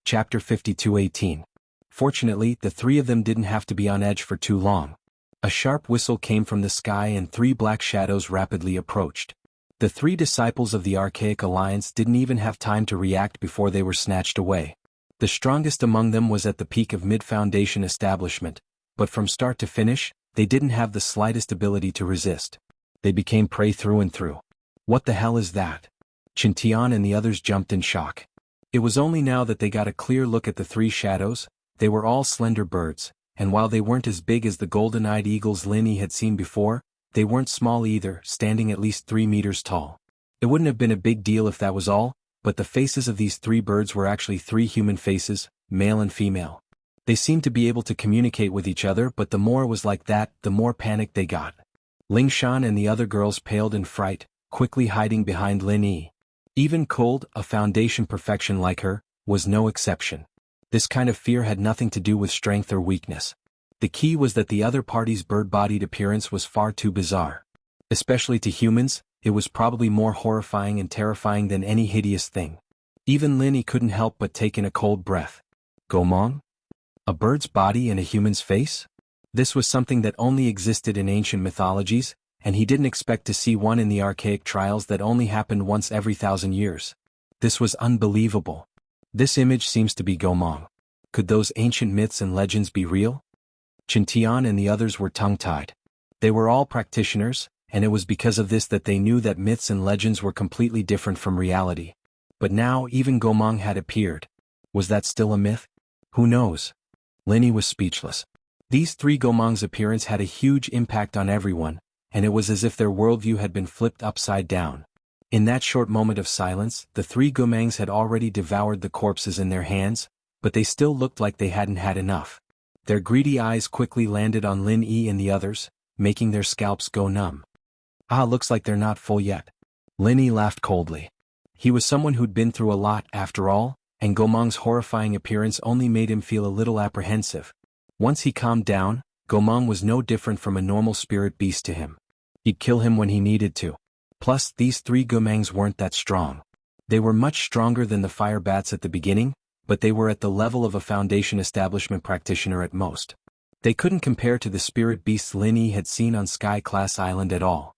Chapter 52:18. Fortunately, the three of them didn't have to be on edge for too long. A sharp whistle came from the sky and three black shadows rapidly approached. The three disciples of the Archaic Alliance didn't even have time to react before they were snatched away. The strongest among them was at the peak of mid-foundation establishment, but from start to finish, they didn't have the slightest ability to resist. They became prey through and through. What the hell is that? Qintian and the others jumped in shock. It was only now that they got a clear look at the three shadows. They were all slender birds, and while they weren't as big as the golden-eyed eagles Lin Yi had seen before, they weren't small either, standing at least 3 meters tall. It wouldn't have been a big deal if that was all, but the faces of these three birds were actually three human faces, male and female. They seemed to be able to communicate with each other, but the more it was like that, the more panicked they got. Ling Shan and the other girls paled in fright, quickly hiding behind Lin Yi. Even Cold, a foundation perfection like her, was no exception. This kind of fear had nothing to do with strength or weakness. The key was that the other party's bird-bodied appearance was far too bizarre. Especially to humans, it was probably more horrifying and terrifying than any hideous thing. Even Lin Yi couldn't help but take in a cold breath. Gomong? A bird's body in a human's face? This was something that only existed in ancient mythologies, and he didn't expect to see one in the archaic trials that only happened once every 1,000 years. This was unbelievable. This image seems to be Gomong. Could those ancient myths and legends be real? Qintian and the others were tongue-tied. They were all practitioners, and it was because of this that they knew that myths and legends were completely different from reality. But now even Gomong had appeared. Was that still a myth? Who knows? Lin Yi was speechless. These three Gomong's appearance had a huge impact on everyone, and it was as if their worldview had been flipped upside down. In that short moment of silence, the three Gomangs had already devoured the corpses in their hands, but they still looked like they hadn't had enough. Their greedy eyes quickly landed on Lin Yi and the others, making their scalps go numb. Looks like they're not full yet. Lin Yi laughed coldly. He was someone who'd been through a lot after all, and Gomong's horrifying appearance only made him feel a little apprehensive. Once he calmed down, Gomong was no different from a normal spirit beast to him. He'd kill him when he needed to. Plus, these three Gomangs weren't that strong. They were much stronger than the fire bats at the beginning, but they were at the level of a foundation establishment practitioner at most. They couldn't compare to the spirit beasts Lin Yi had seen on Sky-class Island at all.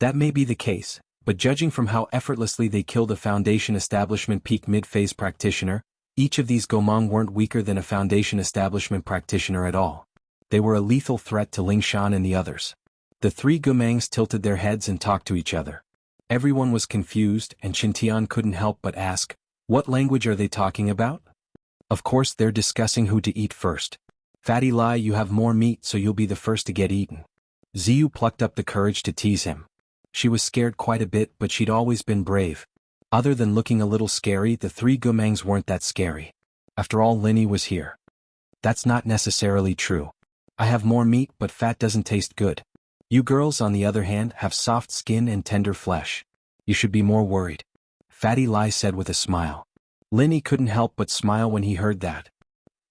That may be the case, but judging from how effortlessly they killed a foundation establishment peak mid-phase practitioner, each of these Gomong weren't weaker than a foundation establishment practitioner at all. They were a lethal threat to Ling Shan and the others. The three Gomangs tilted their heads and talked to each other. Everyone was confused, and Qintian couldn't help but ask, "What language are they talking about?" "Of course they're discussing who to eat first. Fatty Lai, you have more meat so you'll be the first to get eaten." Ziyu plucked up the courage to tease him. She was scared quite a bit, but she'd always been brave. Other than looking a little scary, the three Gomangs weren't that scary. After all, Lin Yi was here. "That's not necessarily true. I have more meat, but fat doesn't taste good. You girls, on the other hand, have soft skin and tender flesh. You should be more worried," Fatty Lai said with a smile. Lin Yi couldn't help but smile when he heard that.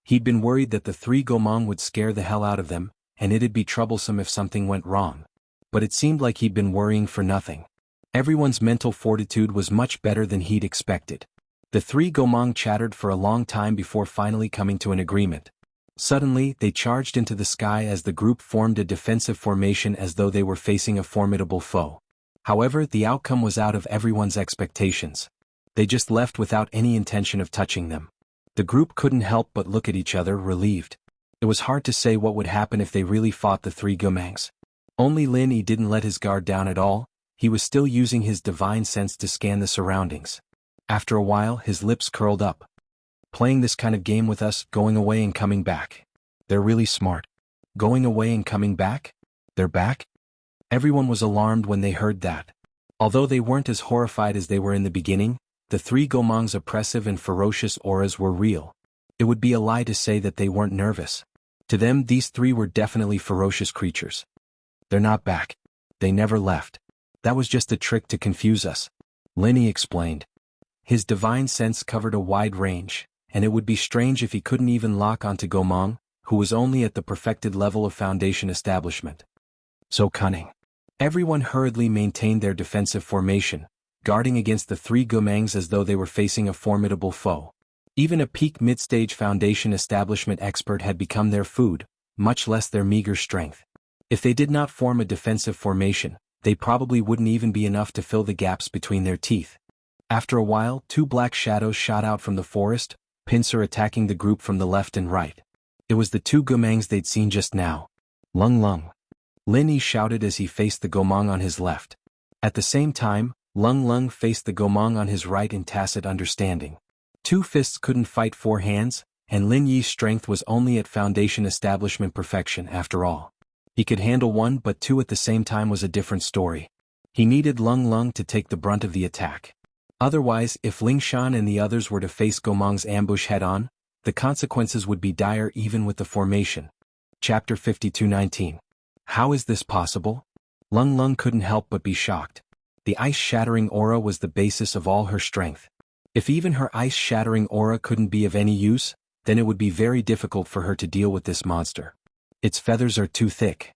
He'd been worried that the three Gomong would scare the hell out of them, and it'd be troublesome if something went wrong. But it seemed like he'd been worrying for nothing. Everyone's mental fortitude was much better than he'd expected. The three Gomong chattered for a long time before finally coming to an agreement. Suddenly, they charged into the sky as the group formed a defensive formation as though they were facing a formidable foe. However, the outcome was out of everyone's expectations. They just left without any intention of touching them. The group couldn't help but look at each other, relieved. It was hard to say what would happen if they really fought the three Gomangs. Only Lin Yi didn't let his guard down at all. He was still using his divine sense to scan the surroundings. After a while, his lips curled up. "Playing this kind of game with us, going away and coming back. They're really smart. Going away and coming back? They're back?" Everyone was alarmed when they heard that. Although they weren't as horrified as they were in the beginning, the three Gomong's oppressive and ferocious auras were real. It would be a lie to say that they weren't nervous. To them, these three were definitely ferocious creatures. "They're not back. They never left. That was just a trick to confuse us," Lin Yi explained. His divine sense covered a wide range, and it would be strange if he couldn't even lock onto Gomong, who was only at the perfected level of foundation establishment. So cunning. Everyone hurriedly maintained their defensive formation, guarding against the three Gomangs as though they were facing a formidable foe. Even a peak mid-stage foundation establishment expert had become their food, much less their meager strength. If they did not form a defensive formation, they probably wouldn't even be enough to fill the gaps between their teeth. After a while, two black shadows shot out from the forest, pincer attacking the group from the left and right. It was the two Gomangs they'd seen just now. Lung Lung. Lin Yi shouted as he faced the Gomang on his left. At the same time, Lung Lung faced the Gomang on his right in tacit understanding. Two fists couldn't fight four hands, and Lin Yi's strength was only at foundation establishment perfection after all. He could handle one, but two at the same time was a different story. He needed Lung Lung to take the brunt of the attack. Otherwise, if Lingshan and the others were to face Gomang's ambush head-on, the consequences would be dire even with the formation. Chapter 52:19. How is this possible? Lung Lung couldn't help but be shocked. The ice-shattering aura was the basis of all her strength. If even her ice-shattering aura couldn't be of any use, then it would be very difficult for her to deal with this monster. Its feathers are too thick.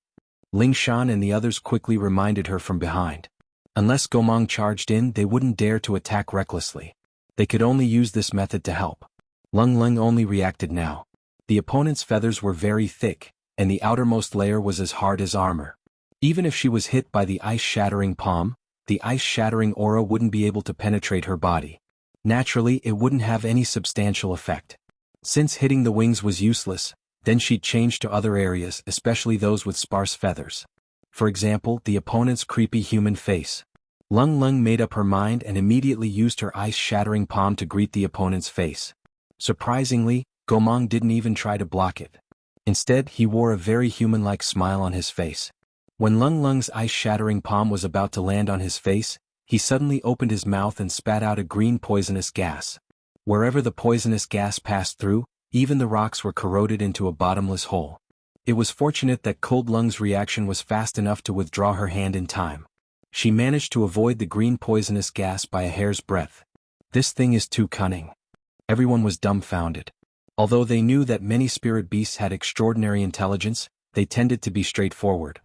Lingshan and the others quickly reminded her from behind. Unless Gomang charged in, they wouldn't dare to attack recklessly. They could only use this method to help. Lung Lung only reacted now. The opponent's feathers were very thick, and the outermost layer was as hard as armor. Even if she was hit by the ice-shattering palm, the ice-shattering aura wouldn't be able to penetrate her body. Naturally, it wouldn't have any substantial effect. Since hitting the wings was useless, then she'd change to other areas, especially those with sparse feathers. For example, the opponent's creepy human face. Lung Lung made up her mind and immediately used her ice-shattering palm to greet the opponent's face. Surprisingly, Gomang didn't even try to block it. Instead, he wore a very human-like smile on his face. When Lung Lung's ice-shattering palm was about to land on his face, he suddenly opened his mouth and spat out a green poisonous gas. Wherever the poisonous gas passed through, even the rocks were corroded into a bottomless hole. It was fortunate that Cold Lung's reaction was fast enough to withdraw her hand in time. She managed to avoid the green poisonous gas by a hair's breadth. This thing is too cunning. Everyone was dumbfounded. Although they knew that many spirit beasts had extraordinary intelligence, they tended to be straightforward.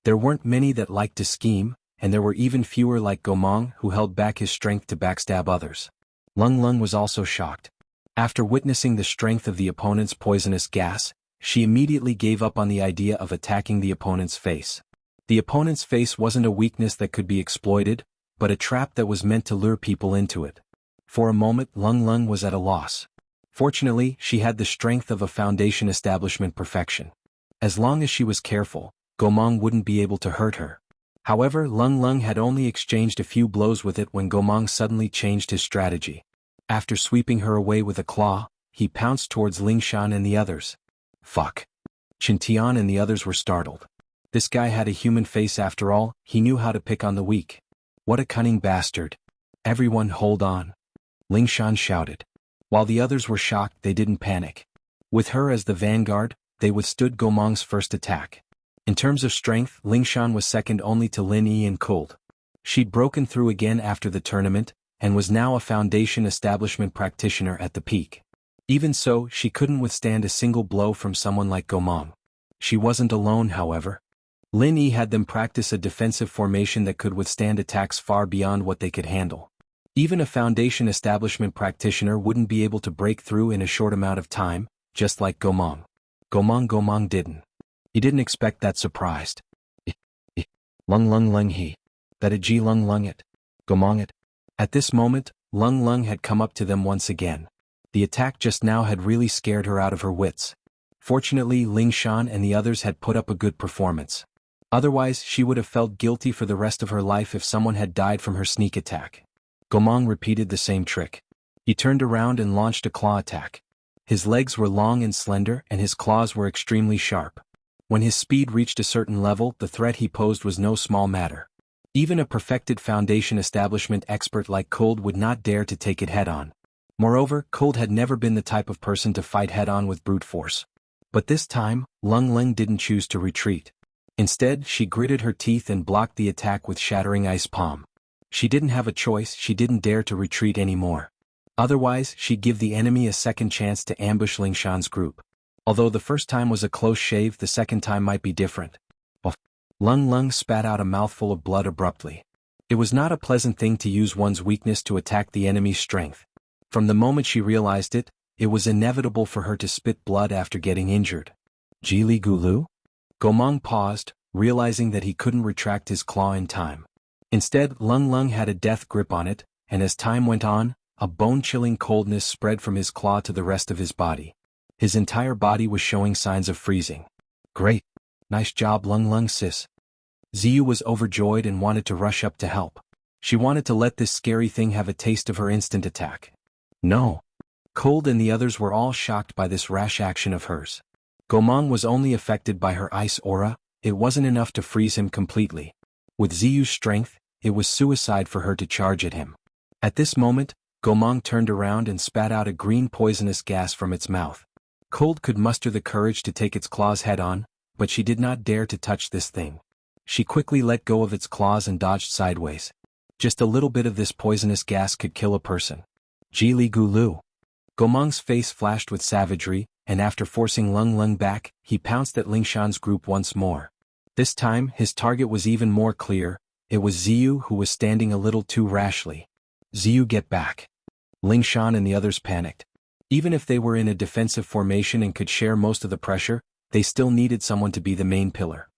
There weren't many that liked to scheme, and there were even fewer like Gomang who held back his strength to backstab others. Lung Lung was also shocked. After witnessing the strength of the opponent's poisonous gas, she immediately gave up on the idea of attacking the opponent's face. The opponent's face wasn't a weakness that could be exploited, but a trap that was meant to lure people into it. For a moment, Lung Lung was at a loss. Fortunately, she had the strength of a foundation establishment perfection. As long as she was careful, Gomang wouldn't be able to hurt her. However, Lung Lung had only exchanged a few blows with it when Gomang suddenly changed his strategy. After sweeping her away with a claw, he pounced towards Lingshan and the others. Fuck. Qintian and the others were startled. This guy had a human face after all, he knew how to pick on the weak. What a cunning bastard. Everyone hold on. Lingshan shouted. While the others were shocked, they didn't panic. With her as the vanguard, they withstood Gomang's first attack. In terms of strength, Lingshan was second only to Lin Yi and Cold. She'd broken through again after the tournament, and was now a foundation establishment practitioner at the peak. Even so, she couldn't withstand a single blow from someone like Gomang. She wasn't alone, however. Lin Yi had them practice a defensive formation that could withstand attacks far beyond what they could handle. Even a foundation establishment practitioner wouldn't be able to break through in a short amount of time, just like Gomang. Gomang didn't. He didn't expect that surprised. Lung Lung he. That a Ji Lung Lung it. Gomang it. At this moment, Lung Lung had come up to them once again. The attack just now had really scared her out of her wits. Fortunately, Lingshan and the others had put up a good performance. Otherwise, she would have felt guilty for the rest of her life if someone had died from her sneak attack. Gomang repeated the same trick. He turned around and launched a claw attack. His legs were long and slender, and his claws were extremely sharp. When his speed reached a certain level, the threat he posed was no small matter. Even a perfected foundation establishment expert like Cold would not dare to take it head-on. Moreover, Cold had never been the type of person to fight head-on with brute force. But this time, Lung Lung didn't choose to retreat. Instead, she gritted her teeth and blocked the attack with shattering ice palm. She didn't have a choice, she didn't dare to retreat anymore. Otherwise, she'd give the enemy a second chance to ambush Lingshan's group. Although the first time was a close shave, the second time might be different. Lung Lung spat out a mouthful of blood abruptly. It was not a pleasant thing to use one's weakness to attack the enemy's strength. From the moment she realized it, it was inevitable for her to spit blood after getting injured. Jili Gulu? Gomang paused, realizing that he couldn't retract his claw in time. Instead, Lung Lung had a death grip on it, and as time went on, a bone-chilling coldness spread from his claw to the rest of his body. His entire body was showing signs of freezing. Great. Nice job, Lung Lung sis. Ziyu was overjoyed and wanted to rush up to help. She wanted to let this scary thing have a taste of her instant attack. No. Cold and the others were all shocked by this rash action of hers. Gomang was only affected by her ice aura, it wasn't enough to freeze him completely. With Ziyu's strength, it was suicide for her to charge at him. At this moment, Gomang turned around and spat out a green poisonous gas from its mouth. Cold could muster the courage to take its claws head-on, but she did not dare to touch this thing. She quickly let go of its claws and dodged sideways. Just a little bit of this poisonous gas could kill a person. Jili Gulu. Gomang's face flashed with savagery, and after forcing Lung Lung back, he pounced at Lingshan's group once more. This time, his target was even more clear. It was Ziyu who was standing a little too rashly. Ziyu, get back. Lingshan and the others panicked. Even if they were in a defensive formation and could share most of the pressure, they still needed someone to be the main pillar.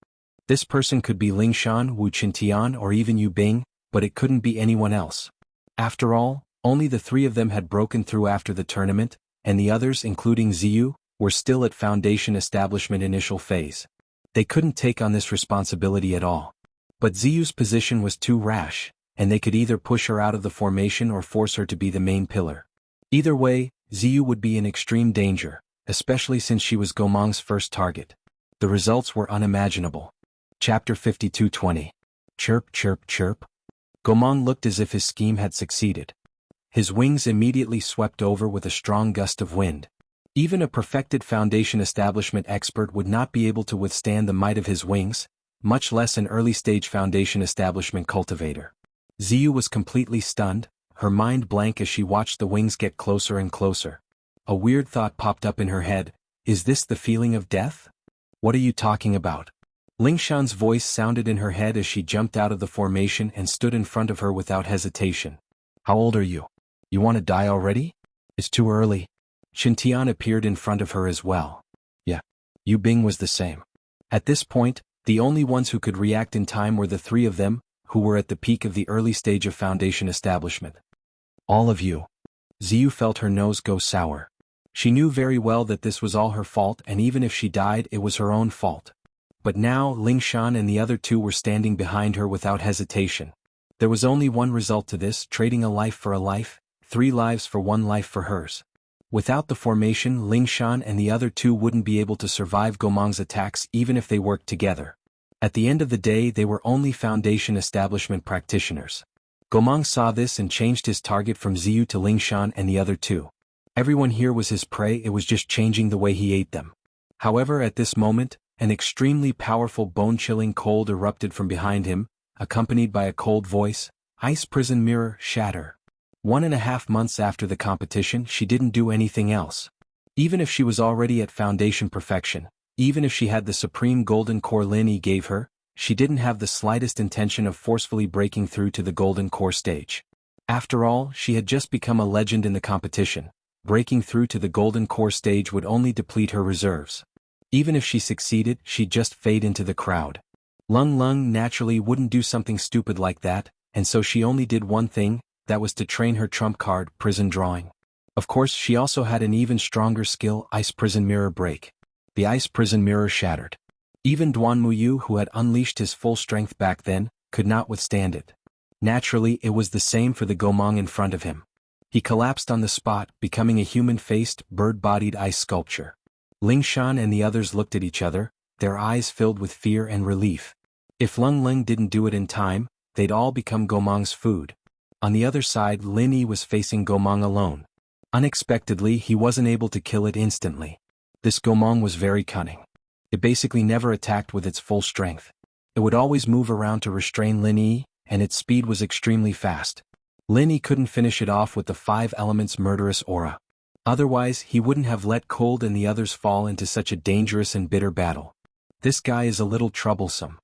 This person could be Lingshan, Wu Qintian, or even Yu Bing, but it couldn't be anyone else. After all, only the three of them had broken through after the tournament, and the others, including Ziyu, were still at Foundation Establishment initial phase. They couldn't take on this responsibility at all. But Ziyu's position was too rash, and they could either push her out of the formation or force her to be the main pillar. Either way, Ziyu would be in extreme danger, especially since she was Gomang's first target. The results were unimaginable. Chapter 52:20. Chirp, chirp, chirp. Gomang looked as if his scheme had succeeded. His wings immediately swept over with a strong gust of wind. Even a perfected Foundation Establishment expert would not be able to withstand the might of his wings, much less an early-stage Foundation Establishment cultivator. Ziyu was completely stunned, her mind blank as she watched the wings get closer and closer. A weird thought popped up in her head. Is this the feeling of death? What are you talking about? Lingshan's voice sounded in her head as she jumped out of the formation and stood in front of her without hesitation. How old are you? You want to die already? It's too early. Qintian appeared in front of her as well. Yeah. Yu Bing was the same. At this point, the only ones who could react in time were the three of them, who were at the peak of the early stage of Foundation Establishment. All of you. Ziyu felt her nose go sour. She knew very well that this was all her fault, and even if she died, it was her own fault. But now, Lingshan and the other two were standing behind her without hesitation. There was only one result to this, trading a life for a life, 3 lives for 1 life for hers. Without the formation, Lingshan and the other two wouldn't be able to survive Gomang's attacks even if they worked together. At the end of the day, they were only Foundation Establishment practitioners. Gomang saw this and changed his target from Ziyu to Lingshan and the other two. Everyone here was his prey, it was just changing the way he ate them. However, at this moment, an extremely powerful bone-chilling cold erupted from behind him, accompanied by a cold voice. Ice prison mirror, shatter. 1.5 months after the competition, she didn't do anything else. Even if she was already at Foundation perfection, even if she had the supreme golden core Lin Yi gave her, she didn't have the slightest intention of forcefully breaking through to the golden core stage. After all, she had just become a legend in the competition. Breaking through to the golden core stage would only deplete her reserves. Even if she succeeded, she'd just fade into the crowd. Lung Lung naturally wouldn't do something stupid like that, and so she only did one thing, that was to train her trump card, prison drawing. Of course, she also had an even stronger skill, ice prison mirror break. The ice prison mirror shattered. Even Duan Muyu, who had unleashed his full strength back then, could not withstand it. Naturally, it was the same for the Gomang in front of him. He collapsed on the spot, becoming a human-faced, bird-bodied ice sculpture. Lingshan and the others looked at each other, their eyes filled with fear and relief. If Lung Ling didn't do it in time, they'd all become Gomang's food. On the other side, Lin Yi was facing Gomang alone. Unexpectedly, he wasn't able to kill it instantly. This Gomang was very cunning. It basically never attacked with its full strength. It would always move around to restrain Lin Yi, and its speed was extremely fast. Lin Yi couldn't finish it off with the 5 elements murderous aura. Otherwise, he wouldn't have let Cold and the others fall into such a dangerous and bitter battle. This guy is a little troublesome.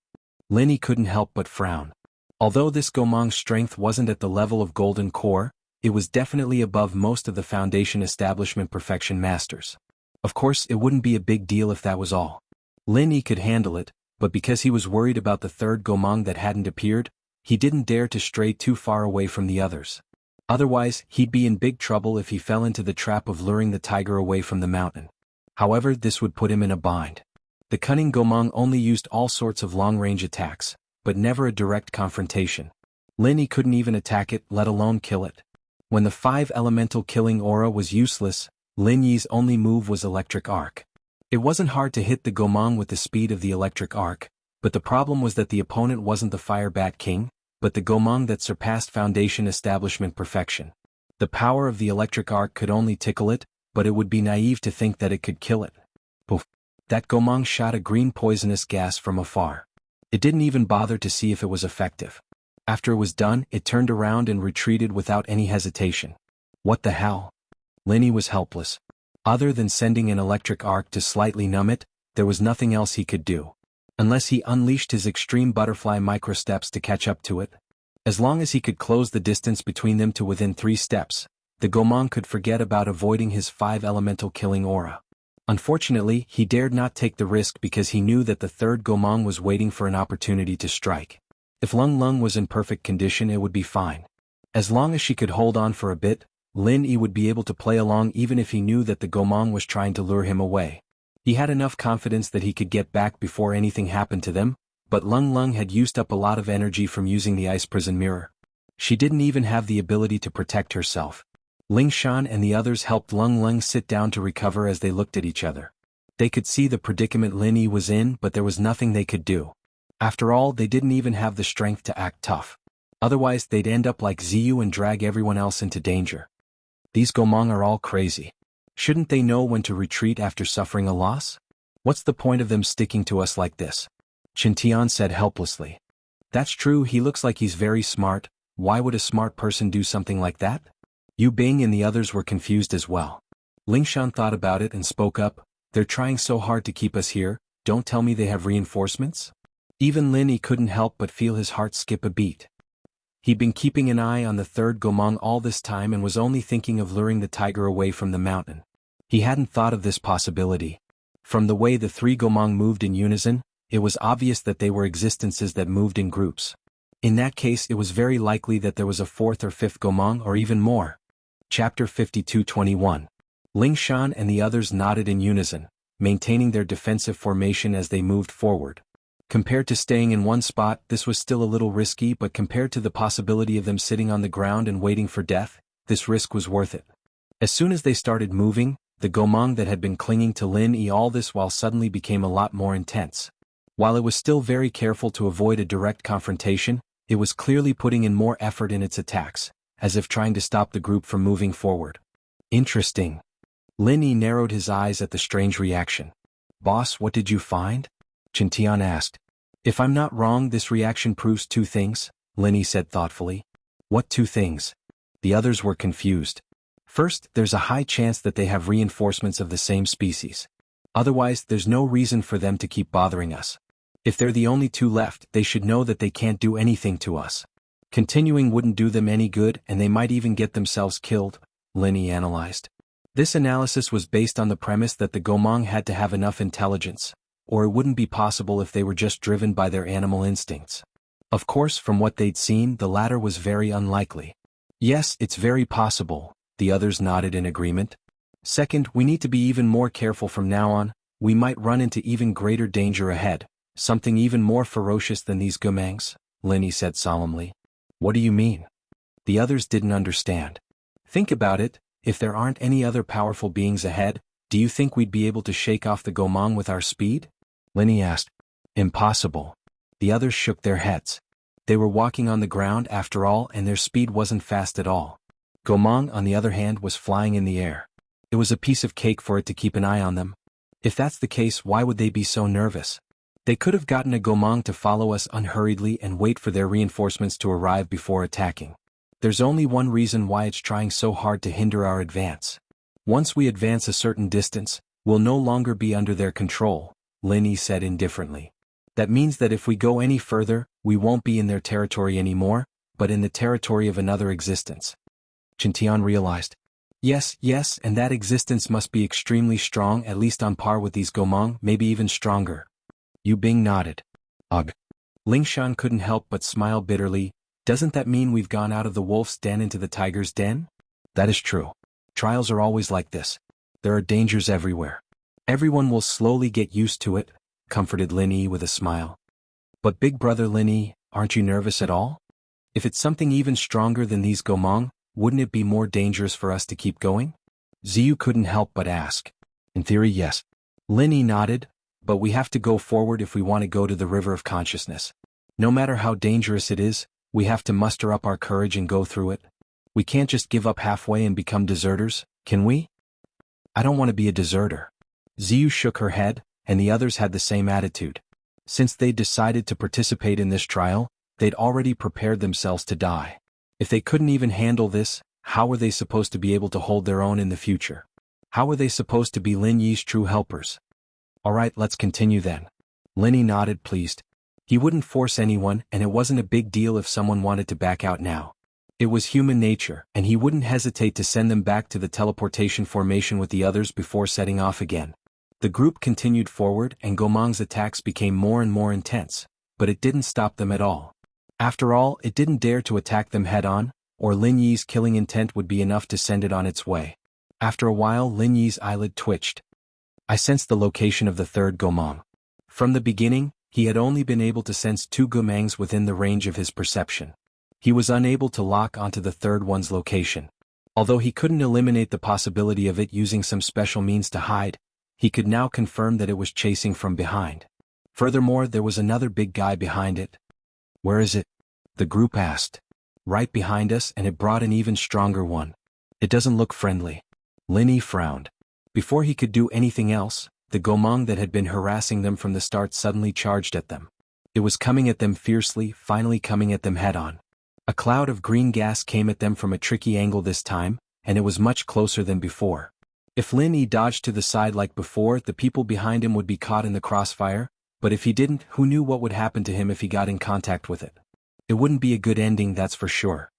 Lin Yi couldn't help but frown. Although this Gomang's strength wasn't at the level of Golden Core, It was definitely above most of the Foundation establishment perfection masters. Of course, it wouldn't be a big deal if that was all. Lin Yi could handle it, but because he was worried about the third Gomang that hadn't appeared, he didn't dare to stray too far away from the others. Otherwise, he'd be in big trouble if he fell into the trap of luring the tiger away from the mountain. However, this would put him in a bind. The cunning Gomang only used all sorts of long-range attacks, but never a direct confrontation. Lin Yi couldn't even attack it, let alone kill it. When the 5-elemental killing aura was useless, Lin Yi's only move was Electric Arc. It wasn't hard to hit the Gomang with the speed of the Electric Arc, but the problem was that the opponent wasn't the Fire Bat King, but the Gomang that surpassed Foundation establishment perfection. The power of the Electric Arc could only tickle it, but it would be naive to think that it could kill it. Poof! That Gomang shot a green poisonous gas from afar. It didn't even bother to see if it was effective. After it was done, it turned around and retreated without any hesitation. What the hell? Lin Yi was helpless. Other than sending an electric arc to slightly numb it, there was nothing else he could do. Unless he unleashed his extreme butterfly microsteps to catch up to it. As long as he could close the distance between them to within 3 steps, the Gomang could forget about avoiding his 5-elemental killing aura. Unfortunately, he dared not take the risk because he knew that the third Gomang was waiting for an opportunity to strike. If Lung Lung was in perfect condition, it would be fine. As long as she could hold on for a bit, Lin Yi would be able to play along even if he knew that the Gomang was trying to lure him away. He had enough confidence that he could get back before anything happened to them, but Lung Lung had used up a lot of energy from using the ice prison mirror. She didn't even have the ability to protect herself. Ling Shan and the others helped Lung Lung sit down to recover as they looked at each other. They could see the predicament Lin Yi was in, but there was nothing they could do. After all, they didn't even have the strength to act tough. Otherwise, they'd end up like Ziyu and drag everyone else into danger. These Gomang are all crazy. Shouldn't they know when to retreat after suffering a loss? What's the point of them sticking to us like this? Qintian said helplessly. That's true, he looks like he's very smart. Why would a smart person do something like that? Yu Bing and the others were confused as well. Lingshan thought about it and spoke up. They're trying so hard to keep us here, don't tell me they have reinforcements? Even Lin Yi couldn't help but feel his heart skip a beat. He'd been keeping an eye on the third Gomang all this time and was only thinking of luring the tiger away from the mountain. He hadn't thought of this possibility. From the way the 3 Gomang moved in unison, it was obvious that they were existences that moved in groups. In that case, it was very likely that there was a 4th or 5th Gomang or even more. Chapter 52:21. Ling Shan and the others nodded in unison, maintaining their defensive formation as they moved forward. Compared to staying in one spot, this was still a little risky, but compared to the possibility of them sitting on the ground and waiting for death, this risk was worth it. As soon as they started moving, the Gomang that had been clinging to Lin Yi all this while suddenly became a lot more intense. While it was still very careful to avoid a direct confrontation, it was clearly putting in more effort in its attacks, as if trying to stop the group from moving forward. Interesting. Lin Yi narrowed his eyes at the strange reaction. Boss, what did you find? Qintian asked. If I'm not wrong, this reaction proves 2 things, Lin Yi said thoughtfully. What 2 things? The others were confused. First, there's a high chance that they have reinforcements of the same species. Otherwise, there's no reason for them to keep bothering us. If they're the only 2 left, they should know that they can't do anything to us. Continuing wouldn't do them any good and they might even get themselves killed, Lin Yi analyzed. This analysis was based on the premise that the Gomang had to have enough intelligence, or it wouldn't be possible if they were just driven by their animal instincts. Of course, from what they'd seen, the latter was very unlikely. Yes, it's very possible, the others nodded in agreement. Second, we need to be even more careful from now on, we might run into even greater danger ahead, something even more ferocious than these Gomangs, Lin Yi said solemnly. What do you mean? The others didn't understand. Think about it, if there aren't any other powerful beings ahead, do you think we'd be able to shake off the Gomang with our speed? Lin Yi asked. Impossible. The others shook their heads. They were walking on the ground after all and their speed wasn't fast at all. Gomang, on the other hand, was flying in the air. It was a piece of cake for it to keep an eye on them. If that's the case, why would they be so nervous? They could have gotten a Gomang to follow us unhurriedly and wait for their reinforcements to arrive before attacking. There's only one reason why it's trying so hard to hinder our advance. Once we advance a certain distance, we'll no longer be under their control, Lin Yi said indifferently. That means that if we go any further, we won't be in their territory anymore, but in the territory of another existence. Chintian realized. Yes, and that existence must be extremely strong, at least on par with these Gomang, maybe even stronger. Yu Bing nodded. Ugh. Lingshan couldn't help but smile bitterly. Doesn't that mean we've gone out of the wolf's den into the tiger's den? That is true. Trials are always like this. There are dangers everywhere. Everyone will slowly get used to it, comforted Lin Yi with a smile. But big brother Lin Yi, aren't you nervous at all? If it's something even stronger than these Gomang, wouldn't it be more dangerous for us to keep going? Ziyu couldn't help but ask. In theory, yes. Lin Yi nodded, but we have to go forward if we want to go to the river of consciousness. No matter how dangerous it is, we have to muster up our courage and go through it. We can't just give up halfway and become deserters, can we? I don't want to be a deserter. Ziyu shook her head, and the others had the same attitude. Since they'd decided to participate in this trial, they'd already prepared themselves to die. If they couldn't even handle this, how were they supposed to be able to hold their own in the future? How were they supposed to be Lin Yi's true helpers? Alright, let's continue then. Lin Yi nodded, pleased. He wouldn't force anyone, and it wasn't a big deal if someone wanted to back out now. It was human nature, and he wouldn't hesitate to send them back to the teleportation formation with the others before setting off again. The group continued forward, and Gomang's attacks became more and more intense, but it didn't stop them at all. After all, it didn't dare to attack them head-on, or Lin Yi's killing intent would be enough to send it on its way. After a while, Lin Yi's eyelid twitched. I sensed the location of the third Gomang. From the beginning, he had only been able to sense two Gomangs within the range of his perception. He was unable to lock onto the third one's location. Although he couldn't eliminate the possibility of it using some special means to hide, he could now confirm that it was chasing from behind. Furthermore, there was another big guy behind it. Where is it? The group asked. Right behind us, and it brought an even stronger one. It doesn't look friendly. Lin Yi frowned. Before he could do anything else, the Gomang that had been harassing them from the start suddenly charged at them. It was coming at them fiercely, finally coming at them head-on. A cloud of green gas came at them from a tricky angle this time, and it was much closer than before. If Lin Yi dodged to the side like before, the people behind him would be caught in the crossfire, but if he didn't, who knew what would happen to him if he got in contact with it? It wouldn't be a good ending, that's for sure.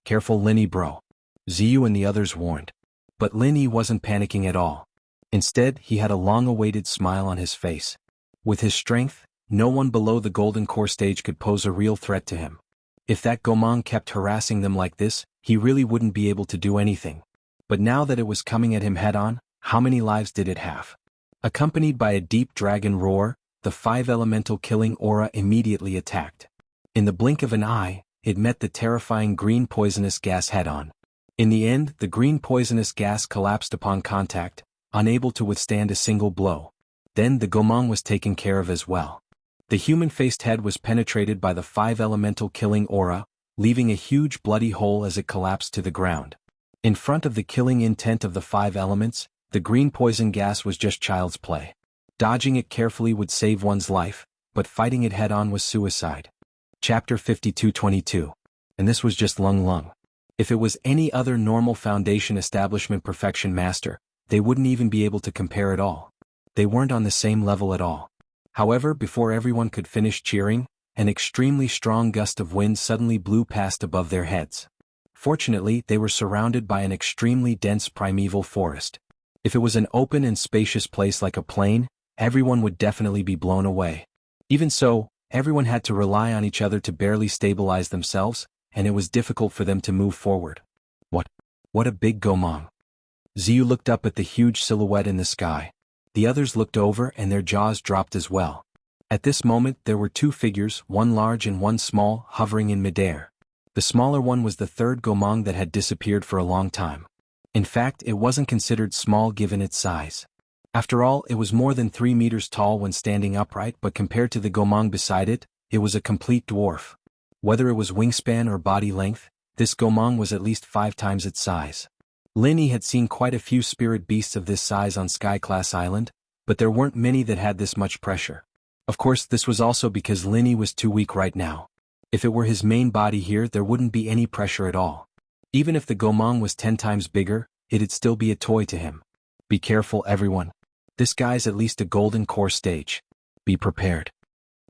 Careful, Lin Yi bro. Ziyu and the others warned. But Lin Yi wasn't panicking at all. Instead, he had a long-awaited smile on his face. With his strength, no one below the golden core stage could pose a real threat to him. If that Gomang kept harassing them like this, he really wouldn't be able to do anything. But now that it was coming at him head-on, how many lives did it have? Accompanied by a deep dragon roar, the five elemental killing aura immediately attacked. In the blink of an eye, it met the terrifying green poisonous gas head-on. In the end, the green poisonous gas collapsed upon contact, unable to withstand a single blow. Then the Gomang was taken care of as well. The human-faced head was penetrated by the five elemental killing aura, leaving a huge bloody hole as it collapsed to the ground. In front of the killing intent of the five elements, the green poison gas was just child's play. Dodging it carefully would save one's life, but fighting it head-on was suicide. Chapter 52-22. And this was just Lung Lung. If it was any other normal Foundation establishment perfection master, they wouldn't even be able to compare at all. They weren't on the same level at all. However, before everyone could finish cheering, an extremely strong gust of wind suddenly blew past above their heads. Fortunately, they were surrounded by an extremely dense primeval forest. If it was an open and spacious place like a plain, everyone would definitely be blown away. Even so, everyone had to rely on each other to barely stabilize themselves, and it was difficult for them to move forward. What a big Gomang. Ziyu looked up at the huge silhouette in the sky. The others looked over and their jaws dropped as well. At this moment there were two figures, one large and one small, hovering in midair. The smaller one was the third Gomang that had disappeared for a long time. In fact, it wasn't considered small given its size. After all, it was more than 3 meters tall when standing upright, but compared to the Gomang beside it, it was a complete dwarf. Whether it was wingspan or body length, this Gomang was at least 5 times its size. Lin Yi had seen quite a few spirit beasts of this size on Sky-class Island, but there weren't many that had this much pressure. Of course, this was also because Lin Yi was too weak right now. If it were his main body here, there wouldn't be any pressure at all. Even if the Gomang was 10 times bigger, it'd still be a toy to him. Be careful, everyone. This guy's at least a golden core stage. Be prepared.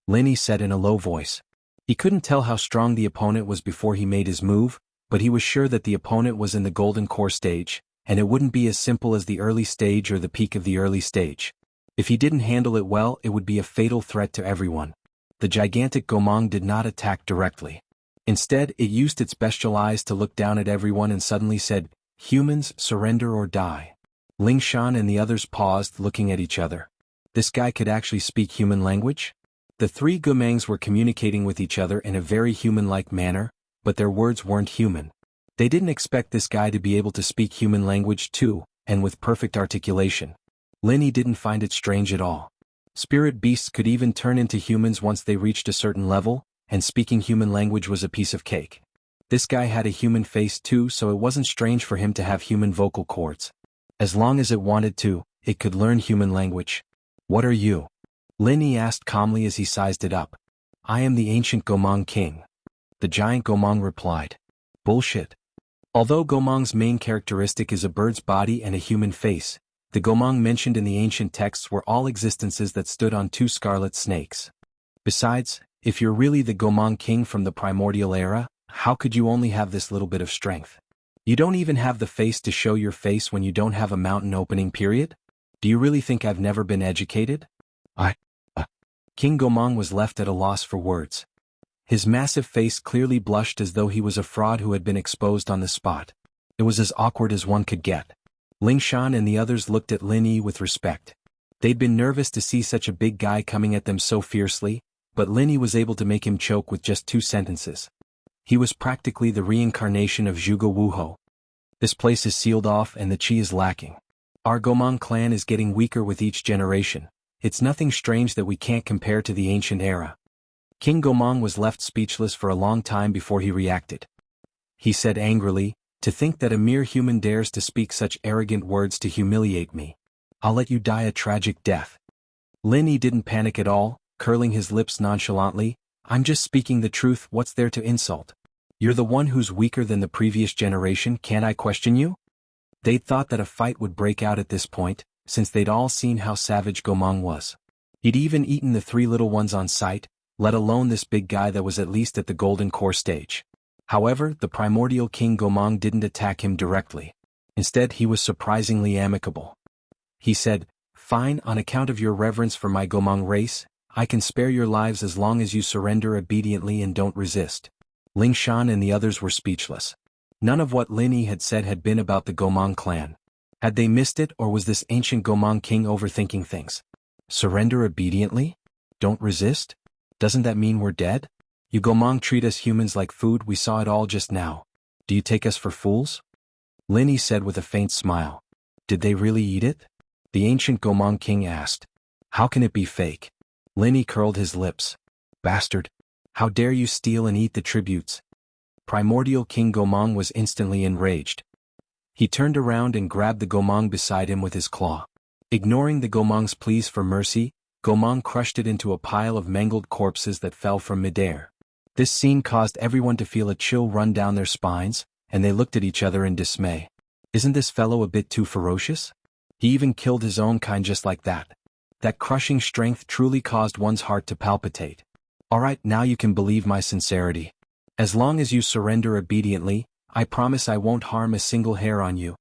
Lin Yi said in a low voice. He couldn't tell how strong the opponent was before he made his move, but he was sure that the opponent was in the golden core stage, and it wouldn't be as simple as the early stage or the peak of the early stage. If he didn't handle it well, it would be a fatal threat to everyone. The gigantic Gomang did not attack directly. Instead, it used its bestial eyes to look down at everyone and suddenly said, "Humans, surrender or die." Ling Shan and the others paused, looking at each other. This guy could actually speak human language? The three Gomangs were communicating with each other in a very human-like manner, but their words weren't human. They didn't expect this guy to be able to speak human language too, and with perfect articulation. Linny didn't find it strange at all. Spirit beasts could even turn into humans once they reached a certain level, and speaking human language was a piece of cake. This guy had a human face too, so it wasn't strange for him to have human vocal cords. As long as it wanted to, it could learn human language. "What are you?" Linny asked calmly as he sized it up. "I am the ancient Gomang king." The giant Gomang replied. "Bullshit." Although Gomang's main characteristic is a bird's body and a human face, the Gomang mentioned in the ancient texts were all existences that stood on two scarlet snakes. Besides, if you're really the Gomang king from the primordial era, how could you only have this little bit of strength? You don't even have the face to show your face when you don't have a mountain opening period? Do you really think I've never been educated? King Gomang was left at a loss for words. His massive face clearly blushed as though he was a fraud who had been exposed on the spot. It was as awkward as one could get. Ling Shan and the others looked at Lin Yi with respect. They'd been nervous to see such a big guy coming at them so fiercely, but Lin Yi was able to make him choke with just 2 sentences. He was practically the reincarnation of Zhuge Wuho. "This place is sealed off and the qi is lacking. Our Gomang clan is getting weaker with each generation. It's nothing strange that we can't compare to the ancient era." King Gomang was left speechless for a long time before he reacted. He said angrily, "To think that a mere human dares to speak such arrogant words to humiliate me. I'll let you die a tragic death." Lin Yi didn't panic at all, curling his lips nonchalantly. "I'm just speaking the truth, what's there to insult? You're the one who's weaker than the previous generation, can't I question you?" They'd thought that a fight would break out at this point, since they'd all seen how savage Gomang was. He'd even eaten the 3 little ones on sight, let alone this big guy that was at least at the golden core stage. However, the primordial king Gomang didn't attack him directly. Instead, he was surprisingly amicable. He said, "Fine, on account of your reverence for my Gomang race, I can spare your lives as long as you surrender obediently and don't resist." Ling Shan and the others were speechless. None of what Lin Yi had said had been about the Gomang clan. Had they missed it, or was this ancient Gomang king overthinking things? Surrender obediently? Don't resist? Doesn't that mean we're dead? You Gomang treat us humans like food, we saw it all just now. Do you take us for fools? Lin Yi said with a faint smile. Did they really eat it? The ancient Gomang king asked. How can it be fake? Lin Yi curled his lips. Bastard. How dare you steal and eat the tributes? Primordial King Gomang was instantly enraged. He turned around and grabbed the Gomang beside him with his claw. Ignoring the Gomang's pleas for mercy, Gomang crushed it into a pile of mangled corpses that fell from midair. This scene caused everyone to feel a chill run down their spines, and they looked at each other in dismay. Isn't this fellow a bit too ferocious? He even killed his own kind just like that. That crushing strength truly caused one's heart to palpitate. Alright, now you can believe my sincerity. As long as you surrender obediently, I promise I won't harm a single hair on you.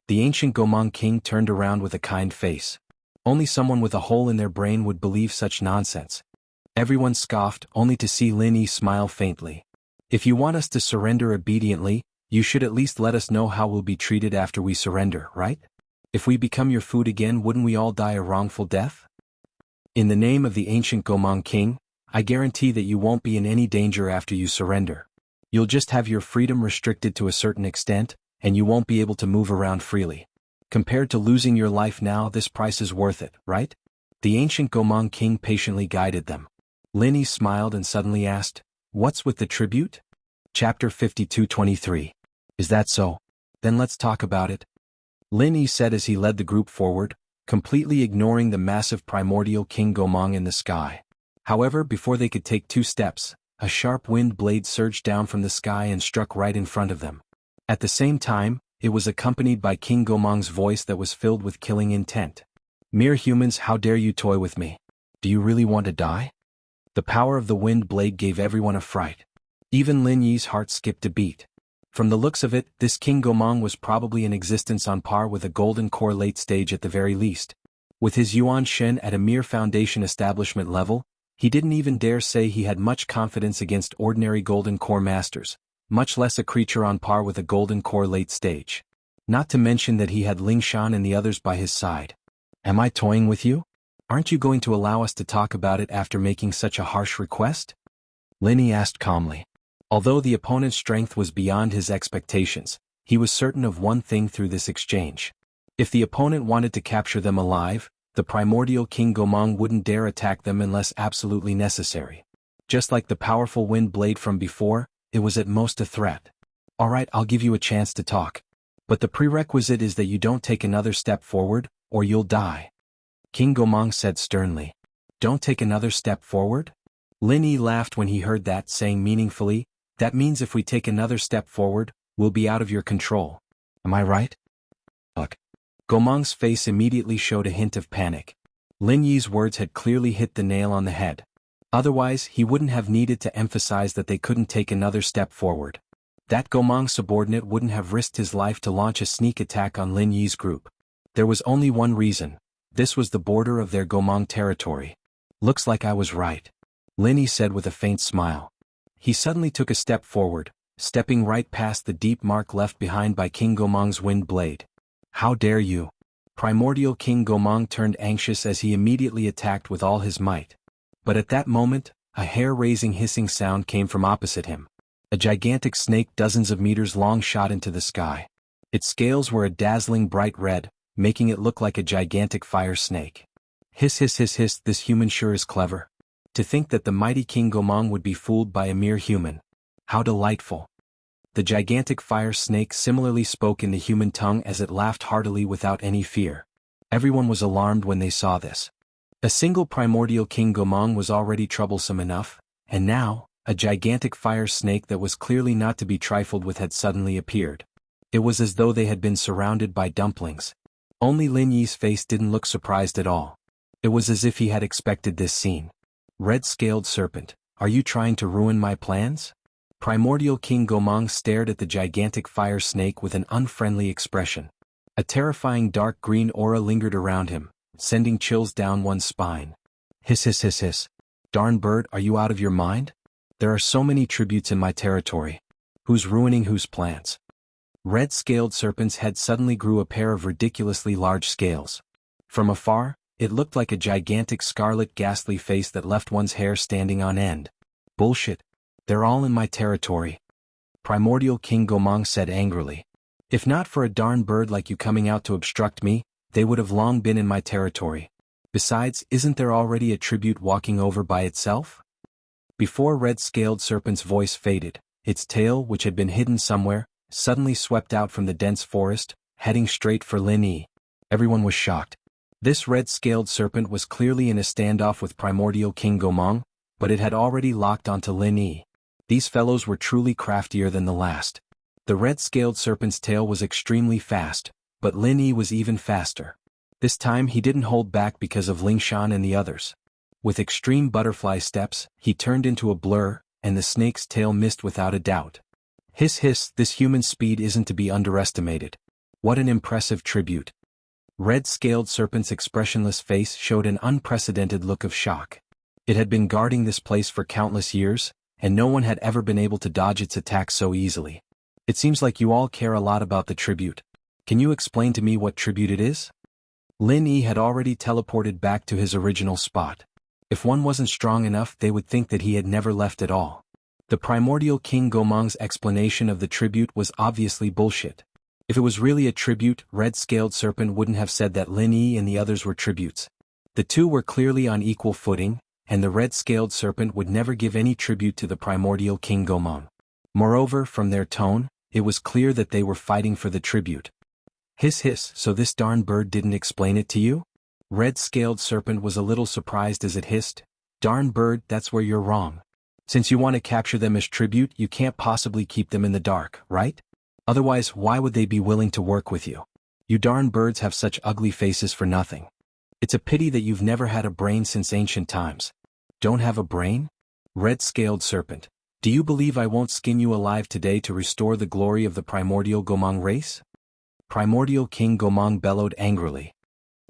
The ancient Gomang king turned around with a kind face. Only someone with a hole in their brain would believe such nonsense. Everyone scoffed, only to see Lin Yi smile faintly. If you want us to surrender obediently, you should at least let us know how we'll be treated after we surrender, right? If we become your food again, wouldn't we all die a wrongful death? In the name of the ancient Gomang king, I guarantee that you won't be in any danger after you surrender. You'll just have your freedom restricted to a certain extent, and you won't be able to move around freely. Compared to losing your life now, this price is worth it, right? The ancient Gomang king patiently guided them. Lin Yi smiled and suddenly asked, What's with the tribute? Chapter 52:23. Is that so? Then let's talk about it. Lin Yi said as he led the group forward, completely ignoring the massive primordial King Gomang in the sky. However, before they could take 2 steps, a sharp wind blade surged down from the sky and struck right in front of them. At the same time, it was accompanied by King Gomang's voice that was filled with killing intent. Mere humans, how dare you toy with me? Do you really want to die? The power of the wind blade gave everyone a fright. Even Lin Yi's heart skipped a beat. From the looks of it, this King Gomang was probably in existence on par with a golden core late stage at the very least. With his Yuan Shen at a mere foundation establishment level, he didn't even dare say he had much confidence against ordinary golden core masters, much less a creature on par with a golden core late stage. Not to mention that he had Ling Shan and the others by his side. Am I toying with you? Aren't you going to allow us to talk about it after making such a harsh request? Lin Yi asked calmly. Although the opponent's strength was beyond his expectations, he was certain of one thing through this exchange. If the opponent wanted to capture them alive, the primordial King Gomang wouldn't dare attack them unless absolutely necessary. Just like the powerful wind blade from before, it was at most a threat. Alright, I'll give you a chance to talk. But the prerequisite is that you don't take another step forward, or you'll die. King Gomang said sternly. Don't take another step forward? Lin Yi laughed when he heard that, saying meaningfully, that means if we take another step forward, we'll be out of your control. Am I right? Look. Gomang's face immediately showed a hint of panic. Lin Yi's words had clearly hit the nail on the head. Otherwise, he wouldn't have needed to emphasize that they couldn't take another step forward. That Gomang subordinate wouldn't have risked his life to launch a sneak attack on Lin Yi's group. There was only one reason. This was the border of their Gomang territory. Looks like I was right. Lin Yi said with a faint smile. He suddenly took a step forward, stepping right past the deep mark left behind by King Gomang's wind blade. How dare you? Primordial King Gomang turned anxious as he immediately attacked with all his might. But at that moment, a hair-raising hissing sound came from opposite him. A gigantic snake dozens of meters long shot into the sky. Its scales were a dazzling bright red, making it look like a gigantic fire snake. Hiss hiss hiss hiss, this human sure is clever. To think that the mighty King Gomang would be fooled by a mere human. How delightful. The gigantic fire snake similarly spoke in the human tongue as it laughed heartily without any fear. Everyone was alarmed when they saw this. A single primordial King Gomang was already troublesome enough, and now, a gigantic fire snake that was clearly not to be trifled with had suddenly appeared. It was as though they had been surrounded by dumplings. Only Lin Yi's face didn't look surprised at all. It was as if he had expected this scene. Red-scaled serpent, are you trying to ruin my plans? Primordial King Gomang stared at the gigantic fire snake with an unfriendly expression. A terrifying dark green aura lingered around him, sending chills down one's spine. Hiss hiss hiss hiss. Darn bird, are you out of your mind? There are so many tributes in my territory. Who's ruining whose plans? Red-scaled serpent's head suddenly grew a pair of ridiculously large scales. From afar, it looked like a gigantic scarlet ghastly face that left one's hair standing on end. Bullshit. They're all in my territory. Primordial King Gomang said angrily. If not for a darn bird like you coming out to obstruct me, they would have long been in my territory. Besides, isn't there already a tribute walking over by itself? Before red-scaled serpent's voice faded, its tail, which had been hidden somewhere, suddenly swept out from the dense forest, heading straight for Lin Yi. Everyone was shocked. This red-scaled serpent was clearly in a standoff with primordial King Gomang, but it had already locked onto Lin Yi. These fellows were truly craftier than the last. The red-scaled serpent's tail was extremely fast, but Lin Yi was even faster. This time he didn't hold back because of Ling Shan and the others. With extreme butterfly steps, he turned into a blur, and the snake's tail missed without a doubt. Hiss hiss, this human speed isn't to be underestimated. What an impressive tribute. Red-scaled serpent's expressionless face showed an unprecedented look of shock. It had been guarding this place for countless years, and no one had ever been able to dodge its attacks so easily. It seems like you all care a lot about the tribute. Can you explain to me what tribute it is? Lin Yi had already teleported back to his original spot. If one wasn't strong enough, they would think that he had never left at all. The primordial King Gomang's explanation of the tribute was obviously bullshit. If it was really a tribute, red-scaled serpent wouldn't have said that Lin Yi and the others were tributes. The two were clearly on equal footing, and the red-scaled serpent would never give any tribute to the primordial King Gomang. Moreover, from their tone, it was clear that they were fighting for the tribute. Hiss hiss, so this darn bird didn't explain it to you? Red-scaled serpent was a little surprised as it hissed. Darn bird, that's where you're wrong. Since you want to capture them as tribute, you can't possibly keep them in the dark, right? Otherwise, why would they be willing to work with you? You darn birds have such ugly faces for nothing. It's a pity that you've never had a brain since ancient times. Don't have a brain? Red-scaled serpent. Do you believe I won't skin you alive today to restore the glory of the primordial Gomang race? Primordial King Gomang bellowed angrily.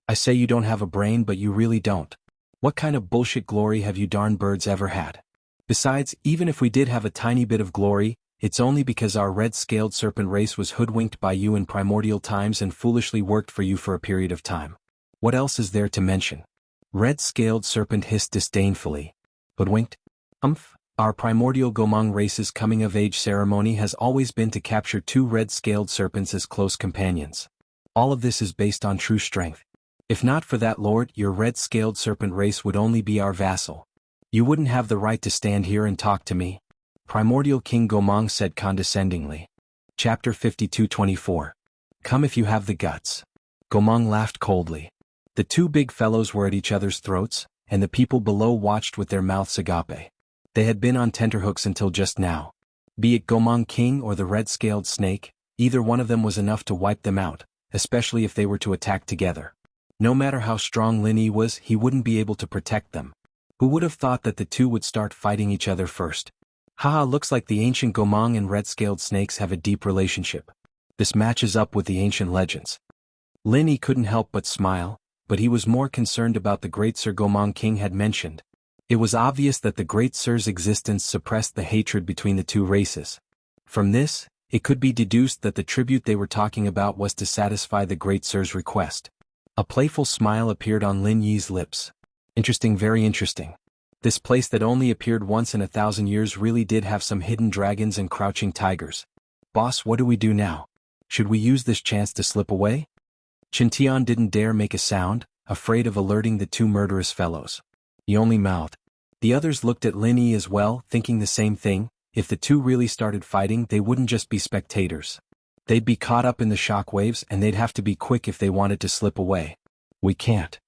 I say you don't have a brain, but you really don't. What kind of bullshit glory have you darn birds ever had? Besides, even if we did have a tiny bit of glory, it's only because our red-scaled serpent race was hoodwinked by you in primordial times and foolishly worked for you for a period of time. What else is there to mention? Red-scaled serpent hissed disdainfully. Hoodwinked? Our primordial Gomang race's coming-of-age ceremony has always been to capture 2 red-scaled serpents as close companions. All of this is based on true strength. If not for that, Lord, your red-scaled serpent race would only be our vassal. You wouldn't have the right to stand here and talk to me. Primordial King Gomang said condescendingly. Chapter 52-24. Come if you have the guts. Gomang laughed coldly. The 2 big fellows were at each other's throats, and the people below watched with their mouths agape. They had been on tenterhooks until just now. Be it Gomang King or the red-scaled snake, either one of them was enough to wipe them out, especially if they were to attack together. No matter how strong Lin Yi was, he wouldn't be able to protect them. Who would have thought that the 2 would start fighting each other first? Haha, looks like the ancient Gomang and red-scaled snakes have a deep relationship. This matches up with the ancient legends. Lin Yi couldn't help but smile, but he was more concerned about the great Sir Gomang King had mentioned. It was obvious that the great Sir's existence suppressed the hatred between the 2 races. From this, it could be deduced that the tribute they were talking about was to satisfy the great Sir's request. A playful smile appeared on Lin Yi's lips. Interesting, very interesting. This place that only appeared once in 1,000 years really did have some hidden dragons and crouching tigers. Boss, what do we do now? Should we use this chance to slip away? Qintian didn't dare make a sound, afraid of alerting the 2 murderous fellows. He only mouthed. The others looked at Lin Yi as well, thinking the same thing. If the 2 really started fighting, they wouldn't just be spectators. They'd be caught up in the shockwaves, and they'd have to be quick if they wanted to slip away. We can't.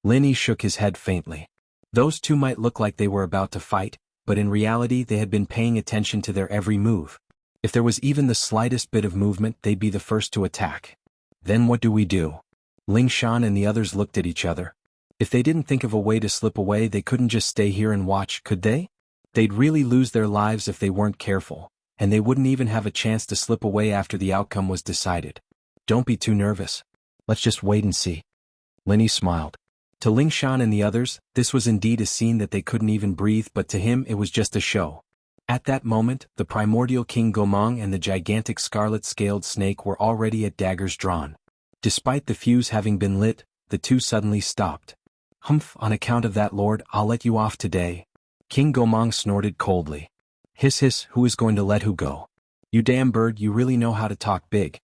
Lin Yi shook his head faintly. Those 2 might look like they were about to fight, but in reality they had been paying attention to their every move. If there was even the slightest bit of movement, they'd be the first to attack. Then what do we do? Ling Shan and the others looked at each other. If they didn't think of a way to slip away, they couldn't just stay here and watch, could they? They'd really lose their lives if they weren't careful, and they wouldn't even have a chance to slip away after the outcome was decided. Don't be too nervous. Let's just wait and see. Lin Yi smiled. To Ling Shan and the others, this was indeed a scene that they couldn't even breathe, but to him it was just a show. At that moment, the primordial King Gomang and the gigantic scarlet-scaled snake were already at daggers drawn. Despite the fuse having been lit, the 2 suddenly stopped. On account of that, Lord, I'll let you off today. King Gomang snorted coldly. Hiss hiss, who is going to let who go? You damn bird, you really know how to talk big.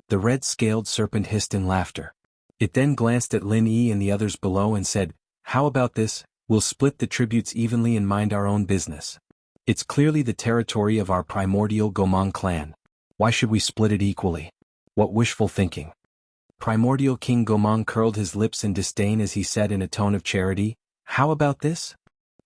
The red-scaled serpent hissed in laughter. It then glanced at Lin Yi and the others below and said, how about this, we'll split the tributes evenly and mind our own business. It's clearly the territory of our primordial Gomang clan. Why should we split it equally? What wishful thinking. Primordial King Gomang curled his lips in disdain as he said in a tone of charity, how about this?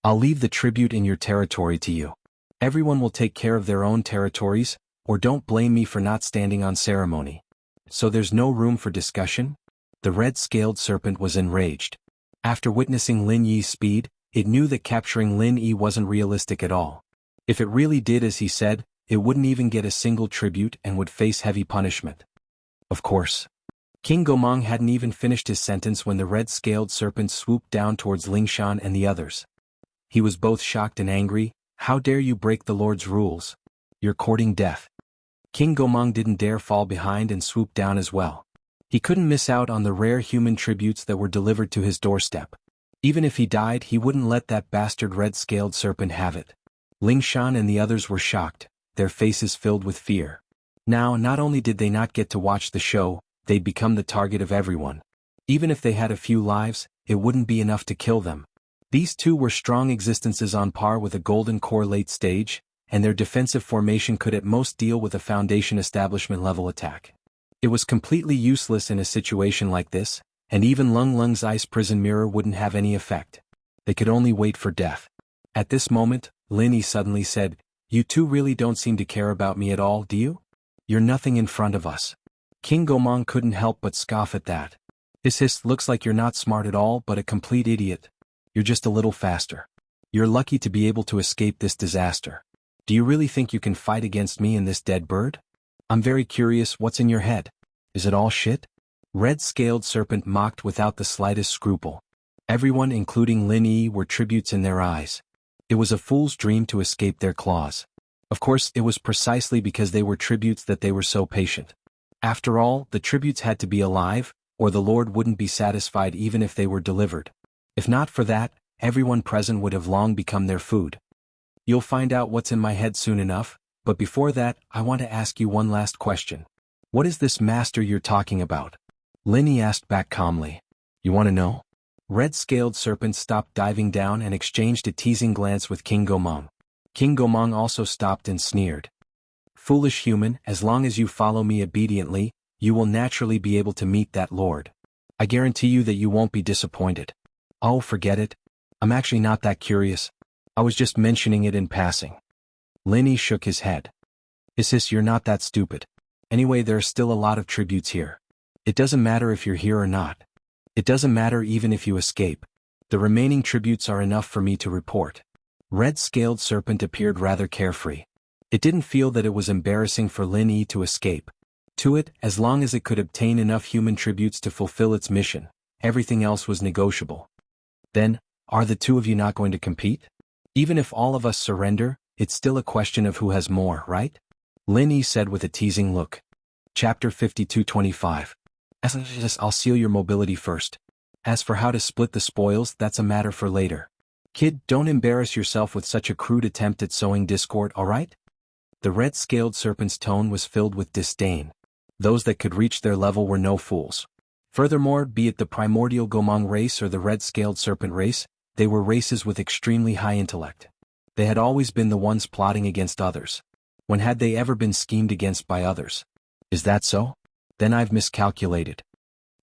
I'll leave the tribute in your territory to you. Everyone will take care of their own territories, or don't blame me for not standing on ceremony. So there's no room for discussion? The red-scaled serpent was enraged. After witnessing Lin Yi's speed, it knew that capturing Lin Yi wasn't realistic at all. If it really did as he said, it wouldn't even get a single tribute and would face heavy punishment. Of course. King Gomang hadn't even finished his sentence when the red-scaled serpent swooped down towards Ling Shan and the others. He was both shocked and angry. How dare you break the Lord's rules? You're courting death. King Gomang didn't dare fall behind and swooped down as well. He couldn't miss out on the rare human tributes that were delivered to his doorstep. Even if he died, he wouldn't let that bastard red-scaled serpent have it. Ling Shan and the others were shocked, their faces filled with fear. Now, not only did they not get to watch the show, they'd become the target of everyone. Even if they had a few lives, it wouldn't be enough to kill them. These 2 were strong existences on par with a golden core late stage, and their defensive formation could at most deal with a foundation establishment level attack. It was completely useless in a situation like this, and even Lung Lung's ice prison mirror wouldn't have any effect. They could only wait for death. At this moment, Lin Yi suddenly said, you 2 really don't seem to care about me at all, do you? You're nothing in front of us. King Gomang couldn't help but scoff at that. Hiss, looks like you're not smart at all but a complete idiot. You're just a little faster. You're lucky to be able to escape this disaster. Do you really think you can fight against me and this dead bird? I'm very curious, what's in your head? Is it all shit? Red-Scaled Serpent mocked without the slightest scruple. Everyone, including Lin Yi, were tributes in their eyes. It was a fool's dream to escape their claws. Of course, it was precisely because they were tributes that they were so patient. After all, the tributes had to be alive, or the Lord wouldn't be satisfied even if they were delivered. If not for that, everyone present would have long become their food. You'll find out what's in my head soon enough, but before that, I want to ask you one last question. What is this master you're talking about? Lin Yi asked back calmly. You want to know? Red-Scaled Serpent stopped diving down and exchanged a teasing glance with King Gomang. King Gomang also stopped and sneered. Foolish human, as long as you follow me obediently, you will naturally be able to meet that lord. I guarantee you that you won't be disappointed. Oh, forget it. I'm actually not that curious. I was just mentioning it in passing. Lin Yi shook his head. Hiss, you're not that stupid. Anyway, there are still a lot of tributes here. It doesn't matter if you're here or not. It doesn't matter even if you escape. The remaining tributes are enough for me to report. Red-Scaled Serpent appeared rather carefree. It didn't feel that it was embarrassing for Lin Yi to escape. To it, as long as it could obtain enough human tributes to fulfill its mission, everything else was negotiable. Then, are the two of you not going to compete? Even if all of us surrender, it's still a question of who has more, right? Lin Yi said with a teasing look. Chapter 52:25. I'll seal your mobility first. As for how to split the spoils, that's a matter for later. Kid, don't embarrass yourself with such a crude attempt at sowing discord, alright? The Red-Scaled Serpent's tone was filled with disdain. Those that could reach their level were no fools. Furthermore, be it the primordial Gomang race or the Red-Scaled Serpent race, they were races with extremely high intellect. They had always been the ones plotting against others. When had they ever been schemed against by others? Is that so? Then I've miscalculated.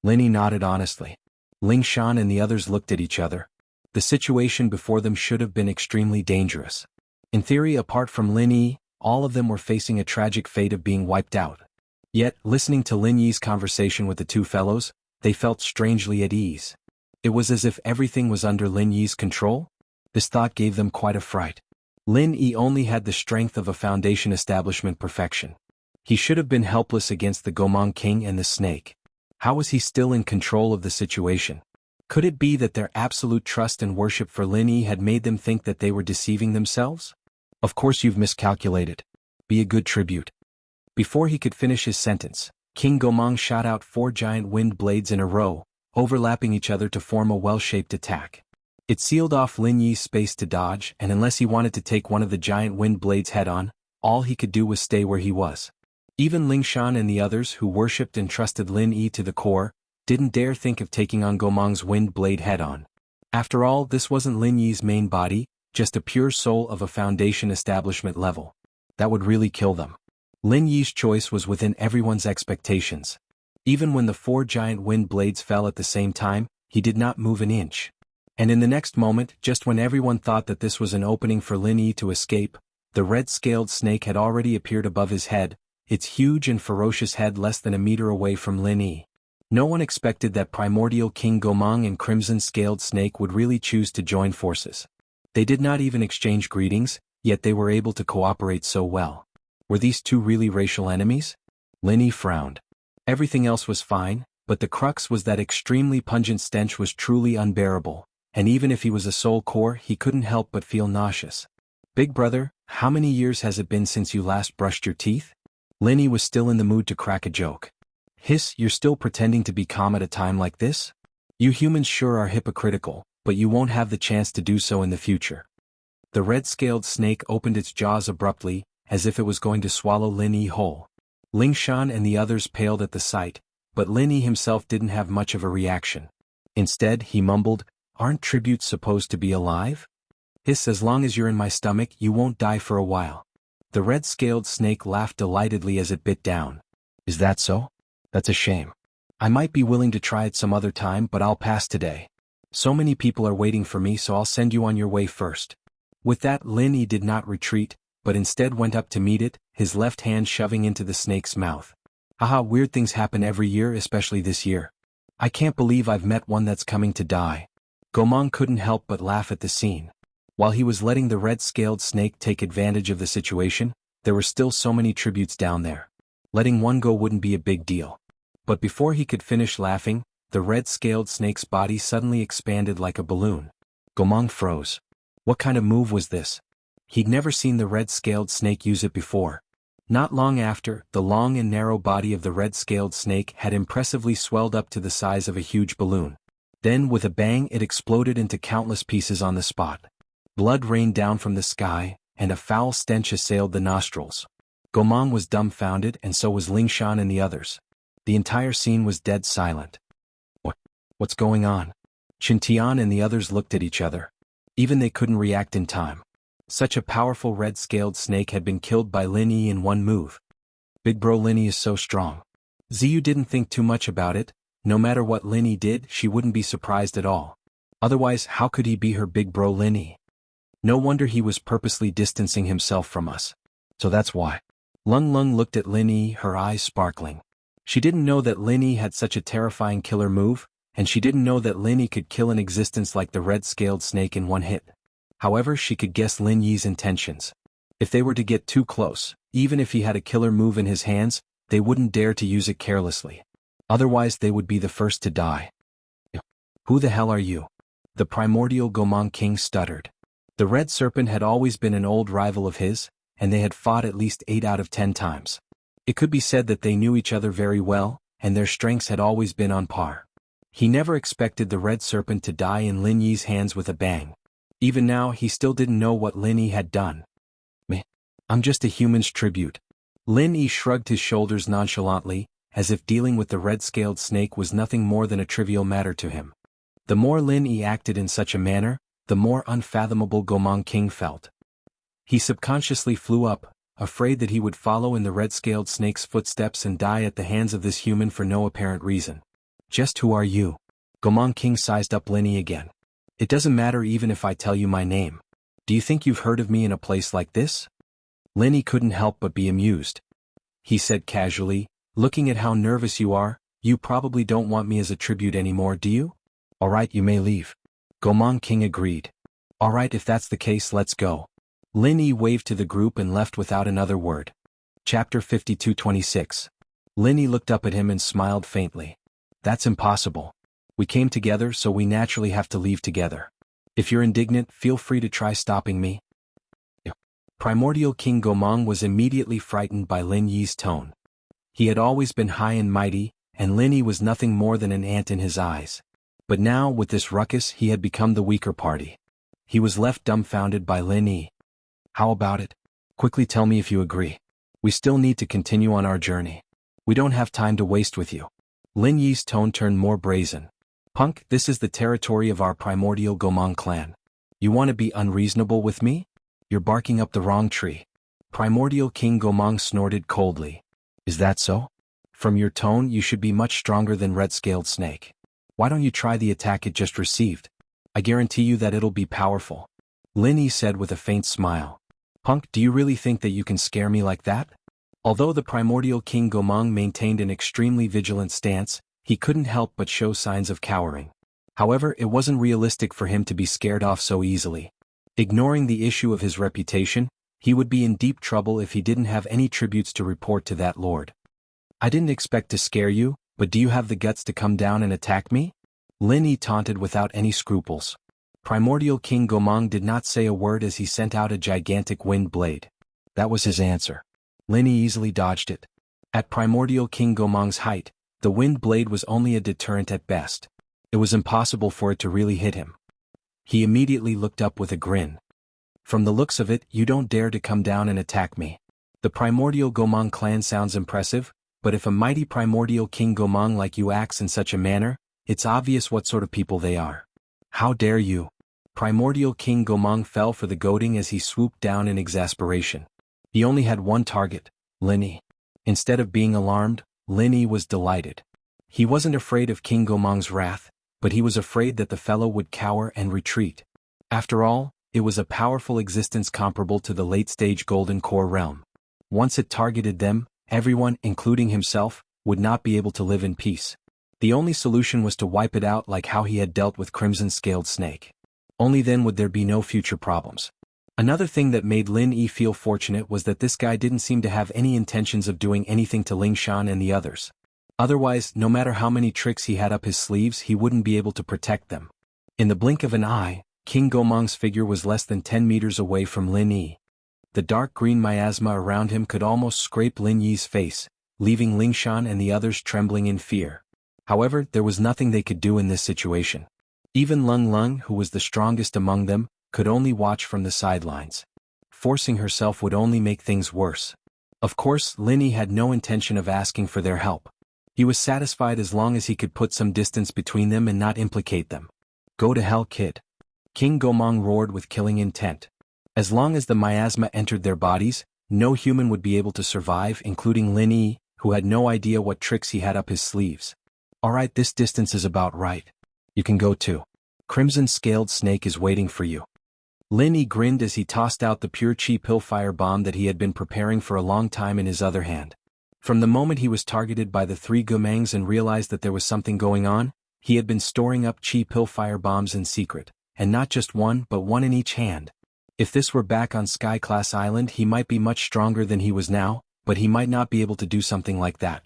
Lin Yi nodded honestly. Ling Shan and the others looked at each other. The situation before them should have been extremely dangerous. In theory, apart from Lin Yi, all of them were facing a tragic fate of being wiped out. Yet, listening to Lin Yi's conversation with the two fellows, they felt strangely at ease. It was as if everything was under Lin Yi's control. This thought gave them quite a fright. Lin Yi only had the strength of a Foundation establishment perfection. He should have been helpless against the Gomang King and the Snake. How was he still in control of the situation? Could it be that their absolute trust and worship for Lin Yi had made them think that they were deceiving themselves? Of course you've miscalculated. Be a good tribute. Before he could finish his sentence, King Gomang shot out 4 giant wind blades in a row, overlapping each other to form a well-shaped attack. It sealed off Lin Yi's space to dodge, and unless he wanted to take one of the giant wind blades head-on, all he could do was stay where he was. Even Ling Shan and the others who worshipped and trusted Lin Yi to the core, didn't dare think of taking on Gomang's wind blade head-on. After all, this wasn't Lin Yi's main body, just a pure soul of a Foundation establishment level. That would really kill them. Lin Yi's choice was within everyone's expectations. Even when the 4 giant wind blades fell at the same time, he did not move an inch. And in the next moment, just when everyone thought that this was an opening for Lin Yi to escape, the red-scaled snake had already appeared above his head, its huge and ferocious head less than a meter away from Lin Yi. No one expected that primordial King Gomang and crimson-scaled snake would really choose to join forces. They did not even exchange greetings, yet they were able to cooperate so well. Were these two really racial enemies? Lin Yi frowned. Everything else was fine, but the crux was that extremely pungent stench was truly unbearable, and even if he was a soul core, he couldn't help but feel nauseous. Big brother, how many years has it been since you last brushed your teeth? Lin Yi was still in the mood to crack a joke. Hiss, you're still pretending to be calm at a time like this? You humans sure are hypocritical, but you won't have the chance to do so in the future. The red-scaled snake opened its jaws abruptly, as if it was going to swallow Lin Yi whole. Ling Shan and the others paled at the sight, but Lin Yi himself didn't have much of a reaction. Instead, he mumbled, "Aren't tributes supposed to be alive? Hiss, as long as you're in my stomach, you won't die for a while." The red-scaled snake laughed delightedly as it bit down. Is that so? That's a shame. I might be willing to try it some other time, but I'll pass today. So many people are waiting for me, so I'll send you on your way first. With that, Lin Yi did not retreat, but instead went up to meet it, his left hand shoving into the snake's mouth. Haha, weird things happen every year, especially this year. I can't believe I've met one that's coming to die. Gomang couldn't help but laugh at the scene. While he was letting the red-scaled snake take advantage of the situation, there were still so many tributes down there. Letting one go wouldn't be a big deal. But before he could finish laughing, the red-scaled snake's body suddenly expanded like a balloon. Gomang froze. What kind of move was this? He'd never seen the red-scaled snake use it before. Not long after, the long and narrow body of the red-scaled snake had impressively swelled up to the size of a huge balloon. Then with a bang it exploded into countless pieces on the spot. Blood rained down from the sky, and a foul stench assailed the nostrils. Gomang was dumbfounded and so was Lingshan and the others. The entire scene was dead silent. What's going on? Qintian and the others looked at each other. Even they couldn't react in time. Such a powerful red-scaled snake had been killed by Lin Yi in one move. Big bro Lin Yi is so strong. Ziyu didn't think too much about it. No matter what Lin Yi did, she wouldn't be surprised at all. Otherwise, how could he be her big bro Lin Yi? No wonder he was purposely distancing himself from us. So that's why. Lung Lung looked at Lin Yi, her eyes sparkling. She didn't know that Lin Yi had such a terrifying killer move, and she didn't know that Lin Yi could kill an existence like the red-scaled snake in one hit. However, she could guess Lin Yi's intentions. If they were to get too close, even if he had a killer move in his hands, they wouldn't dare to use it carelessly. Otherwise they would be the first to die. Who the hell are you? The primordial Gomang king stuttered. The red serpent had always been an old rival of his, and they had fought at least 8 out of 10 times. It could be said that they knew each other very well, and their strengths had always been on par. He never expected the red serpent to die in Lin Yi's hands with a bang. Even now he still didn't know what Lin Yi had done. Meh. I'm just a human's tribute. Lin Yi shrugged his shoulders nonchalantly, as if dealing with the red-scaled snake was nothing more than a trivial matter to him. The more Lin Yi acted in such a manner, the more unfathomable Gomang King felt. He subconsciously flew up, afraid that he would follow in the red-scaled snake's footsteps and die at the hands of this human for no apparent reason. Just who are you? Gomang King sized up Lin Yi again. It doesn't matter even if I tell you my name. Do you think you've heard of me in a place like this? Lin Yi couldn't help but be amused. He said casually, looking at how nervous you are, you probably don't want me as a tribute anymore, do you? Alright, you may leave. Gomang King agreed. Alright, if that's the case, let's go. Lin Yi waved to the group and left without another word. Chapter 52-26. Lin Yi looked up at him and smiled faintly. That's impossible. We came together, so we naturally have to leave together. If you're indignant, feel free to try stopping me. Primordial King Gomang was immediately frightened by Lin Yi's tone. He had always been high and mighty, and Lin Yi was nothing more than an ant in his eyes. But now, with this ruckus, he had become the weaker party. He was left dumbfounded by Lin Yi. How about it? Quickly tell me if you agree. We still need to continue on our journey. We don't have time to waste with you. Lin Yi's tone turned more brazen. Punk, this is the territory of our primordial Gomang clan. You want to be unreasonable with me? You're barking up the wrong tree. Primordial King Gomang snorted coldly. Is that so? From your tone, you should be much stronger than red-scaled snake. Why don't you try the attack it just received? I guarantee you that it'll be powerful. Lin Yi said with a faint smile. Punk, do you really think that you can scare me like that? Although the primordial King Gomang maintained an extremely vigilant stance, he couldn't help but show signs of cowering. However, it wasn't realistic for him to be scared off so easily. Ignoring the issue of his reputation, he would be in deep trouble if he didn't have any tributes to report to that lord. I didn't expect to scare you, but do you have the guts to come down and attack me? Lin Yi taunted without any scruples. Primordial King Gomang did not say a word as he sent out a gigantic wind blade. That was his answer. Lin Yi easily dodged it. At Primordial King Gomang's height, the wind blade was only a deterrent at best. It was impossible for it to really hit him. He immediately looked up with a grin. From the looks of it, you don't dare to come down and attack me. The Primordial Gomang clan sounds impressive, but if a mighty Primordial King Gomang like you acts in such a manner, it's obvious what sort of people they are. How dare you? Primordial King Gomang fell for the goading as he swooped down in exasperation. He only had one target, Lin Yi. Instead of being alarmed, Lin Yi was delighted. He wasn't afraid of King Gomang's wrath, but he was afraid that the fellow would cower and retreat. After all, it was a powerful existence comparable to the late-stage Golden Core realm. Once it targeted them, everyone, including himself, would not be able to live in peace. The only solution was to wipe it out like how he had dealt with Crimson Scaled Snake. Only then would there be no future problems. Another thing that made Lin Yi feel fortunate was that this guy didn't seem to have any intentions of doing anything to Ling Shan and the others. Otherwise, no matter how many tricks he had up his sleeves, he wouldn't be able to protect them. In the blink of an eye, King Gomang's figure was less than 10 meters away from Lin Yi. The dark green miasma around him could almost scrape Lin Yi's face, leaving Ling Shan and the others trembling in fear. However, there was nothing they could do in this situation. Even Lung Lung, who was the strongest among them, could only watch from the sidelines. Forcing herself would only make things worse. Of course, Lin Yi had no intention of asking for their help. He was satisfied as long as he could put some distance between them and not implicate them. Go to hell, kid. King Gomang roared with killing intent. As long as the miasma entered their bodies, no human would be able to survive, including Lin Yi, who had no idea what tricks he had up his sleeves. Alright, this distance is about right. You can go too. Crimson Scaled Snake is waiting for you. Lin Yi grinned as he tossed out the pure chi pillfire bomb that he had been preparing for a long time in his other hand. From the moment he was targeted by the 3 Gomangs and realized that there was something going on, he had been storing up chi pillfire bombs in secret, and not just one but one in each hand. If this were back on Sky Class Island, he might be much stronger than he was now, but he might not be able to do something like that.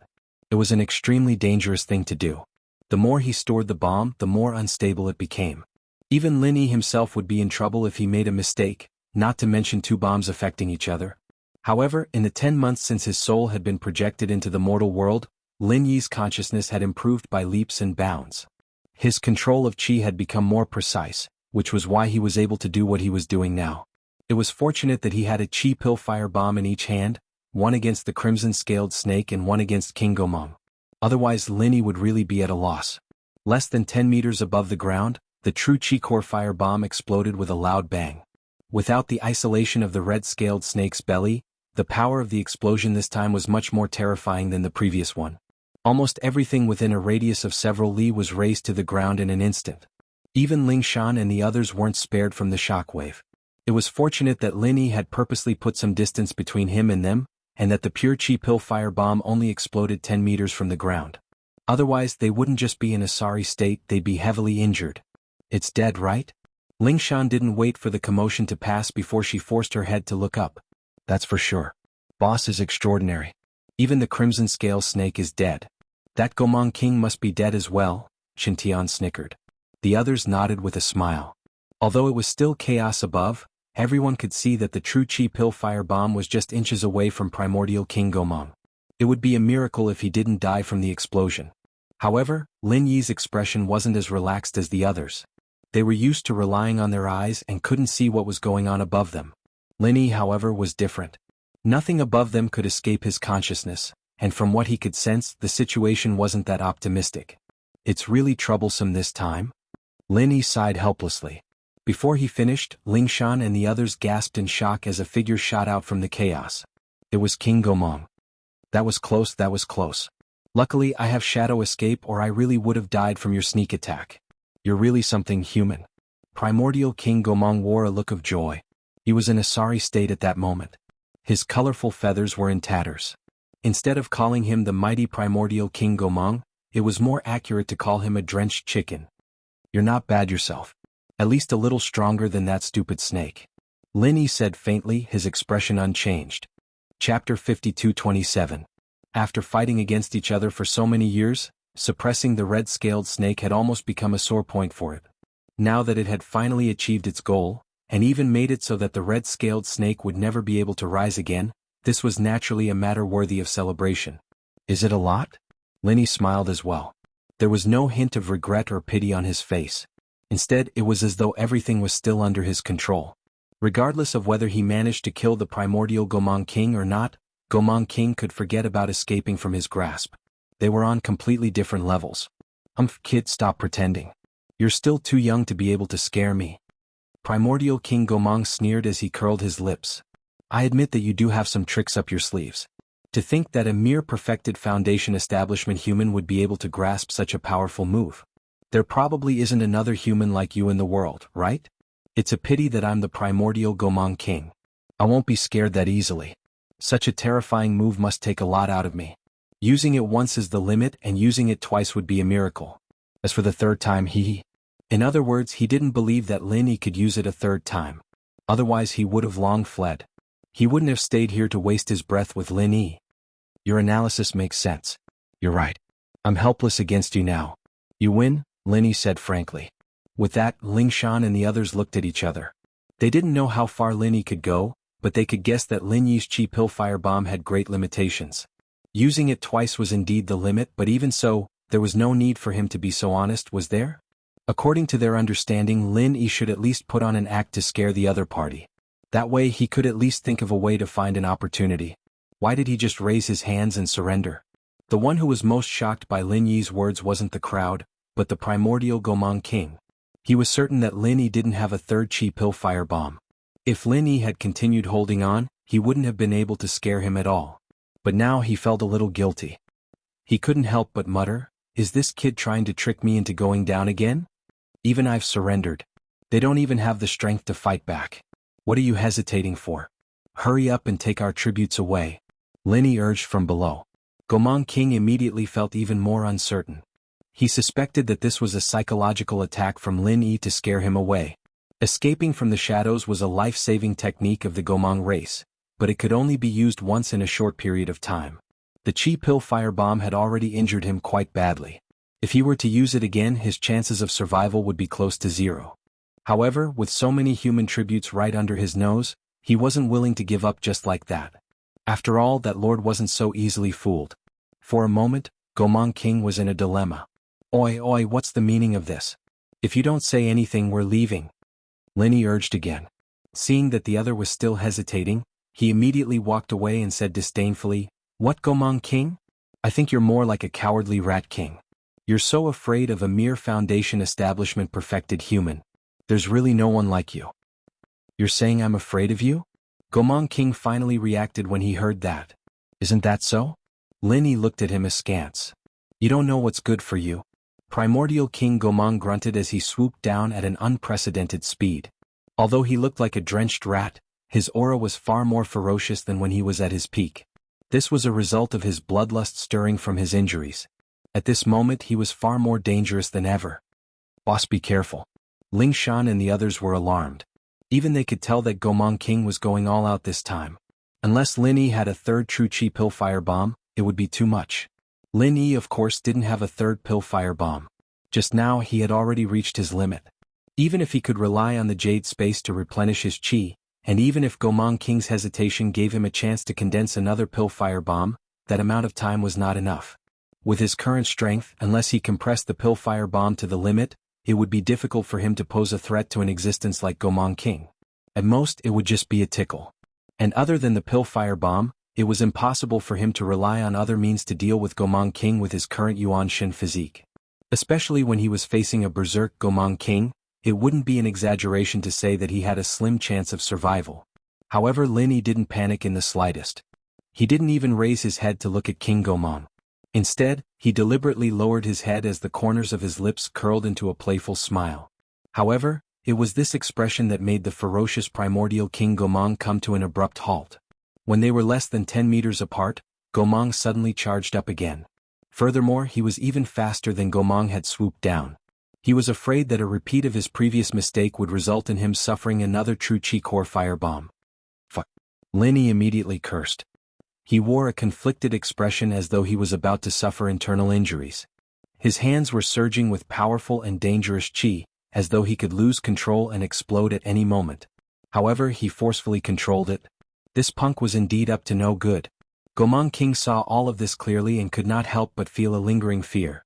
It was an extremely dangerous thing to do. The more he stored the bomb, the more unstable it became. Even Lin Yi himself would be in trouble if he made a mistake, not to mention 2 bombs affecting each other. However, in the 10 months since his soul had been projected into the mortal world, Lin Yi's consciousness had improved by leaps and bounds. His control of chi had become more precise, which was why he was able to do what he was doing now. It was fortunate that he had a chi pillfire bomb in each hand, one against the Crimson Scaled Snake and one against King Gomang. Otherwise Lin Yi would really be at a loss. Less than 10 meters above the ground, the true chi core fire bomb exploded with a loud bang. Without the isolation of the red-scaled snake's belly, the power of the explosion this time was much more terrifying than the previous one. Almost everything within a radius of several li was razed to the ground in an instant. Even Ling Shan and the others weren't spared from the shockwave. It was fortunate that Lin Yi had purposely put some distance between him and them, and that the pure chi pillfire bomb only exploded 10 meters from the ground. Otherwise they wouldn't just be in a sorry state, they'd be heavily injured. It's dead, right? Ling Shan didn't wait for the commotion to pass before she forced her head to look up. That's for sure. Boss is extraordinary. Even the Crimson Scale Snake is dead. That Gomang King must be dead as well, Shintian snickered. The others nodded with a smile. Although it was still chaos above, everyone could see that the true chi pillfire bomb was just inches away from primordial King Gomang. It would be a miracle if he didn't die from the explosion. However, Lin Yi's expression wasn't as relaxed as the others. They were used to relying on their eyes and couldn't see what was going on above them. Lin Yi, however, was different. Nothing above them could escape his consciousness, and from what he could sense, the situation wasn't that optimistic. It's really troublesome this time? Lin Yi sighed helplessly. Before he finished, Ling Shan and the others gasped in shock as a figure shot out from the chaos. It was King Gomang. That was close, that was close. Luckily I have shadow escape or I really would have died from your sneak attack. You're really something human. Primordial King Gomang wore a look of joy. He was in a sorry state at that moment. His colorful feathers were in tatters. Instead of calling him the mighty primordial King Gomang, it was more accurate to call him a drenched chicken. You're not bad yourself. At least a little stronger than that stupid snake. Lin Yi said faintly, his expression unchanged. Chapter 52:27. After fighting against each other for so many years, suppressing the red-scaled snake had almost become a sore point for it. Now that it had finally achieved its goal, and even made it so that the red-scaled snake would never be able to rise again, this was naturally a matter worthy of celebration. Is it a lot? Lin Yi smiled as well. There was no hint of regret or pity on his face. Instead, it was as though everything was still under his control. Regardless of whether he managed to kill the primordial Gomang King or not, Gomang King could forget about escaping from his grasp. They were on completely different levels. Kid, stop pretending. You're still too young to be able to scare me. Primordial King Gomang sneered as he curled his lips. I admit that you do have some tricks up your sleeves. To think that a mere perfected Foundation establishment human would be able to grasp such a powerful move. There probably isn't another human like you in the world, right? It's a pity that I'm the primordial Gomang King. I won't be scared that easily. Such a terrifying move must take a lot out of me. Using it once is the limit and using it twice would be a miracle. As for the third time, In other words, he didn't believe that Lin Yi could use it a third time. Otherwise he would have long fled. He wouldn't have stayed here to waste his breath with Lin Yi. Your analysis makes sense. You're right. I'm helpless against you now. You win, Lin Yi said frankly. With that, Ling Shan and the others looked at each other. They didn't know how far Lin Yi could go, but they could guess that Lin Yi's Chi Pill Firebomb had great limitations. Using it twice was indeed the limit, but even so, there was no need for him to be so honest, was there? According to their understanding, Lin Yi should at least put on an act to scare the other party. That way he could at least think of a way to find an opportunity. Why did he just raise his hands and surrender? The one who was most shocked by Lin Yi's words wasn't the crowd, but the primordial Gomang King. He was certain that Lin Yi didn't have a third Chi Pill Firebomb. If Lin Yi had continued holding on, he wouldn't have been able to scare him at all. But now he felt a little guilty. He couldn't help but mutter, "Is this kid trying to trick me into going down again? Even I've surrendered. They don't even have the strength to fight back. What are you hesitating for? Hurry up and take our tributes away," Lin Yi urged from below. Gomang King immediately felt even more uncertain. He suspected that this was a psychological attack from Lin Yi to scare him away. Escaping from the shadows was a life-saving technique of the Gomang race, but it could only be used once in a short period of time. The Chi Pill Firebomb had already injured him quite badly. If he were to use it again, his chances of survival would be close to zero. However, with so many human tributes right under his nose, he wasn't willing to give up just like that. After all, that lord wasn't so easily fooled. For a moment, Gomang King was in a dilemma. Oi, what's the meaning of this? If you don't say anything, we're leaving," Lin Yi urged again. Seeing that the other was still hesitating, he immediately walked away and said disdainfully, "What, Gomang King? I think you're more like a cowardly rat king. You're so afraid of a mere Foundation establishment perfected human. There's really no one like you." "You're saying I'm afraid of you?" Gomang King finally reacted when he heard that. "Isn't that so?" Lin Yi looked at him askance. "You don't know what's good for you." Primordial King Gomang grunted as he swooped down at an unprecedented speed. Although he looked like a drenched rat, his aura was far more ferocious than when he was at his peak. This was a result of his bloodlust stirring from his injuries. At this moment he was far more dangerous than ever. "Boss, be careful." Ling Shan and the others were alarmed. Even they could tell that Gomang King was going all out this time. Unless Lin Yi had a third true Chi Pill Firebomb, it would be too much. Lin Yi of course didn't have a third Pill Firebomb. Just now he had already reached his limit. Even if he could rely on the Jade Space to replenish his Chi, and even if Gomang King's hesitation gave him a chance to condense another Pill Firebomb, that amount of time was not enough. With his current strength, unless he compressed the Pill Firebomb to the limit, it would be difficult for him to pose a threat to an existence like Gomang King. At most it would just be a tickle. And other than the Pill Firebomb, it was impossible for him to rely on other means to deal with Gomang King with his current Yuan Shin physique. Especially when he was facing a berserk Gomang King, it wouldn't be an exaggeration to say that he had a slim chance of survival. However, Lin Yi didn't panic in the slightest. He didn't even raise his head to look at King Gomang. Instead, he deliberately lowered his head as the corners of his lips curled into a playful smile. However, it was this expression that made the ferocious primordial King Gomang come to an abrupt halt. When they were less than 10 meters apart, Gomang suddenly charged up again. Furthermore, he was even faster than Gomang had swooped down. He was afraid that a repeat of his previous mistake would result in him suffering another true Chi Core Firebomb. Fuck. Lin Yi immediately cursed. He wore a conflicted expression as though he was about to suffer internal injuries. His hands were surging with powerful and dangerous Chi, as though he could lose control and explode at any moment. However, he forcefully controlled it. This punk was indeed up to no good. Gomang King saw all of this clearly and could not help but feel a lingering fear.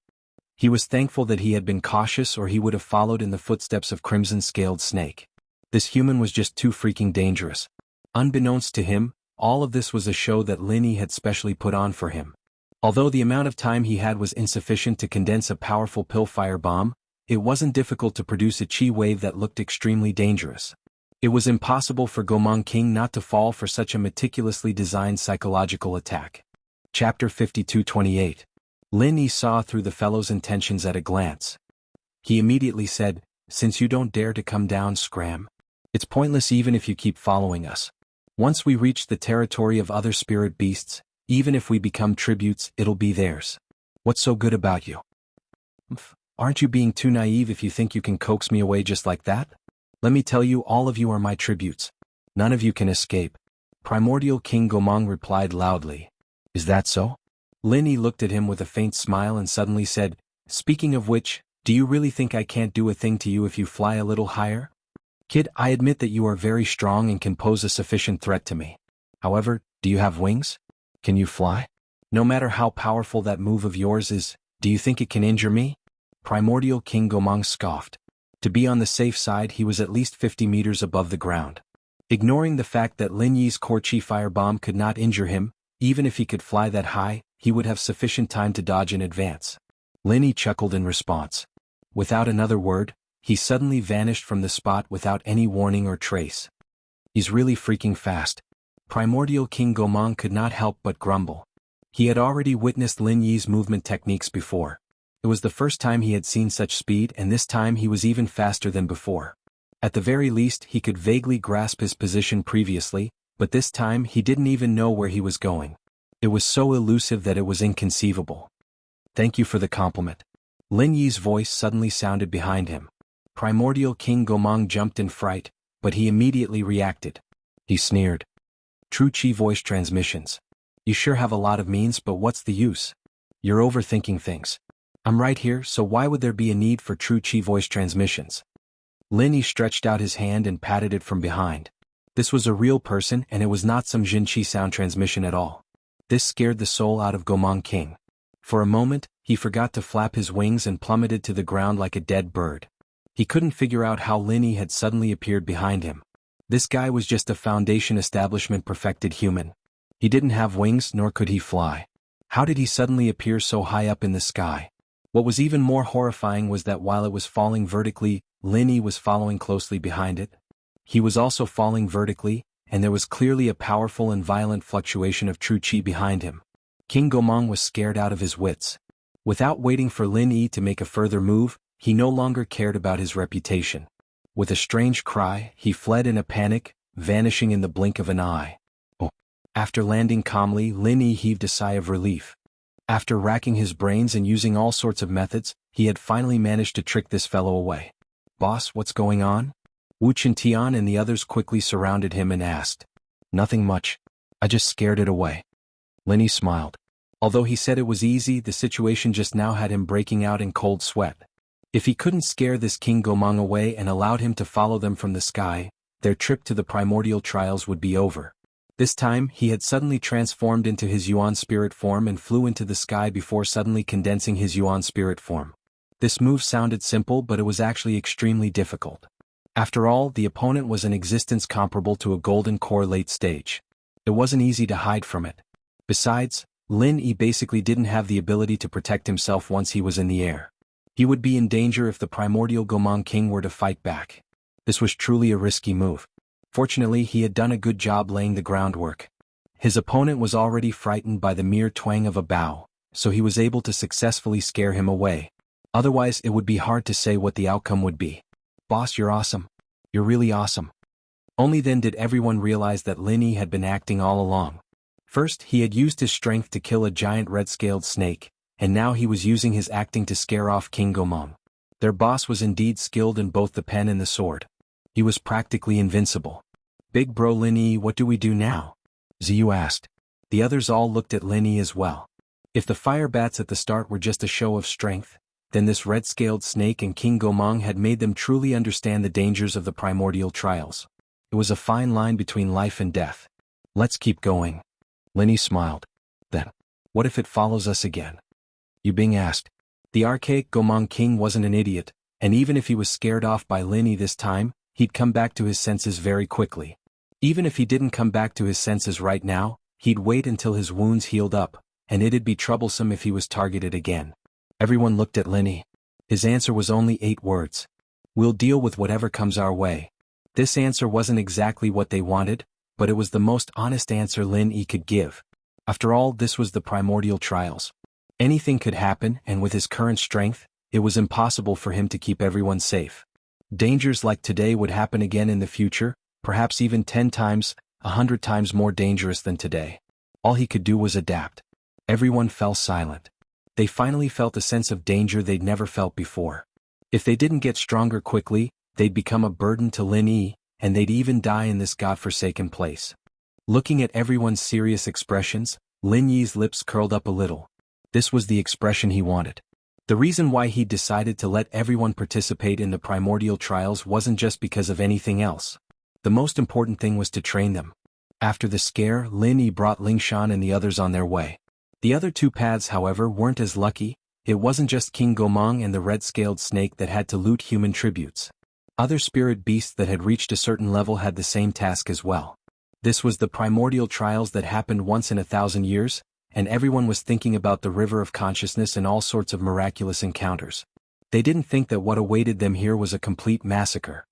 He was thankful that he had been cautious, or he would have followed in the footsteps of Crimson Scaled Snake. This human was just too freaking dangerous. Unbeknownst to him, all of this was a show that Lin Yi had specially put on for him. Although the amount of time he had was insufficient to condense a powerful Pill Firebomb, it wasn't difficult to produce a Chi wave that looked extremely dangerous. It was impossible for Gomang King not to fall for such a meticulously designed psychological attack. Chapter 52-28. Lin Yi saw through the fellow's intentions at a glance. He immediately said, "Since you don't dare to come down, Scram, it's pointless even if you keep following us. Once we reach the territory of other spirit beasts, even if we become tributes, it'll be theirs. What's so good about you?" Aren't you being too naive if you think you can coax me away just like that? Let me tell you, all of you are my tributes. None of you can escape. Primordial King Gomang replied loudly. Is that so? Lin Yi looked at him with a faint smile and suddenly said, speaking of which, do you really think I can't do a thing to you if you fly a little higher? Kid, I admit that you are very strong and can pose a sufficient threat to me. However, do you have wings? Can you fly? No matter how powerful that move of yours is, do you think it can injure me? Primordial King Gomang scoffed. To be on the safe side, he was at least 50 meters above the ground. Ignoring the fact that Lin Yi's core chi firebomb could not injure him, even if he could fly that high, he would have sufficient time to dodge in advance. Lin Yi chuckled in response. Without another word, he suddenly vanished from the spot without any warning or trace. He's really freaking fast. Primordial King Gomang could not help but grumble. He had already witnessed Lin Yi's movement techniques before. It was the first time he had seen such speed, and this time he was even faster than before. At the very least, he could vaguely grasp his position previously, but this time he didn't even know where he was going. It was so elusive that it was inconceivable. Thank you for the compliment. Lin Yi's voice suddenly sounded behind him. Primordial King Gomang jumped in fright, but he immediately reacted. He sneered. True Chi voice transmissions. You sure have a lot of means, but what's the use? You're overthinking things. I'm right here, so why would there be a need for true Chi voice transmissions? Lin Yi stretched out his hand and patted it from behind. This was a real person, and it was not some Jin Chi sound transmission at all. This scared the soul out of Gomang King. For a moment, he forgot to flap his wings and plummeted to the ground like a dead bird. He couldn't figure out how Lin Yi had suddenly appeared behind him. This guy was just a Foundation establishment perfected human. He didn't have wings, nor could he fly. How did he suddenly appear so high up in the sky? What was even more horrifying was that while it was falling vertically, Lin Yi was following closely behind it. He was also falling vertically, and there was clearly a powerful and violent fluctuation of true Chi behind him. King Gomang was scared out of his wits. Without waiting for Lin Yi to make a further move, he no longer cared about his reputation. With a strange cry, he fled in a panic, vanishing in the blink of an eye. Oh. After landing calmly, Lin Yi heaved a sigh of relief. After racking his brains and using all sorts of methods, he had finally managed to trick this fellow away. Boss, what's going on? Wu Chintian and the others quickly surrounded him and asked. Nothing much. I just scared it away. Lin Yi smiled. Although he said it was easy, the situation just now had him breaking out in cold sweat. If he couldn't scare this King Gomang away and allowed him to follow them from the sky, their trip to the primordial trials would be over. This time, he had suddenly transformed into his Yuan spirit form and flew into the sky before suddenly condensing his Yuan spirit form. This move sounded simple, but it was actually extremely difficult. After all, the opponent was an existence comparable to a golden core late stage. It wasn't easy to hide from it. Besides, Lin Yi basically didn't have the ability to protect himself once he was in the air. He would be in danger if the primordial Gomang King were to fight back. This was truly a risky move. Fortunately, he had done a good job laying the groundwork. His opponent was already frightened by the mere twang of a bow, so he was able to successfully scare him away. Otherwise, it would be hard to say what the outcome would be. Boss, you're awesome. You're really awesome. Only then did everyone realize that Lin Yi had been acting all along. First, he had used his strength to kill a giant red-scaled snake, and now he was using his acting to scare off King Gomang. Their boss was indeed skilled in both the pen and the sword. He was practically invincible. Big bro Lin Yi, what do we do now? Ziyu asked. The others all looked at Lin Yi as well. If the fire bats at the start were just a show of strength, then this red-scaled snake and King Gomang had made them truly understand the dangers of the primordial trials. It was a fine line between life and death. Let's keep going. Lin Yi smiled. Then, what if it follows us again? Yu Bing asked. The archaic Gomang King wasn't an idiot, and even if he was scared off by Lin Yi this time, he'd come back to his senses very quickly. Even if he didn't come back to his senses right now, he'd wait until his wounds healed up, and it'd be troublesome if he was targeted again. Everyone looked at Lin Yi. His answer was only 8 words. We'll deal with whatever comes our way. This answer wasn't exactly what they wanted, but it was the most honest answer Lin Yi could give. After all, this was the primordial trials. Anything could happen, and with his current strength, it was impossible for him to keep everyone safe. Dangers like today would happen again in the future, perhaps even 10 times, 100 times more dangerous than today. All he could do was adapt. Everyone fell silent. They finally felt a sense of danger they'd never felt before. If they didn't get stronger quickly, they'd become a burden to Lin Yi, and they'd even die in this godforsaken place. Looking at everyone's serious expressions, Lin Yi's lips curled up a little. This was the expression he wanted. The reason why he'd decided to let everyone participate in the primordial trials wasn't just because of anything else. The most important thing was to train them. After the scare, Lin Yi brought Lingshan and the others on their way. The other two paths, however, weren't as lucky. It wasn't just King Gomang and the red-scaled snake that had to loot human tributes. Other spirit beasts that had reached a certain level had the same task as well. This was the primordial trials that happened once in 1,000 years, and everyone was thinking about the river of consciousness and all sorts of miraculous encounters. They didn't think that what awaited them here was a complete massacre.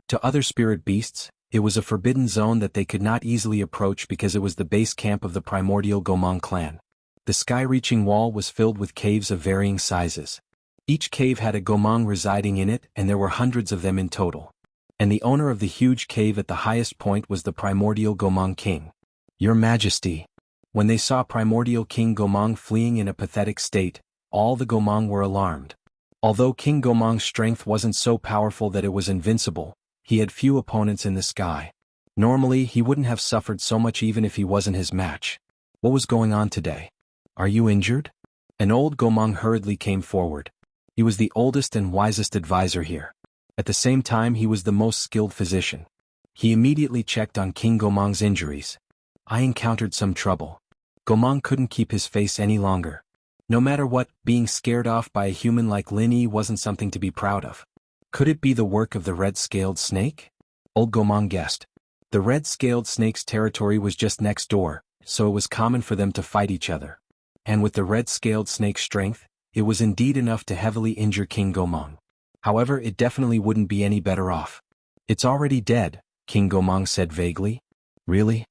To other spirit beasts, it was a forbidden zone that they could not easily approach because it was the base camp of the primordial Gomang clan. The sky-reaching wall was filled with caves of varying sizes. Each cave had a Gomang residing in it, and there were hundreds of them in total. And the owner of the huge cave at the highest point was the primordial Gomang king. Your Majesty. When they saw primordial King Gomang fleeing in a pathetic state, all the Gomang were alarmed. Although King Gomang's strength wasn't so powerful that it was invincible, he had few opponents in the sky. Normally, he wouldn't have suffered so much even if he wasn't his match. What was going on today? Are you injured? An old Gomang hurriedly came forward. He was the oldest and wisest advisor here. At the same time, he was the most skilled physician. He immediately checked on King Gomang's injuries. I encountered some trouble. Gomang couldn't keep his face any longer. No matter what, being scared off by a human like Lin Yi wasn't something to be proud of. Could it be the work of the red-scaled snake? Old Gomang guessed. The red-scaled snake's territory was just next door, so it was common for them to fight each other. And with the red-scaled snake's strength, it was indeed enough to heavily injure King Gomang. However, it definitely wouldn't be any better off. It's already dead, King Gomang said vaguely. Really?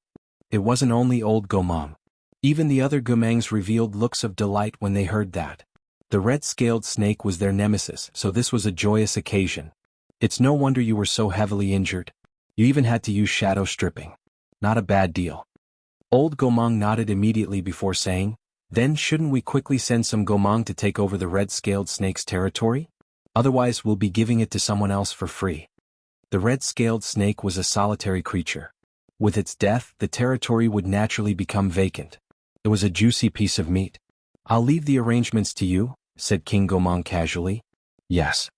It wasn't only old Gomang. Even the other Gomangs revealed looks of delight when they heard that. The red-scaled snake was their nemesis, so this was a joyous occasion. It's no wonder you were so heavily injured. You even had to use shadow stripping. Not a bad deal. Old Gomang nodded immediately before saying, then shouldn't we quickly send some Gomang to take over the red-scaled snake's territory? Otherwise we'll be giving it to someone else for free. The red-scaled snake was a solitary creature. With its death, the territory would naturally become vacant. It was a juicy piece of meat. I'll leave the arrangements to you, said King Gomang casually. Yes.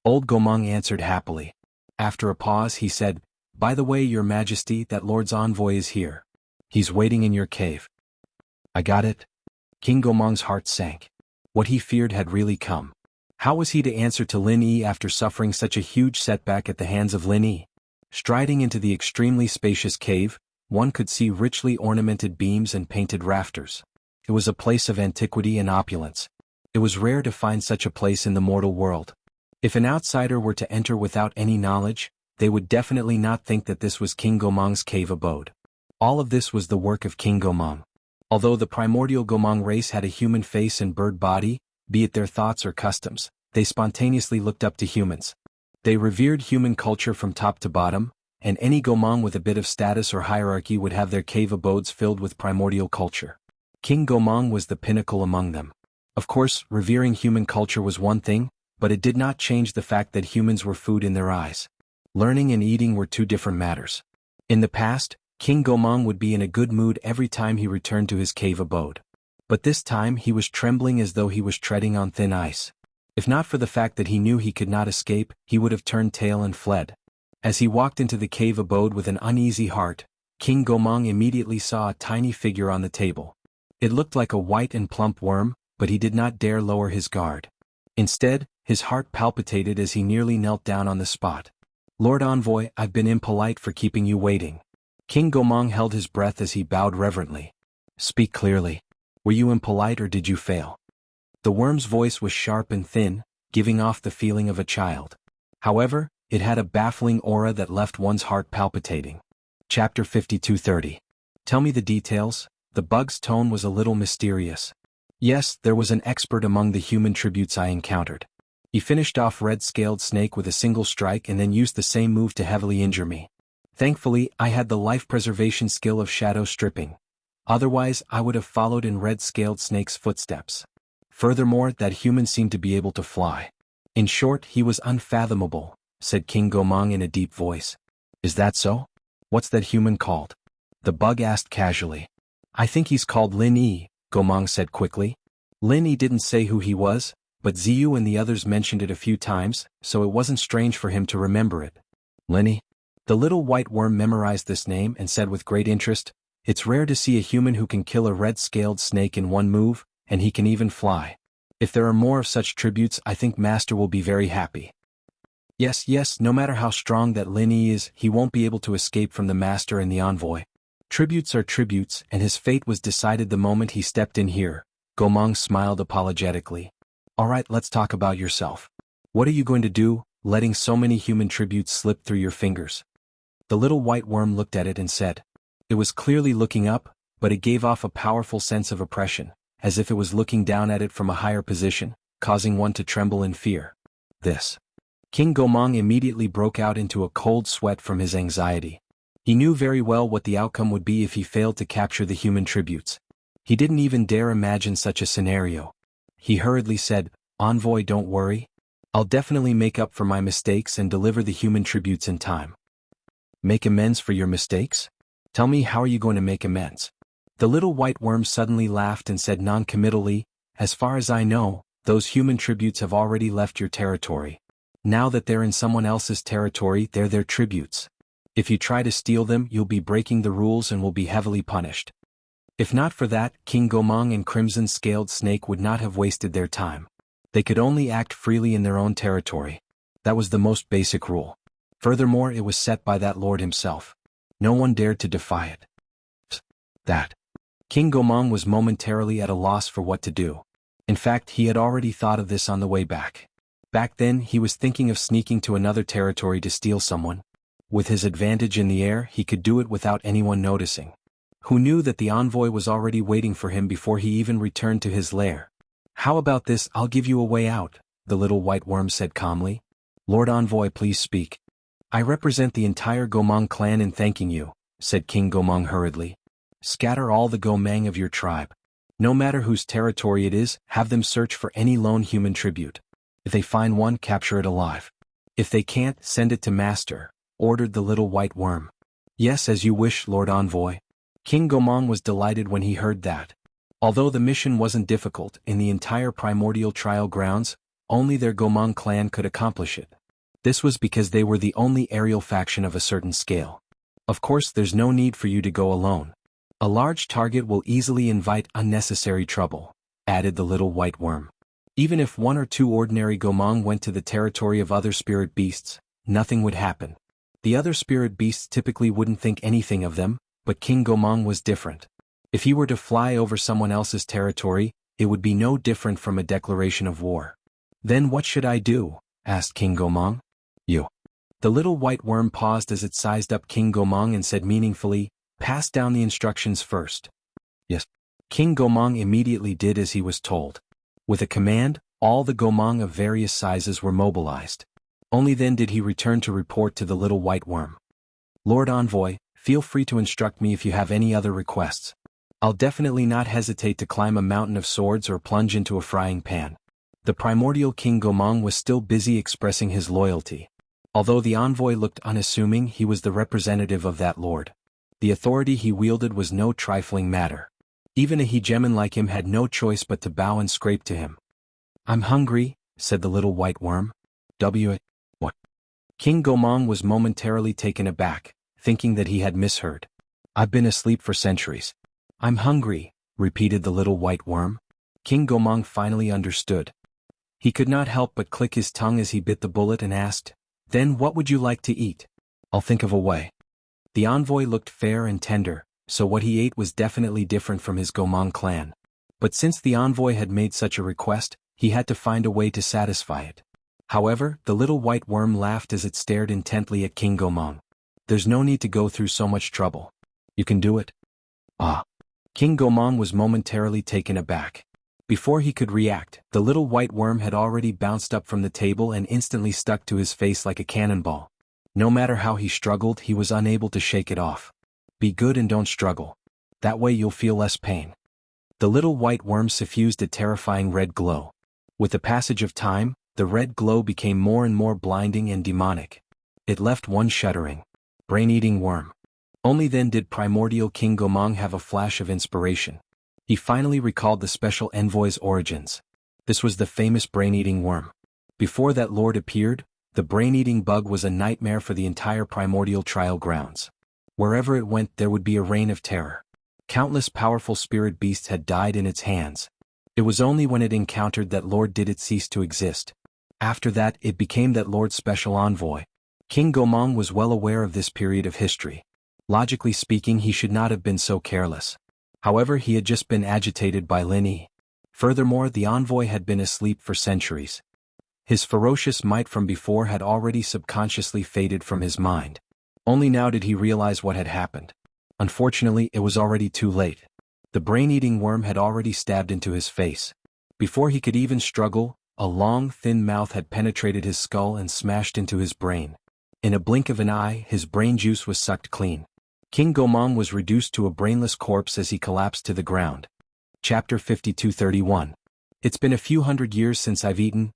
Old Gomang answered happily. After a pause he said, by the way, Your Majesty, that Lord's envoy is here. He's waiting in your cave. I got it. King Gomang's heart sank. What he feared had really come. How was he to answer to Lin Yi after suffering such a huge setback at the hands of Lin Yi? Striding into the extremely spacious cave, one could see richly ornamented beams and painted rafters. It was a place of antiquity and opulence. It was rare to find such a place in the mortal world. If an outsider were to enter without any knowledge, they would definitely not think that this was King Gomang's cave abode. All of this was the work of King Gomang. Although the primordial Gomang race had a human face and bird body, be it their thoughts or customs, they spontaneously looked up to humans. They revered human culture from top to bottom, and any Gomang with a bit of status or hierarchy would have their cave abodes filled with primordial culture. King Gomang was the pinnacle among them. Of course, revering human culture was one thing, but it did not change the fact that humans were food in their eyes. Learning and eating were two different matters. In the past, King Gomang would be in a good mood every time he returned to his cave abode. But this time he was trembling as though he was treading on thin ice. If not for the fact that he knew he could not escape, he would have turned tail and fled. As he walked into the cave abode with an uneasy heart, King Gomang immediately saw a tiny figure on the table. It looked like a white and plump worm, but he did not dare lower his guard. Instead, his heart palpitated as he nearly knelt down on the spot. Lord Envoy, I've been impolite for keeping you waiting. King Gomang held his breath as he bowed reverently. Speak clearly. Were you impolite or did you fail? The worm's voice was sharp and thin, giving off the feeling of a child. However, it had a baffling aura that left one's heart palpitating. Chapter 52:30. Tell me the details. The bug's tone was a little mysterious. Yes, there was an expert among the human tributes I encountered. He finished off Red-Scaled Snake with a single strike and then used the same move to heavily injure me. Thankfully, I had the life preservation skill of shadow stripping. Otherwise, I would have followed in red-scaled snake's footsteps. Furthermore, that human seemed to be able to fly. In short, he was unfathomable, said King Gomang in a deep voice. Is that so? What's that human called? The bug asked casually. I think he's called Lin Yi, Gomang said quickly. Lin Yi didn't say who he was, but Ziyu and the others mentioned it a few times, so it wasn't strange for him to remember it. Lin Yi? The little white worm memorized this name and said with great interest, it's rare to see a human who can kill a red-scaled snake in one move, and he can even fly. If there are more of such tributes, I think Master will be very happy. Yes, no matter how strong that Lin Yi is, he won't be able to escape from the Master and the envoy. Tributes are tributes, and his fate was decided the moment he stepped in here. Gomang smiled apologetically. Alright, let's talk about yourself. What are you going to do, letting so many human tributes slip through your fingers? The little white worm looked at it and said. It was clearly looking up, but it gave off a powerful sense of oppression, as if it was looking down at it from a higher position, causing one to tremble in fear. This. King Gomang immediately broke out into a cold sweat from his anxiety. He knew very well what the outcome would be if he failed to capture the human tributes. He didn't even dare imagine such a scenario. He hurriedly said, Envoy, don't worry. I'll definitely make up for my mistakes and deliver the human tributes in time. Make amends for your mistakes? Tell me, how are you going to make amends? The little white worm suddenly laughed and said non-committally, as far as I know, those human tributes have already left your territory. Now that they're in someone else's territory, they're their tributes. If you try to steal them, you'll be breaking the rules and will be heavily punished. If not for that, King Gomang and Crimson Scaled Snake would not have wasted their time. They could only act freely in their own territory. That was the most basic rule. Furthermore, it was set by that lord himself. No one dared to defy it. That. King Gomang was momentarily at a loss for what to do. In fact, he had already thought of this on the way back. Back then, he was thinking of sneaking to another territory to steal someone. With his advantage in the air, he could do it without anyone noticing. Who knew that the envoy was already waiting for him before he even returned to his lair? How about this? I'll give you a way out, the little white worm said calmly. Lord Envoy, please speak. I represent the entire Gomang clan in thanking you, said King Gomang hurriedly. Scatter all the Gomang of your tribe. No matter whose territory it is, have them search for any lone human tribute. If they find one, capture it alive. If they can't, send it to Master, ordered the little white worm. Yes, as you wish, Lord Envoy. King Gomang was delighted when he heard that. Although the mission wasn't difficult, in the entire primordial trial grounds, only their Gomang clan could accomplish it. This was because they were the only aerial faction of a certain scale. Of course, there's no need for you to go alone. A large target will easily invite unnecessary trouble, added the little white worm. Even if one or two ordinary Gomang went to the territory of other spirit beasts, nothing would happen. The other spirit beasts typically wouldn't think anything of them, but King Gomang was different. If he were to fly over someone else's territory, it would be no different from a declaration of war. Then what should I do? Asked King Gomang. You. The little white worm paused as it sized up King Gomang and said meaningfully, pass down the instructions first. Yes. King Gomang immediately did as he was told. With a command, all the Gomang of various sizes were mobilized. Only then did he return to report to the little white worm. Lord Envoy, feel free to instruct me if you have any other requests. I'll definitely not hesitate to climb a mountain of swords or plunge into a frying pan. The primordial King Gomang was still busy expressing his loyalty. Although the envoy looked unassuming, he was the representative of that lord. The authority he wielded was no trifling matter. Even a hegemon like him had no choice but to bow and scrape to him. I'm hungry, said the little white worm. What? King Gomang was momentarily taken aback, thinking that he had misheard. I've been asleep for centuries. I'm hungry, repeated the little white worm. King Gomang finally understood. He could not help but click his tongue as he bit the bullet and asked, Then what would you like to eat? I'll think of a way. The envoy looked fair and tender, so what he ate was definitely different from his Gomang clan. But since the envoy had made such a request, he had to find a way to satisfy it. However, the little white worm laughed as it stared intently at King Gomang. There's no need to go through so much trouble. You can do it. Ah. King Gomang was momentarily taken aback. Before he could react, the little white worm had already bounced up from the table and instantly stuck to his face like a cannonball. No matter how he struggled, he was unable to shake it off. Be good and don't struggle. That way you'll feel less pain. The little white worm suffused a terrifying red glow. With the passage of time, the red glow became more and more blinding and demonic. It left one shuddering. Brain-eating worm. Only then did primordial King Gomang have a flash of inspiration. He finally recalled the special envoy's origins. This was the famous brain-eating worm. Before that lord appeared, the brain-eating bug was a nightmare for the entire primordial trial grounds. Wherever it went, there would be a reign of terror. Countless powerful spirit beasts had died in its hands. It was only when it encountered that lord did it cease to exist. After that, it became that lord's special envoy. King Gomang was well aware of this period of history. Logically speaking, he should not have been so careless. However, he had just been agitated by Lin Yi. Furthermore, the envoy had been asleep for centuries. His ferocious might from before had already subconsciously faded from his mind. Only now did he realize what had happened. Unfortunately, it was already too late. The brain-eating worm had already stabbed into his face. Before he could even struggle, a long, thin mouth had penetrated his skull and smashed into his brain. In a blink of an eye, his brain juice was sucked clean. King Gomang was reduced to a brainless corpse as he collapsed to the ground. Chapter 52:31. It's been a few hundred years since I've eaten.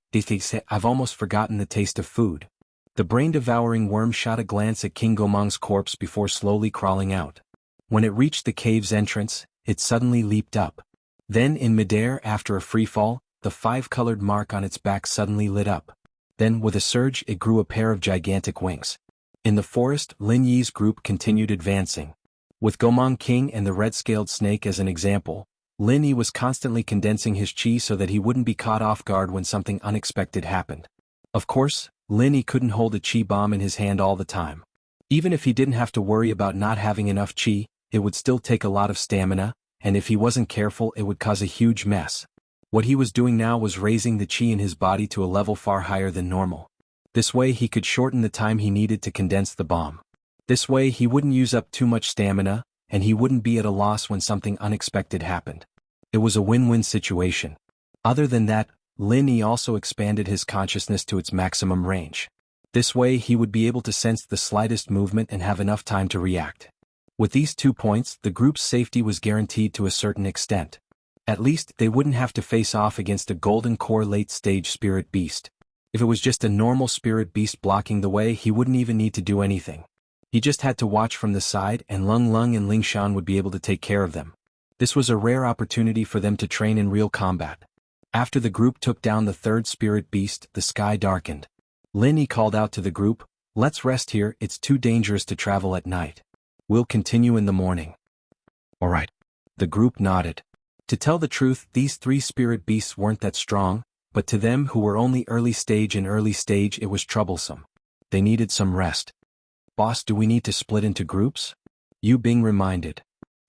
I've almost forgotten the taste of food. The brain-devouring worm shot a glance at King Gomang's corpse before slowly crawling out. When it reached the cave's entrance, it suddenly leaped up. Then in midair, after a freefall, the five-colored mark on its back suddenly lit up. Then, with a surge, it grew a pair of gigantic wings. In the forest, Lin Yi's group continued advancing. With Gomang King and the red-scaled snake as an example, Lin Yi was constantly condensing his chi so that he wouldn't be caught off guard when something unexpected happened. Of course, Lin Yi couldn't hold a chi bomb in his hand all the time. Even if he didn't have to worry about not having enough chi, it would still take a lot of stamina, and if he wasn't careful, it would cause a huge mess. What he was doing now was raising the chi in his body to a level far higher than normal. This way he could shorten the time he needed to condense the bomb. This way he wouldn't use up too much stamina, and he wouldn't be at a loss when something unexpected happened. It was a win-win situation. Other than that, Lin Yi also expanded his consciousness to its maximum range. This way he would be able to sense the slightest movement and have enough time to react. With these 2 points, the group's safety was guaranteed to a certain extent. At least, they wouldn't have to face off against a golden core late-stage spirit beast. If it was just a normal spirit beast blocking the way, he wouldn't even need to do anything. He just had to watch from the side, and Lung Lung and Ling Shan would be able to take care of them. This was a rare opportunity for them to train in real combat. After the group took down the third spirit beast, the sky darkened. Lin Yi called out to the group, "Let's rest here, it's too dangerous to travel at night. We'll continue in the morning." "Alright." The group nodded. To tell the truth, these 3 spirit beasts weren't that strong, but to them who were only early stage it was troublesome. They needed some rest. "Boss, do we need to split into groups?" Yu Bing reminded.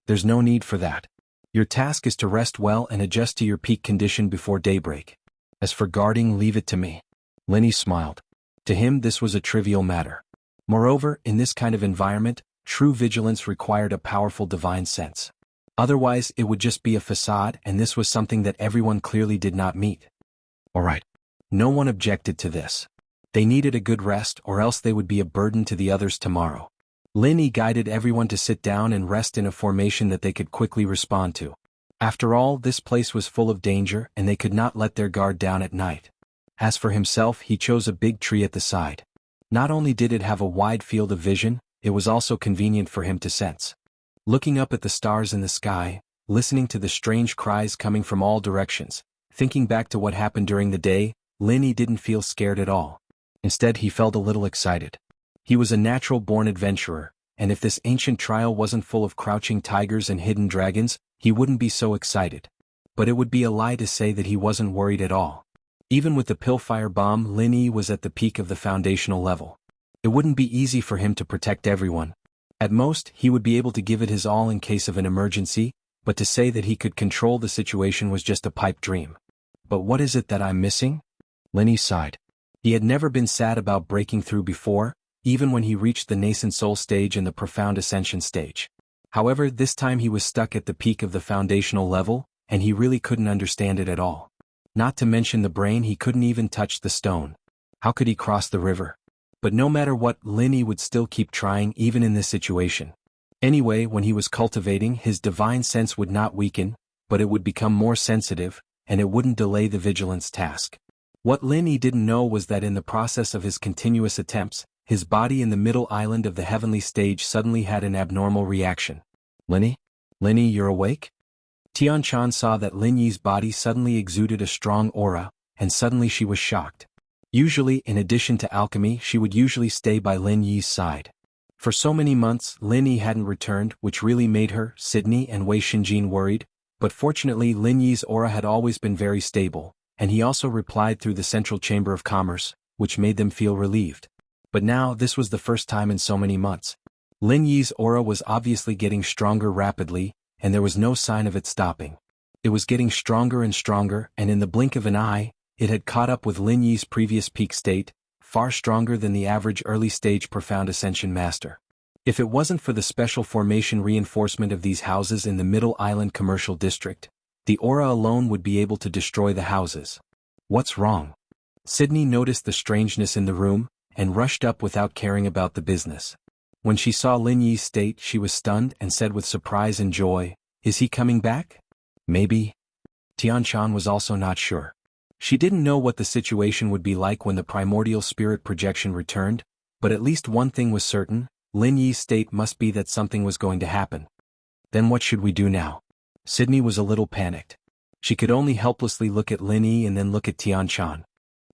"There's no need for that. Your task is to rest well and adjust to your peak condition before daybreak. As for guarding, leave it to me." Lin Yi smiled. To him this was a trivial matter. Moreover, in this kind of environment, true vigilance required a powerful divine sense. Otherwise, it would just be a facade, and this was something that everyone clearly did not meet. Alright. No one objected to this. They needed a good rest, or else they would be a burden to the others tomorrow. Lin Yi guided everyone to sit down and rest in a formation that they could quickly respond to. After all, this place was full of danger, and they could not let their guard down at night. As for himself, he chose a big tree at the side. Not only did it have a wide field of vision, it was also convenient for him to sense. Looking up at the stars in the sky, listening to the strange cries coming from all directions, thinking back to what happened during the day, Lin Yi didn't feel scared at all. Instead, he felt a little excited. He was a natural-born adventurer, and if this ancient trial wasn't full of crouching tigers and hidden dragons, he wouldn't be so excited. But it would be a lie to say that he wasn't worried at all. Even with the Pillfire bomb, Lin Yi was at the peak of the foundational level. It wouldn't be easy for him to protect everyone. At most, he would be able to give it his all in case of an emergency, but to say that he could control the situation was just a pipe dream. But what is it that I'm missing? Lin Yi sighed. He had never been sad about breaking through before, even when he reached the nascent soul stage and the profound ascension stage. However, this time he was stuck at the peak of the foundational level, and he really couldn't understand it at all. Not to mention the brain, he couldn't even touch the stone. How could he cross the river? But no matter what, Lin Yi would still keep trying even in this situation. Anyway, when he was cultivating, his divine sense would not weaken, but it would become more sensitive, and it wouldn't delay the vigilance task. What Lin Yi didn't know was that in the process of his continuous attempts, his body in the middle island of the heavenly stage suddenly had an abnormal reaction. Lin Yi? Lin Yi, you're awake? Tian Chan saw that Lin Yi's body suddenly exuded a strong aura, and suddenly she was shocked. Usually, in addition to alchemy, she would usually stay by Lin Yi's side. For so many months, Lin Yi hadn't returned, which really made her, Sydney and Wei Xinjin worried, but fortunately Lin Yi's aura had always been very stable, and he also replied through the Central Chamber of Commerce, which made them feel relieved. But now, this was the first time in so many months. Lin Yi's aura was obviously getting stronger rapidly, and there was no sign of it stopping. It was getting stronger and stronger, and in the blink of an eye, it had caught up with Lin Yi's previous peak state, far stronger than the average early-stage Profound Ascension Master. If it wasn't for the special formation reinforcement of these houses in the Middle Island Commercial District, the aura alone would be able to destroy the houses. What's wrong? Sydney noticed the strangeness in the room, and rushed up without caring about the business. When she saw Lin Yi's state, she was stunned and said with surprise and joy, "Is he coming back?" Maybe. Tian Chan was also not sure. She didn't know what the situation would be like when the primordial spirit projection returned, but at least one thing was certain, Lin Yi's state must be that something was going to happen. Then what should we do now? Sydney was a little panicked. She could only helplessly look at Lin Yi and then look at Tian Chan.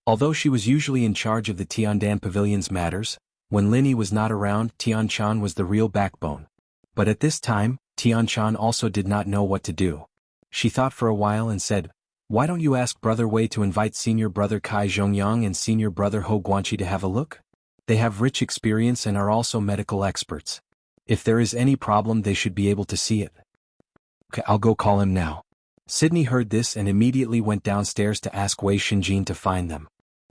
Although she was usually in charge of the Tiandan Pavilion's matters, when Lin Yi was not around, Tian Chan was the real backbone. But at this time, Tian Chan also did not know what to do. She thought for a while and said, "Why don't you ask Brother Wei to invite Senior Brother Kai Zhongyang and Senior Brother Ho Guanqi to have a look? They have rich experience and are also medical experts. If there is any problem, they should be able to see it." "Okay, I'll go call him now." Sydney heard this and immediately went downstairs to ask Wei Xinjin to find them.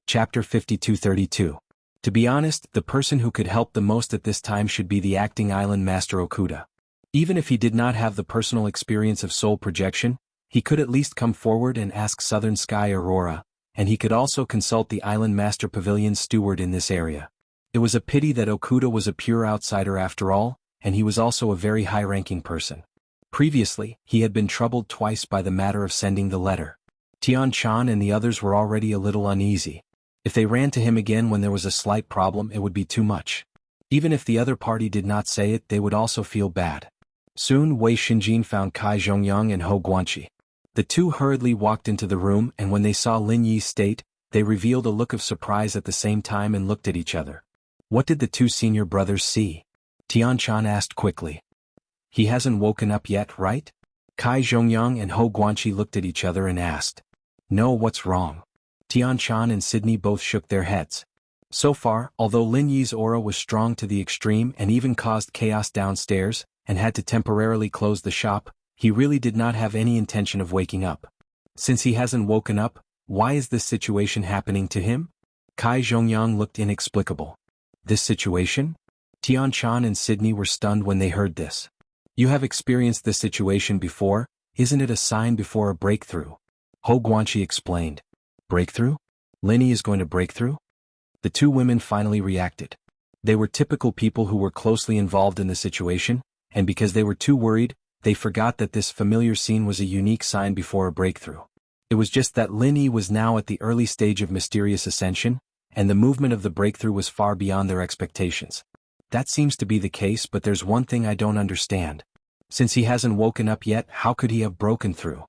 Chapter 5232. To be honest, the person who could help the most at this time should be the acting island master Okuda. Even if he did not have the personal experience of soul projection, he could at least come forward and ask Southern Sky Aurora, and he could also consult the island master pavilion's steward in this area. It was a pity that Okuda was a pure outsider after all, and he was also a very high-ranking person. Previously, he had been troubled twice by the matter of sending the letter. Tian Chan and the others were already a little uneasy. If they ran to him again when there was a slight problem, it would be too much. Even if the other party did not say it, they would also feel bad. Soon Wei Xinjin found Kai Zhongyang and Ho Guanqi. The two hurriedly walked into the room, and when they saw Lin Yi's state, they revealed a look of surprise at the same time and looked at each other. What did the two senior brothers see? Tian Chan asked quickly. "He hasn't woken up yet, right?" Kai Zhongyang and Ho Guanqi looked at each other and asked. "No, what's wrong?" Tian Chan and Sydney both shook their heads. So far, although Lin Yi's aura was strong to the extreme and even caused chaos downstairs, and had to temporarily close the shop, he really did not have any intention of waking up. Since he hasn't woken up, why is this situation happening to him? Kai Zhongyang looked inexplicable. This situation? Tian Chan and Sydney were stunned when they heard this. "You have experienced this situation before, isn't it a sign before a breakthrough?" Ho Guanqi explained. "Breakthrough? Lin Yi is going to break through?" The two women finally reacted. They were typical people who were closely involved in the situation, and because they were too worried, they forgot that this familiar scene was a unique sign before a breakthrough. It was just that Lin Yi was now at the early stage of mysterious ascension, and the movement of the breakthrough was far beyond their expectations. That seems to be the case, but there's one thing I don't understand. Since he hasn't woken up yet, how could he have broken through?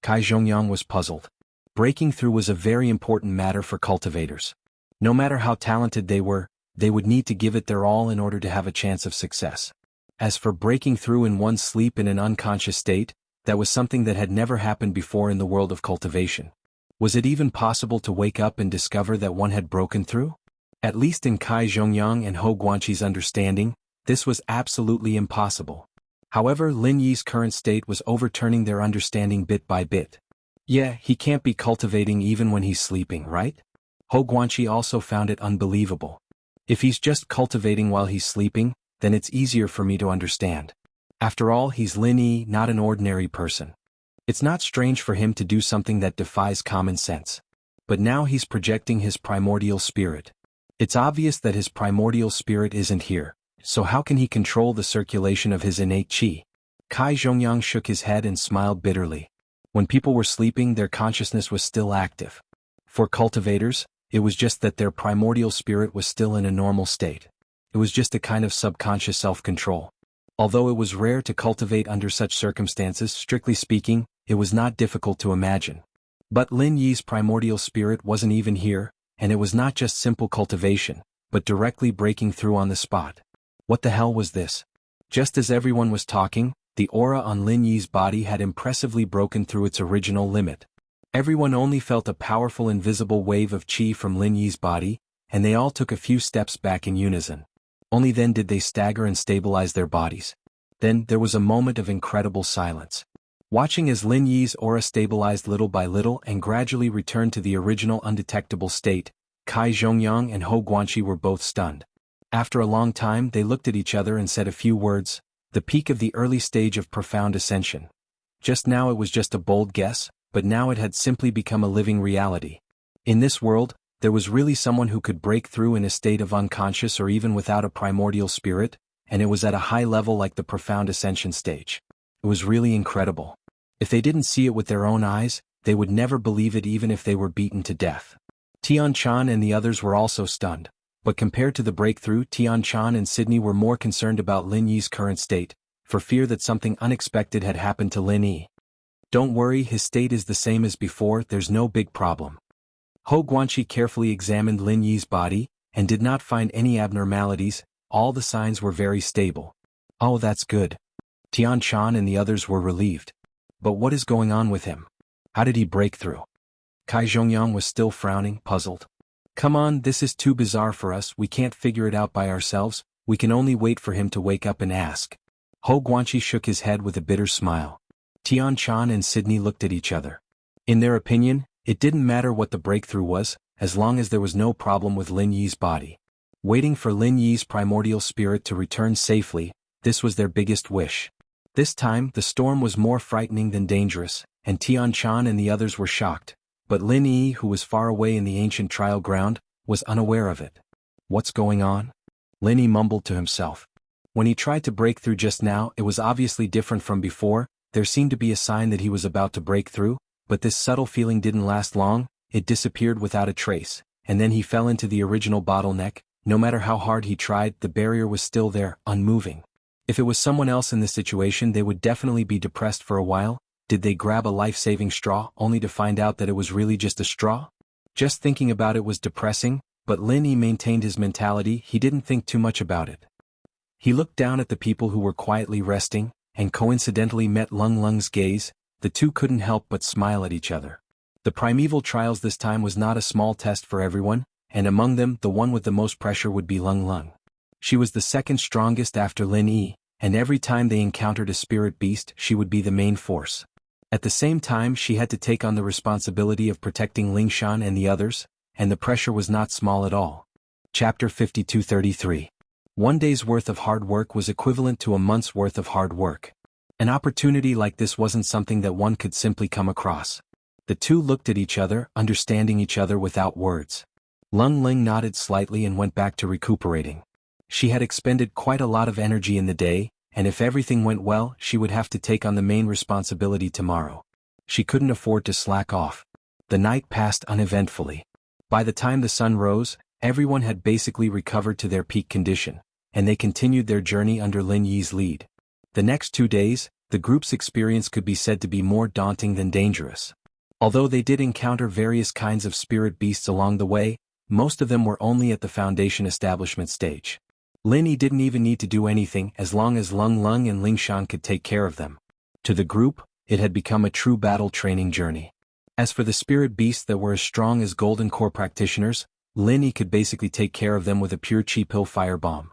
Kai Zhongyang was puzzled. Breaking through was a very important matter for cultivators. No matter how talented they were, they would need to give it their all in order to have a chance of success. As for breaking through in one's sleep in an unconscious state, that was something that had never happened before in the world of cultivation. Was it even possible to wake up and discover that one had broken through? At least in Kai Zhongyang and Ho Guanqi's understanding, this was absolutely impossible. However, Lin Yi's current state was overturning their understanding bit by bit. Yeah, he can't be cultivating even when he's sleeping, right? Ho Guanqi also found it unbelievable. If he's just cultivating while he's sleeping, then it's easier for me to understand. After all, he's Lin Yi, not an ordinary person. It's not strange for him to do something that defies common sense. But now he's projecting his primordial spirit. It's obvious that his primordial spirit isn't here, so how can he control the circulation of his innate qi? Kai Zhongyang shook his head and smiled bitterly. When people were sleeping, their consciousness was still active. For cultivators, it was just that their primordial spirit was still in a normal state. It was just a kind of subconscious self-control. Although it was rare to cultivate under such circumstances, strictly speaking, it was not difficult to imagine. But Lin Yi's primordial spirit wasn't even here, and it was not just simple cultivation, but directly breaking through on the spot. What the hell was this? Just as everyone was talking, the aura on Lin Yi's body had impressively broken through its original limit. Everyone only felt a powerful invisible wave of qi from Lin Yi's body, and they all took a few steps back in unison. Only then did they stagger and stabilize their bodies. Then there was a moment of incredible silence. Watching as Lin Yi's aura stabilized little by little and gradually returned to the original undetectable state, Kai Zhongyang and Hou Guanqi were both stunned. After a long time they looked at each other and said a few words, the peak of the early stage of profound ascension. Just now it was just a bold guess, but now it had simply become a living reality. In this world, there was really someone who could break through in a state of unconscious or even without a primordial spirit, and it was at a high level like the profound ascension stage. It was really incredible. If they didn't see it with their own eyes, they would never believe it even if they were beaten to death. Tian Chan and the others were also stunned, but compared to the breakthrough, Tian Chan and Sydney were more concerned about Lin Yi's current state, for fear that something unexpected had happened to Lin Yi. Don't worry, his state is the same as before, there's no big problem. Hou Guanqi carefully examined Lin Yi's body, and did not find any abnormalities, all the signs were very stable. Oh, that's good. Tian Chan and the others were relieved. But what is going on with him? How did he break through? Kai Zhongyang was still frowning, puzzled. Come on, this is too bizarre for us, we can't figure it out by ourselves, we can only wait for him to wake up and ask. Hou Guanqi shook his head with a bitter smile. Tian Chan and Sydney looked at each other. In their opinion, it didn't matter what the breakthrough was, as long as there was no problem with Lin Yi's body. Waiting for Lin Yi's primordial spirit to return safely, this was their biggest wish. This time, the storm was more frightening than dangerous, and Tian Chan and the others were shocked, but Lin Yi, who was far away in the ancient trial ground, was unaware of it. What's going on? Lin Yi mumbled to himself. When he tried to break through just now, it was obviously different from before, there seemed to be a sign that he was about to break through, but this subtle feeling didn't last long, it disappeared without a trace, and then he fell into the original bottleneck. No matter how hard he tried, the barrier was still there, unmoving. If it was someone else in this situation, they would definitely be depressed for a while. Did they grab a life-saving straw, only to find out that it was really just a straw? Just thinking about it was depressing, but Lin Yi maintained his mentality, he didn't think too much about it. He looked down at the people who were quietly resting, and coincidentally met Lung Lung's gaze. The two couldn't help but smile at each other. The primeval trials this time was not a small test for everyone, and among them the one with the most pressure would be Lung Lung. She was the second strongest after Lin Yi, and every time they encountered a spirit beast she would be the main force. At the same time she had to take on the responsibility of protecting Lingshan and the others, and the pressure was not small at all. Chapter 5233. One day's worth of hard work was equivalent to a month's worth of hard work. An opportunity like this wasn't something that one could simply come across. The two looked at each other, understanding each other without words. Lung Ling nodded slightly and went back to recuperating. She had expended quite a lot of energy in the day, and if everything went well, she would have to take on the main responsibility tomorrow. She couldn't afford to slack off. The night passed uneventfully. By the time the sun rose, everyone had basically recovered to their peak condition, and they continued their journey under Lin Yi's lead. The next 2 days, the group's experience could be said to be more daunting than dangerous. Although they did encounter various kinds of spirit beasts along the way, most of them were only at the foundation establishment stage. Lin Yi didn't even need to do anything as long as Lung Lung and Lingshan could take care of them. To the group, it had become a true battle training journey. As for the spirit beasts that were as strong as Golden Core practitioners, Lin Yi could basically take care of them with a pure Chi Pill firebomb.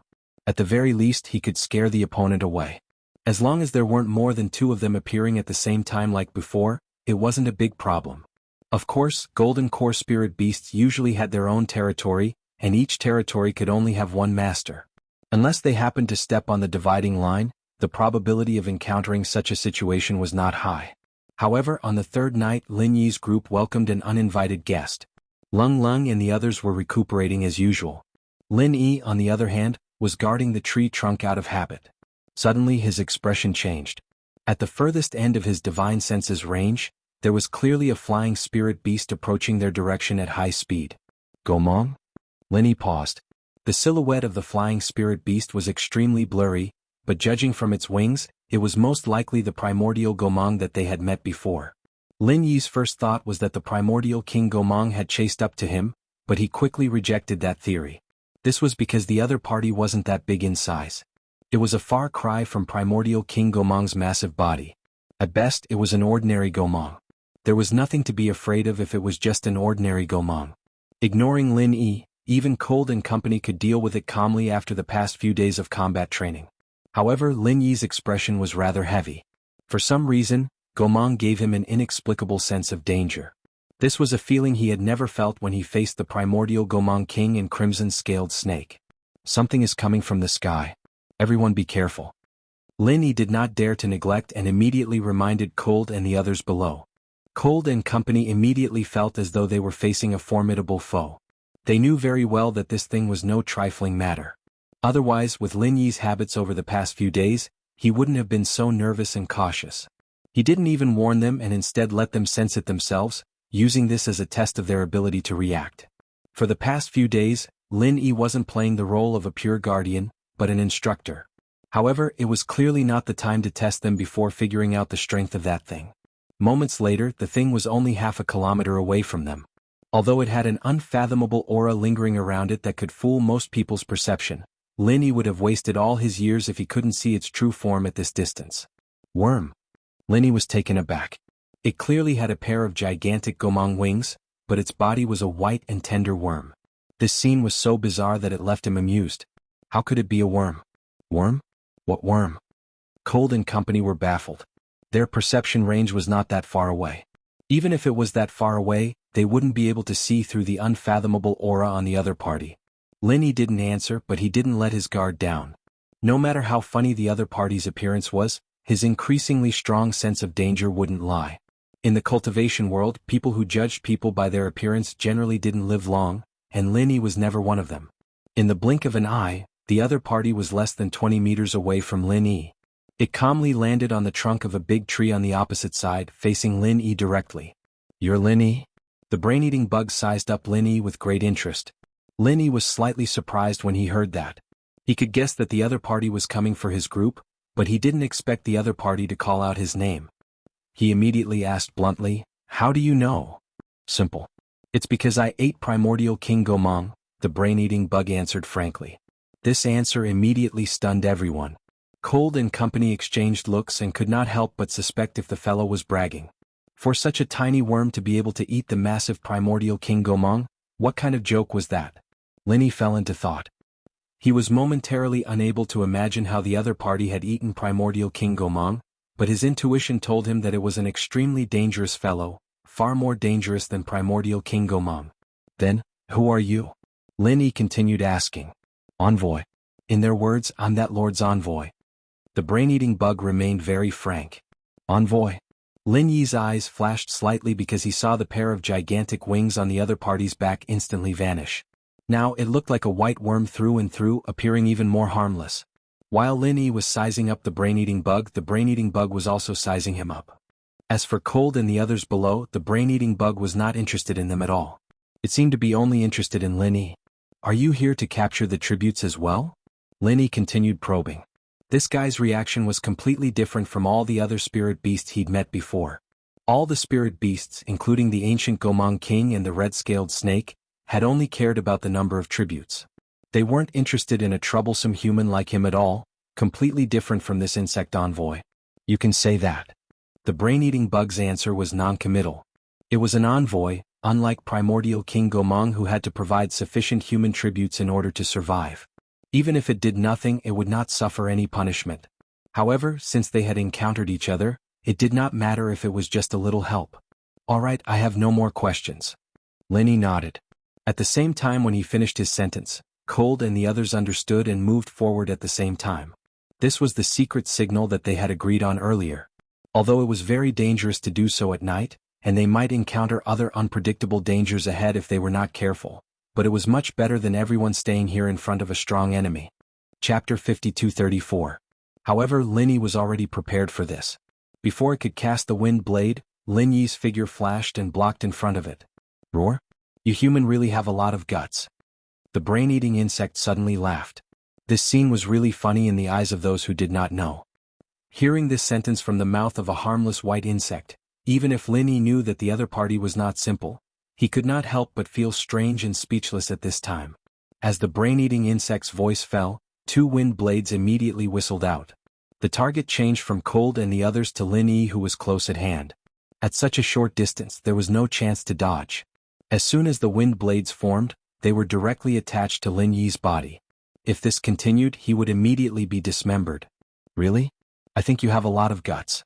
At the very least he could scare the opponent away. As long as there weren't more than 2 of them appearing at the same time like before, it wasn't a big problem. Of course, Golden Core spirit beasts usually had their own territory, and each territory could only have one master. Unless they happened to step on the dividing line, the probability of encountering such a situation was not high. However, on the 3rd night Lin Yi's group welcomed an uninvited guest. Lung Lung and the others were recuperating as usual. Lin Yi, on the other hand, was guarding the tree trunk out of habit. Suddenly his expression changed. At the furthest end of his divine senses range, there was clearly a flying spirit beast approaching their direction at high speed. Gomong? Lin Yi paused. The silhouette of the flying spirit beast was extremely blurry, but judging from its wings, it was most likely the primordial Gomong that they had met before. Lin Yi's first thought was that the primordial King Gomong had chased up to him, but he quickly rejected that theory. This was because the other party wasn't that big in size. It was a far cry from primordial King Gomong's massive body. At best, it was an ordinary Gomong. There was nothing to be afraid of if it was just an ordinary Gomong. Ignoring Lin Yi, even Cold and company could deal with it calmly after the past few days of combat training. However, Lin Yi's expression was rather heavy. For some reason, Gomong gave him an inexplicable sense of danger. This was a feeling he had never felt when he faced the primordial Gomong King and crimson-scaled snake. Something is coming from the sky. Everyone be careful. Lin Yi did not dare to neglect and immediately reminded Cold and the others below. Cold and company immediately felt as though they were facing a formidable foe. They knew very well that this thing was no trifling matter. Otherwise, with Lin Yi's habits over the past few days, he wouldn't have been so nervous and cautious. He didn't even warn them and instead let them sense it themselves, using this as a test of their ability to react. For the past few days, Lin Yi wasn't playing the role of a pure guardian, but an instructor. However, it was clearly not the time to test them before figuring out the strength of that thing. Moments later, the thing was only half a kilometer away from them. Although it had an unfathomable aura lingering around it that could fool most people's perception, Lin Yi would have wasted all his years if he couldn't see its true form at this distance. Worm. Lin Yi was taken aback. It clearly had a pair of gigantic Gomong wings, but its body was a white and tender worm. This scene was so bizarre that it left him amused. How could it be a worm? Worm? What worm? Cold and company were baffled. Their perception range was not that far away. Even if it was that far away, they wouldn't be able to see through the unfathomable aura on the other party. Lin Yi didn't answer, but he didn't let his guard down. No matter how funny the other party's appearance was, his increasingly strong sense of danger wouldn't lie. In the cultivation world, people who judged people by their appearance generally didn't live long, and Lin Yi was never one of them. In the blink of an eye, the other party was less than 20 meters away from Lin Yi. It calmly landed on the trunk of a big tree on the opposite side, facing Lin Yi directly. You're Lin Yi? The brain-eating bug sized up Lin Yi with great interest. Lin Yi was slightly surprised when he heard that. He could guess that the other party was coming for his group, but he didn't expect the other party to call out his name. He immediately asked bluntly, "How do you know?" Simple. It's because I ate primordial King Gomong, the brain-eating bug answered frankly. This answer immediately stunned everyone. Cold and company exchanged looks and could not help but suspect if the fellow was bragging. For such a tiny worm to be able to eat the massive primordial King Gomong, what kind of joke was that? Lin Yi fell into thought. He was momentarily unable to imagine how the other party had eaten primordial King Gomong, but his intuition told him that it was an extremely dangerous fellow, far more dangerous than primordial King Gomong. Then, who are you? Lin Yi continued asking. Envoy. In their words, I'm that lord's envoy. The brain-eating bug remained very frank. Envoy. Lin Yi's eyes flashed slightly because he saw the pair of gigantic wings on the other party's back instantly vanish. Now it looked like a white worm through and through, appearing even more harmless. While Lin Yi was sizing up the brain-eating bug, the brain-eating bug was also sizing him up. As for Cold and the others below, the brain-eating bug was not interested in them at all. It seemed to be only interested in Lin Yi. Are you here to capture the tributes as well? Lin Yi continued probing. This guy's reaction was completely different from all the other spirit beasts he'd met before. All the spirit beasts, including the ancient Gomong King and the red-scaled snake, had only cared about the number of tributes. They weren't interested in a troublesome human like him at all, completely different from this insect envoy. You can say that. The brain-eating bug's answer was non-committal. It was an envoy, unlike primordial King Gomong who had to provide sufficient human tributes in order to survive. Even if it did nothing, it would not suffer any punishment. However, since they had encountered each other, it did not matter if it was just a little help. All right, I have no more questions. Lin Yi nodded. At the same time when he finished his sentence, Cold and the others understood and moved forward at the same time. This was the secret signal that they had agreed on earlier. Although it was very dangerous to do so at night, and they might encounter other unpredictable dangers ahead if they were not careful, but it was much better than everyone staying here in front of a strong enemy. Chapter 52-34. However, Lin Yi was already prepared for this. Before it could cast the wind blade, Lin Yi's figure flashed and blocked in front of it. Roar? You human really have a lot of guts. The brain-eating insect suddenly laughed. This scene was really funny in the eyes of those who did not know. Hearing this sentence from the mouth of a harmless white insect, even if Lin Yi knew that the other party was not simple, he could not help but feel strange and speechless at this time. As the brain-eating insect's voice fell, 2 wind blades immediately whistled out. The target changed from Cold and the others to Lin Yi, who was close at hand. At such a short distance there was no chance to dodge. As soon as the wind blades formed, they were directly attached to Lin Yi's body. If this continued, he would immediately be dismembered. Really? I think you have a lot of guts.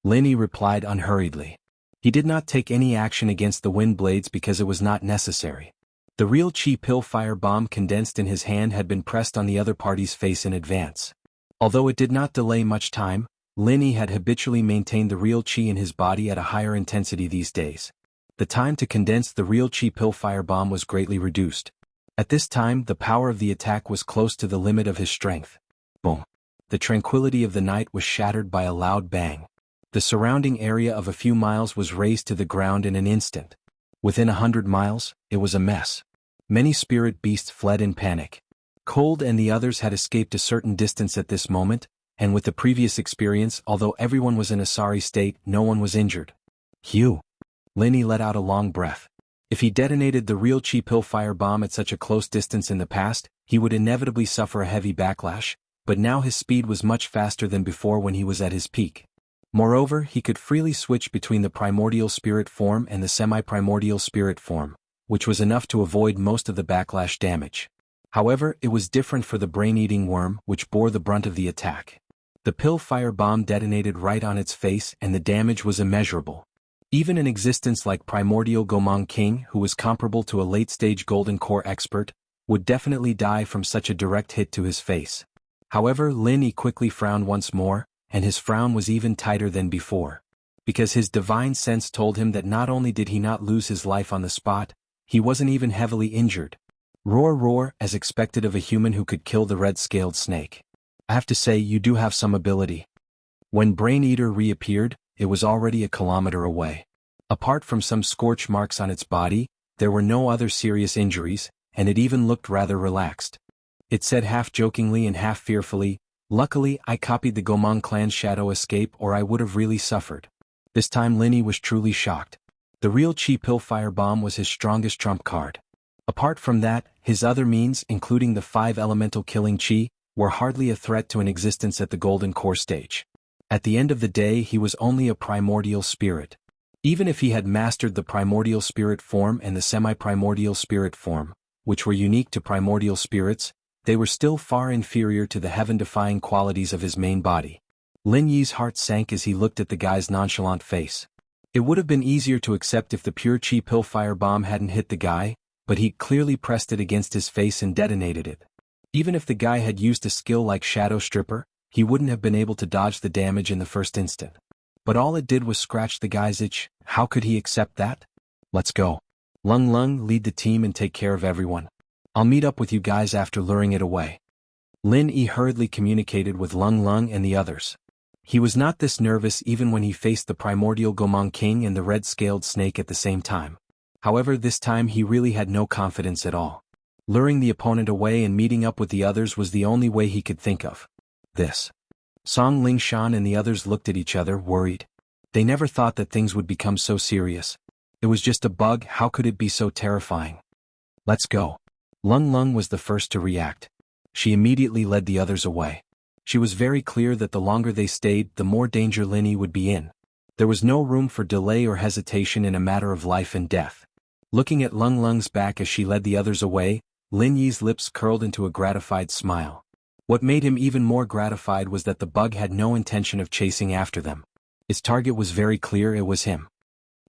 Lin Yi replied unhurriedly. He did not take any action against the wind blades because it was not necessary. The real chi pill fire bomb condensed in his hand had been pressed on the other party's face in advance. Although it did not delay much time, Lin Yi had habitually maintained the real chi in his body at a higher intensity these days. The time to condense the real chi pill fire bomb was greatly reduced. At this time, the power of the attack was close to the limit of his strength. Boom! The tranquility of the night was shattered by a loud bang. The surrounding area of a few miles was razed to the ground in an instant. Within 100 miles, it was a mess. Many spirit beasts fled in panic. Cold and the others had escaped a certain distance at this moment, and with the previous experience, although everyone was in a sorry state, no one was injured. Phew! Lin Yi let out a long breath. If he detonated the real chi pill fire bomb at such a close distance in the past, he would inevitably suffer a heavy backlash, but now his speed was much faster than before when he was at his peak. Moreover, he could freely switch between the primordial spirit form and the semi-primordial spirit form, which was enough to avoid most of the backlash damage. However, it was different for the brain-eating worm, which bore the brunt of the attack. The pill fire bomb detonated right on its face and the damage was immeasurable. Even an existence like Primordial Gomang King, who was comparable to a late-stage Golden Core expert, would definitely die from such a direct hit to his face. However, Lin Yi quickly frowned once more, and his frown was even tighter than before. Because his divine sense told him that not only did he not lose his life on the spot, he wasn't even heavily injured. Roar roar, as expected of a human who could kill the red-scaled snake. I have to say, you do have some ability. When Brain Eater reappeared, it was already a kilometer away. Apart from some scorch marks on its body, there were no other serious injuries, and it even looked rather relaxed. It said half jokingly and half fearfully, "Luckily, I copied the Gomang clan's shadow escape or I would have really suffered." This time Lin Yi was truly shocked. The real chi pill fire bomb was his strongest trump card. Apart from that, his other means, including the 5 elemental killing chi, were hardly a threat to an existence at the Golden Core stage. At the end of the day, he was only a primordial spirit. Even if he had mastered the primordial spirit form and the semi-primordial spirit form, which were unique to primordial spirits, they were still far inferior to the heaven-defying qualities of his main body. Lin Yi's heart sank as he looked at the guy's nonchalant face. It would have been easier to accept if the pure chi pill fire bomb hadn't hit the guy, but he clearly pressed it against his face and detonated it. Even if the guy had used a skill like Shadow Stripper, he wouldn't have been able to dodge the damage in the first instant. But all it did was scratch the guy's itch. How could he accept that? Let's go. Lung Lung, lead the team and take care of everyone. I'll meet up with you guys after luring it away. Lin Yi hurriedly communicated with Lung Lung and the others. He was not this nervous even when he faced the primordial Gomang King and the red-scaled snake at the same time. However, this time he really had no confidence at all. Luring the opponent away and meeting up with the others was the only way he could think of. This. Song Lingshan and the others looked at each other, worried. They never thought that things would become so serious. It was just a bug, how could it be so terrifying? Let's go. Lung Lung was the first to react. She immediately led the others away. She was very clear that the longer they stayed, the more danger Lin Yi would be in. There was no room for delay or hesitation in a matter of life and death. Looking at Lung Lung's back as she led the others away, Lin Yi's lips curled into a gratified smile. What made him even more gratified was that the bug had no intention of chasing after them. Its target was very clear, it was him.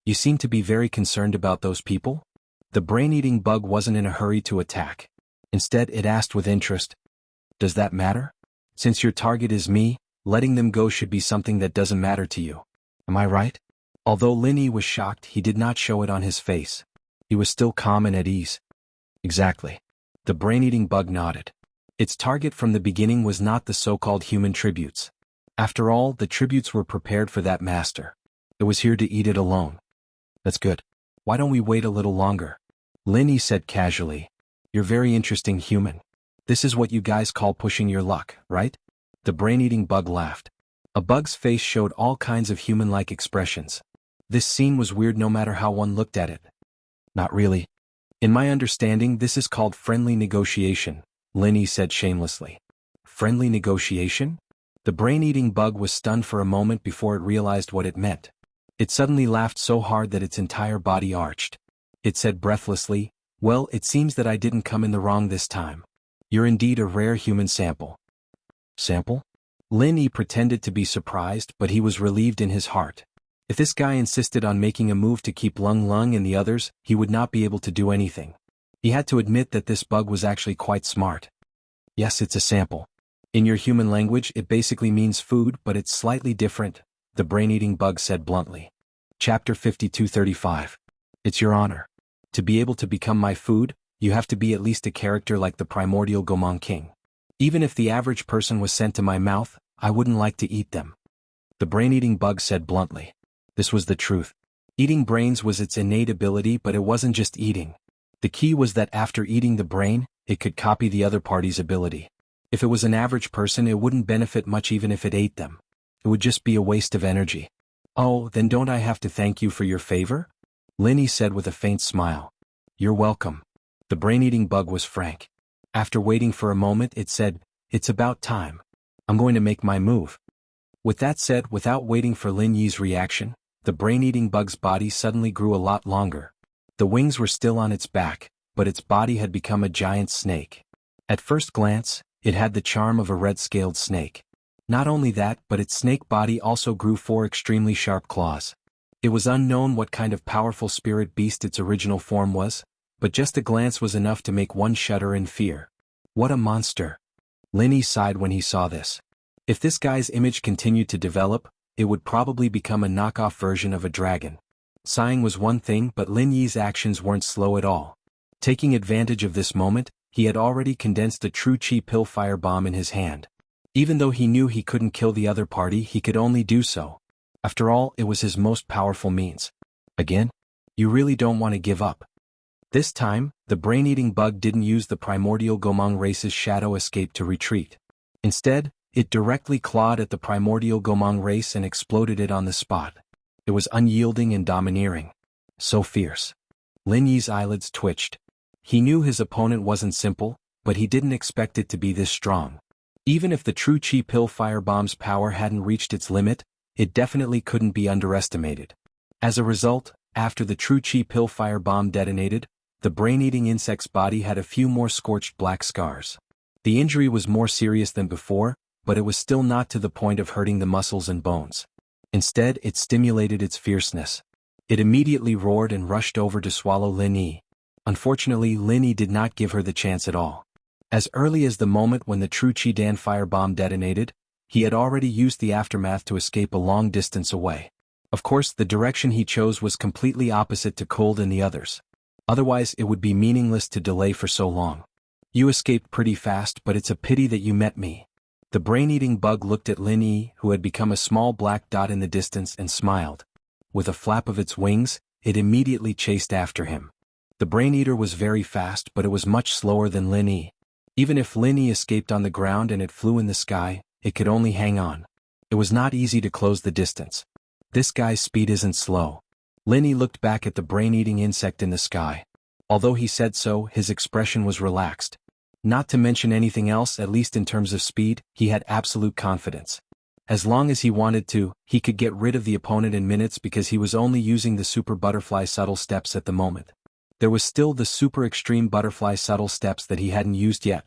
You seem to be very concerned about those people? The brain-eating bug wasn't in a hurry to attack. Instead, it asked with interest, "Does that matter? Since your target is me, letting them go should be something that doesn't matter to you. Am I right?" Although Lin Yi was shocked, he did not show it on his face. He was still calm and at ease. Exactly. The brain-eating bug nodded. Its target from the beginning was not the so-called human tributes. After all, the tributes were prepared for that master. It was here to eat it alone. That's good. Why don't we wait a little longer? Lin Yi said casually. You're very interesting human. This is what you guys call pushing your luck, right? The brain-eating bug laughed. A bug's face showed all kinds of human-like expressions. This scene was weird no matter how one looked at it. Not really. In my understanding, this is called friendly negotiation, Lin Yi said shamelessly. Friendly negotiation? The brain-eating bug was stunned for a moment before it realized what it meant. It suddenly laughed so hard that its entire body arched. It said breathlessly, well, it seems that I didn't come in the wrong this time. You're indeed a rare human sample. Sample? Lin Yi pretended to be surprised, but he was relieved in his heart. If this guy insisted on making a move to keep Lung Lung and the others, he would not be able to do anything. He had to admit that this bug was actually quite smart. Yes, it's a sample. In your human language, it basically means food, but it's slightly different, the brain-eating bug said bluntly. Chapter 5235. It's your honor. To be able to become my food, you have to be at least a character like the primordial Gomong King. Even if the average person was sent to my mouth, I wouldn't like to eat them. The brain-eating bug said bluntly. This was the truth. Eating brains was its innate ability, but it wasn't just eating. The key was that after eating the brain, it could copy the other party's ability. If it was an average person, it wouldn't benefit much even if it ate them. It would just be a waste of energy. Oh, then don't I have to thank you for your favor? Lin Yi said with a faint smile. You're welcome. The brain-eating bug was frank. After waiting for a moment, it said, it's about time. I'm going to make my move. With that said, without waiting for Lin Yi's reaction, the brain-eating bug's body suddenly grew a lot longer. The wings were still on its back, but its body had become a giant snake. At first glance, it had the charm of a red-scaled snake. Not only that, but its snake body also grew 4 extremely sharp claws. It was unknown what kind of powerful spirit beast its original form was, but just a glance was enough to make one shudder in fear. What a monster! Lin Yi sighed when he saw this. If this guy's image continued to develop, it would probably become a knockoff version of a dragon. Sighing was one thing, but Lin Yi's actions weren't slow at all. Taking advantage of this moment, he had already condensed a true chi pill firebomb in his hand. Even though he knew he couldn't kill the other party, he could only do so. After all, it was his most powerful means. Again? You really don't want to give up. This time, the brain-eating bug didn't use the primordial Gomong race's shadow escape to retreat. Instead, it directly clawed at the primordial Gomong race and exploded it on the spot. It was unyielding and domineering. So fierce. Lin Yi's eyelids twitched. He knew his opponent wasn't simple, but he didn't expect it to be this strong. Even if the true chi pill firebomb's power hadn't reached its limit, it definitely couldn't be underestimated. As a result, after the true chi pill firebomb detonated, the brain-eating insect's body had a few more scorched black scars. The injury was more serious than before, but it was still not to the point of hurting the muscles and bones. Instead, it stimulated its fierceness. It immediately roared and rushed over to swallow Lin Yi. Unfortunately, Lin Yi did not give her the chance at all. As early as the moment when the true Chi Dan firebomb detonated, he had already used the aftermath to escape a long distance away. Of course, the direction he chose was completely opposite to Cold and the others. Otherwise, it would be meaningless to delay for so long. You escaped pretty fast, but it's a pity that you met me. The brain-eating bug looked at Lin Yi, who had become a small black dot in the distance, and smiled. With a flap of its wings, it immediately chased after him. The brain-eater was very fast, but it was much slower than Lin Yi. Even if Lin Yi escaped on the ground and it flew in the sky, it could only hang on. It was not easy to close the distance. This guy's speed isn't slow. Lin Yi looked back at the brain-eating insect in the sky. Although he said so, his expression was relaxed. Not to mention anything else, at least in terms of speed, he had absolute confidence. As long as he wanted to, he could get rid of the opponent in minutes because he was only using the super butterfly subtle steps at the moment. There was still the super extreme butterfly subtle steps that he hadn't used yet.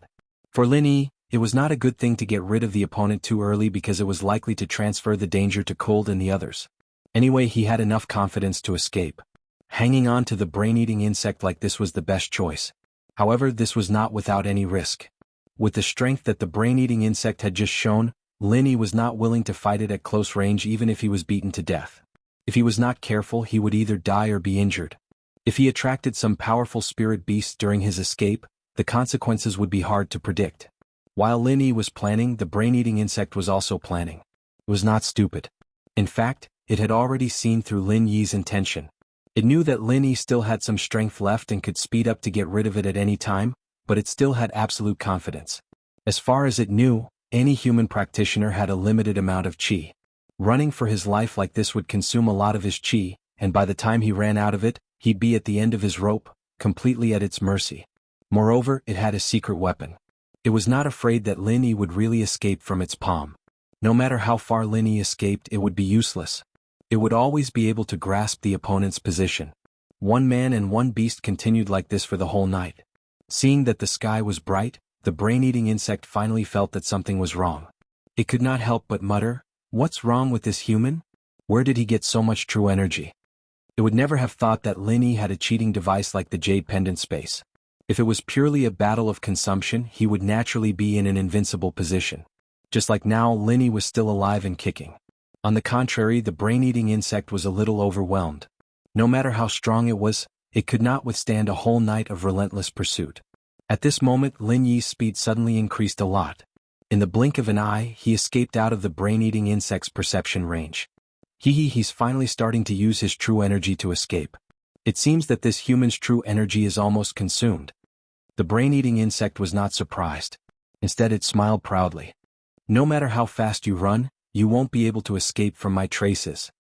For Lin Yi, it was not a good thing to get rid of the opponent too early because it was likely to transfer the danger to Cold and the others. Anyway, he had enough confidence to escape. Hanging on to the brain-eating insect like this was the best choice. However, this was not without any risk. With the strength that the brain-eating insect had just shown, Lin Yi was not willing to fight it at close range even if he was beaten to death. If he was not careful, he would either die or be injured. If he attracted some powerful spirit beast during his escape, the consequences would be hard to predict. While Lin Yi was planning, the brain-eating insect was also planning. It was not stupid. In fact, it had already seen through Lin Yi's intention. It knew that Lin Yi still had some strength left and could speed up to get rid of it at any time, but it still had absolute confidence. As far as it knew, any human practitioner had a limited amount of qi. Running for his life like this would consume a lot of his qi, and by the time he ran out of it, he'd be at the end of his rope, completely at its mercy. Moreover, it had a secret weapon. It was not afraid that Lin Yi would really escape from its palm. No matter how far Lin Yi escaped, it would be useless. It would always be able to grasp the opponent's position. One man and one beast continued like this for the whole night. Seeing that the sky was bright, the brain-eating insect finally felt that something was wrong. It could not help but mutter, "What's wrong with this human? Where did he get so much true energy?" It would never have thought that Lin Yi had a cheating device like the Jade Pendant Space. If it was purely a battle of consumption, he would naturally be in an invincible position. Just like now, Lin Yi was still alive and kicking. On the contrary, the brain-eating insect was a little overwhelmed. No matter how strong it was, it could not withstand a whole night of relentless pursuit. At this moment, Lin Yi's speed suddenly increased a lot. In the blink of an eye, he escaped out of the brain-eating insect's perception range. He's finally starting to use his true energy to escape. It seems that this human's true energy is almost consumed. The brain-eating insect was not surprised. Instead, it smiled proudly. "No matter how fast you run, you won't be able to escape from my traces."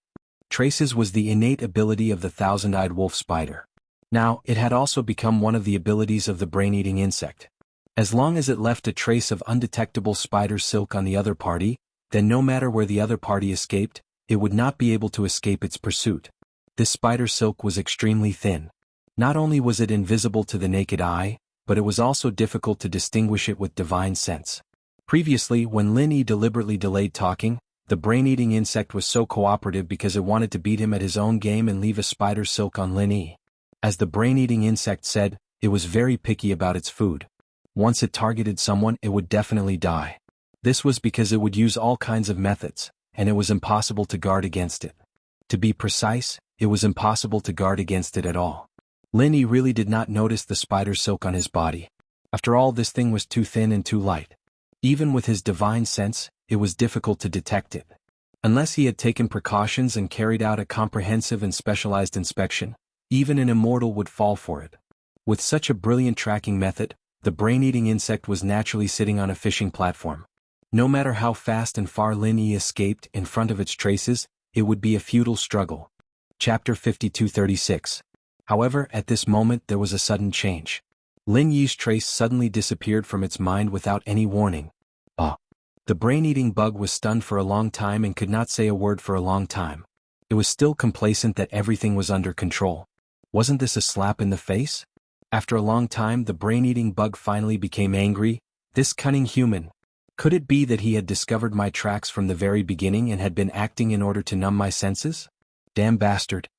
Traces was the innate ability of the thousand-eyed wolf spider. Now, it had also become one of the abilities of the brain-eating insect. As long as it left a trace of undetectable spider silk on the other party, then no matter where the other party escaped, it would not be able to escape its pursuit. This spider silk was extremely thin. Not only was it invisible to the naked eye, but it was also difficult to distinguish it with divine sense. Previously, when Lin Yi deliberately delayed talking, the brain-eating insect was so cooperative because it wanted to beat him at his own game and leave a spider silk on Lin Yi. As the brain-eating insect said, it was very picky about its food. Once it targeted someone, it would definitely die. This was because it would use all kinds of methods, and it was impossible to guard against it. To be precise, it was impossible to guard against it at all. Lin Yi really did not notice the spider silk on his body. After all, this thing was too thin and too light. Even with his divine sense, it was difficult to detect it. Unless he had taken precautions and carried out a comprehensive and specialized inspection, even an immortal would fall for it. With such a brilliant tracking method, the brain-eating insect was naturally sitting on a fishing platform. No matter how fast and far Lin Yi escaped in front of its traces, it would be a futile struggle. Chapter 5236. However, at this moment there was a sudden change. Lin Yi's trace suddenly disappeared from its mind without any warning. The brain-eating bug was stunned for a long time and could not say a word for a long time. It was still complacent that everything was under control. Wasn't this a slap in the face? After a long time, the brain-eating bug finally became angry. This cunning human. Could it be that he had discovered my tracks from the very beginning and had been acting in order to numb my senses? Damn bastard.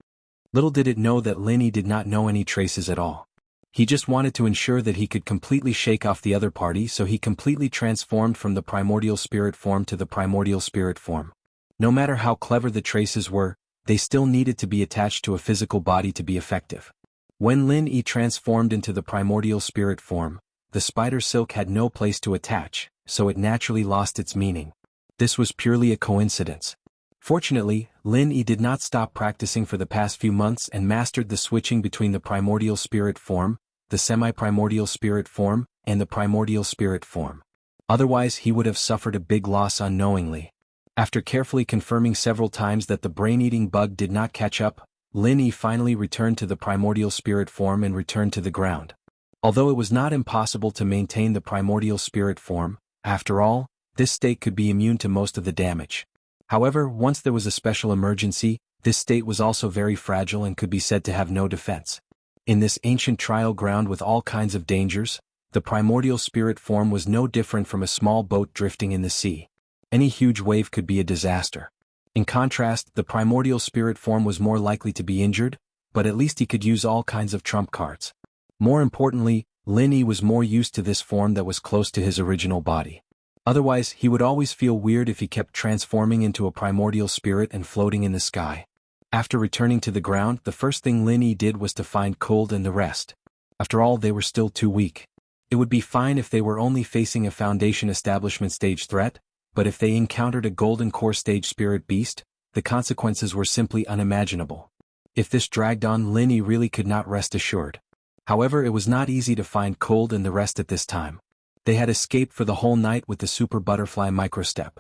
Little did it know that Lin Yi did not know any traces at all. He just wanted to ensure that he could completely shake off the other party, so he completely transformed from the primordial spirit form to the primordial spirit form. No matter how clever the traces were, they still needed to be attached to a physical body to be effective. When Lin Yi transformed into the primordial spirit form, the spider silk had no place to attach, so it naturally lost its meaning. This was purely a coincidence. Fortunately, Lin Yi did not stop practicing for the past few months and mastered the switching between the primordial spirit form, the semi-primordial spirit form, and the primordial spirit form. Otherwise, he would have suffered a big loss unknowingly. After carefully confirming several times that the brain-eating bug did not catch up, Lin Yi finally returned to the primordial spirit form and returned to the ground. Although it was not impossible to maintain the primordial spirit form, after all, this state could be immune to most of the damage. However, once there was a special emergency, this state was also very fragile and could be said to have no defense. In this ancient trial ground with all kinds of dangers, the primordial spirit form was no different from a small boat drifting in the sea. Any huge wave could be a disaster. In contrast, the primordial spirit form was more likely to be injured, but at least he could use all kinds of trump cards. More importantly, Lin Yi was more used to this form that was close to his original body. Otherwise, he would always feel weird if he kept transforming into a primordial spirit and floating in the sky. After returning to the ground, the first thing Lin Yi did was to find Cold and the rest. After all, they were still too weak. It would be fine if they were only facing a Foundation Establishment stage threat, but if they encountered a Golden Core stage spirit beast, the consequences were simply unimaginable. If this dragged on, Lin Yi really could not rest assured. However, it was not easy to find Cold and the rest at this time. They had escaped for the whole night with the Super Butterfly Microstep.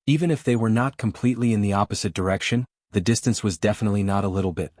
Even if they were not completely in the opposite direction, the distance was definitely not a little bit.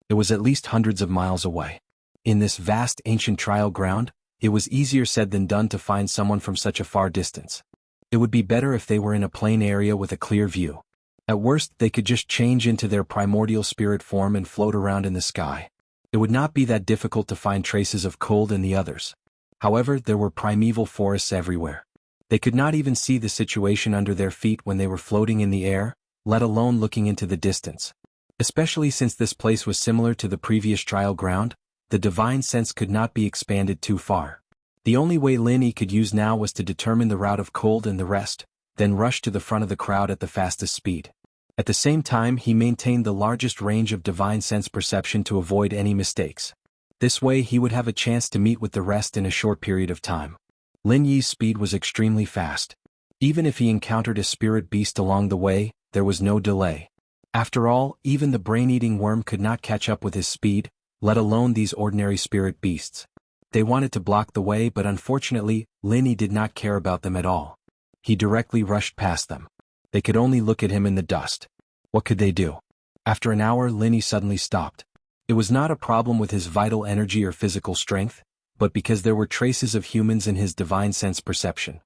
It was at least hundreds of miles away. In this vast ancient trial ground, it was easier said than done to find someone from such a far distance. It would be better if they were in a plain area with a clear view. At worst, they could just change into their primordial spirit form and float around in the sky. It would not be that difficult to find traces of Cold and the others. However, there were primeval forests everywhere. They could not even see the situation under their feet when they were floating in the air, let alone looking into the distance. Especially since this place was similar to the previous trial ground, the divine sense could not be expanded too far. The only way Lin Yi could use now was to determine the route of Cold and the rest, then rush to the front of the crowd at the fastest speed. At the same time, he maintained the largest range of divine sense perception to avoid any mistakes. This way he would have a chance to meet with the rest in a short period of time. Lin Yi's speed was extremely fast. Even if he encountered a spirit beast along the way, there was no delay. After all, even the brain-eating worm could not catch up with his speed, let alone these ordinary spirit beasts. They wanted to block the way, but unfortunately, Lin Yi did not care about them at all. He directly rushed past them. They could only look at him in the dust. What could they do? After an hour, Lin Yi suddenly stopped. It was not a problem with his vital energy or physical strength, but because there were traces of humans in his divine sense perception.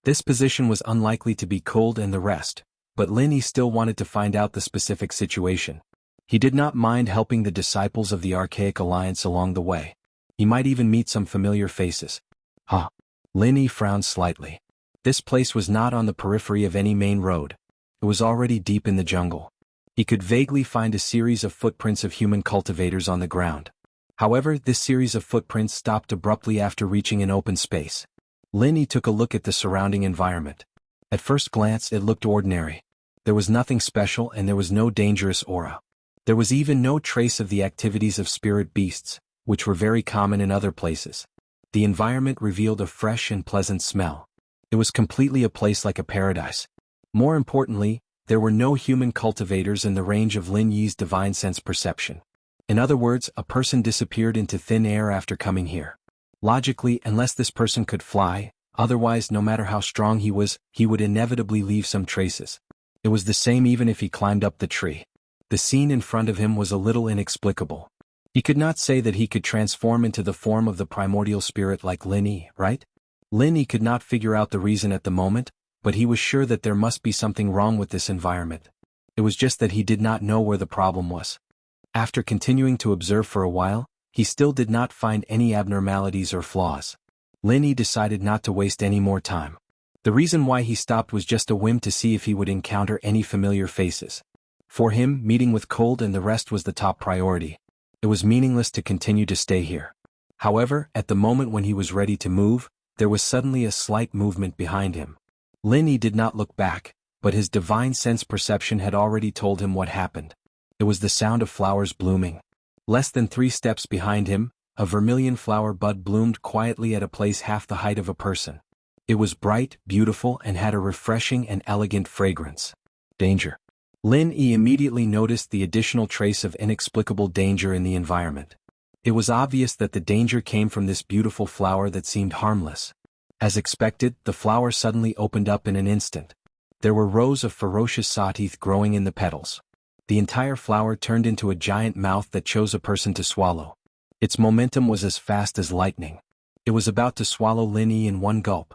This position was unlikely to be Cold and the rest, but Lin Yi still wanted to find out the specific situation. He did not mind helping the disciples of the Archaic Alliance along the way. He might even meet some familiar faces. Huh. Lin Yi frowned slightly. This place was not on the periphery of any main road. It was already deep in the jungle. He could vaguely find a series of footprints of human cultivators on the ground. However, this series of footprints stopped abruptly after reaching an open space. Lin Yi took a look at the surrounding environment. At first glance, it looked ordinary. There was nothing special and there was no dangerous aura. There was even no trace of the activities of spirit beasts, which were very common in other places. The environment revealed a fresh and pleasant smell. It was completely a place like a paradise. More importantly, there were no human cultivators in the range of Lin Yi's divine sense perception. In other words, a person disappeared into thin air after coming here. Logically, unless this person could fly, otherwise no matter how strong he was, he would inevitably leave some traces. It was the same even if he climbed up the tree. The scene in front of him was a little inexplicable. He could not say that he could transform into the form of the primordial spirit like Lin Yi, right? Lin Yi could not figure out the reason at the moment, but he was sure that there must be something wrong with this environment. It was just that he did not know where the problem was. After continuing to observe for a while, he still did not find any abnormalities or flaws. Lin Yi decided not to waste any more time. The reason why he stopped was just a whim to see if he would encounter any familiar faces. For him, meeting with Cold and the rest was the top priority. It was meaningless to continue to stay here. However, at the moment when he was ready to move, there was suddenly a slight movement behind him. Lin Yi did not look back, but his divine sense perception had already told him what happened. It was the sound of flowers blooming. Less than 3 steps behind him, a vermilion flower bud bloomed quietly at a place half the height of a person. It was bright, beautiful, and had a refreshing and elegant fragrance. Danger. Lin Yi immediately noticed the additional trace of inexplicable danger in the environment. It was obvious that the danger came from this beautiful flower that seemed harmless. As expected, the flower suddenly opened up in an instant. There were rows of ferocious saw-teeth growing in the petals. The entire flower turned into a giant mouth that chose a person to swallow. Its momentum was as fast as lightning. It was about to swallow Lin Yi in one gulp.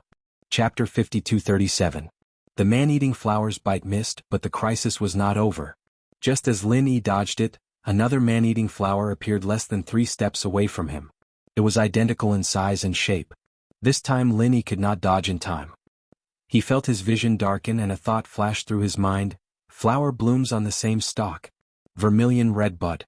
Chapter 5237. The man-eating flowers bite missed, but the crisis was not over. Just as Lin Yi dodged it, another man-eating flower appeared less than 3 steps away from him. It was identical in size and shape. This time Lin Yi could not dodge in time. He felt his vision darken and a thought flashed through his mind. Flower blooms on the same stalk. Vermilion redbud.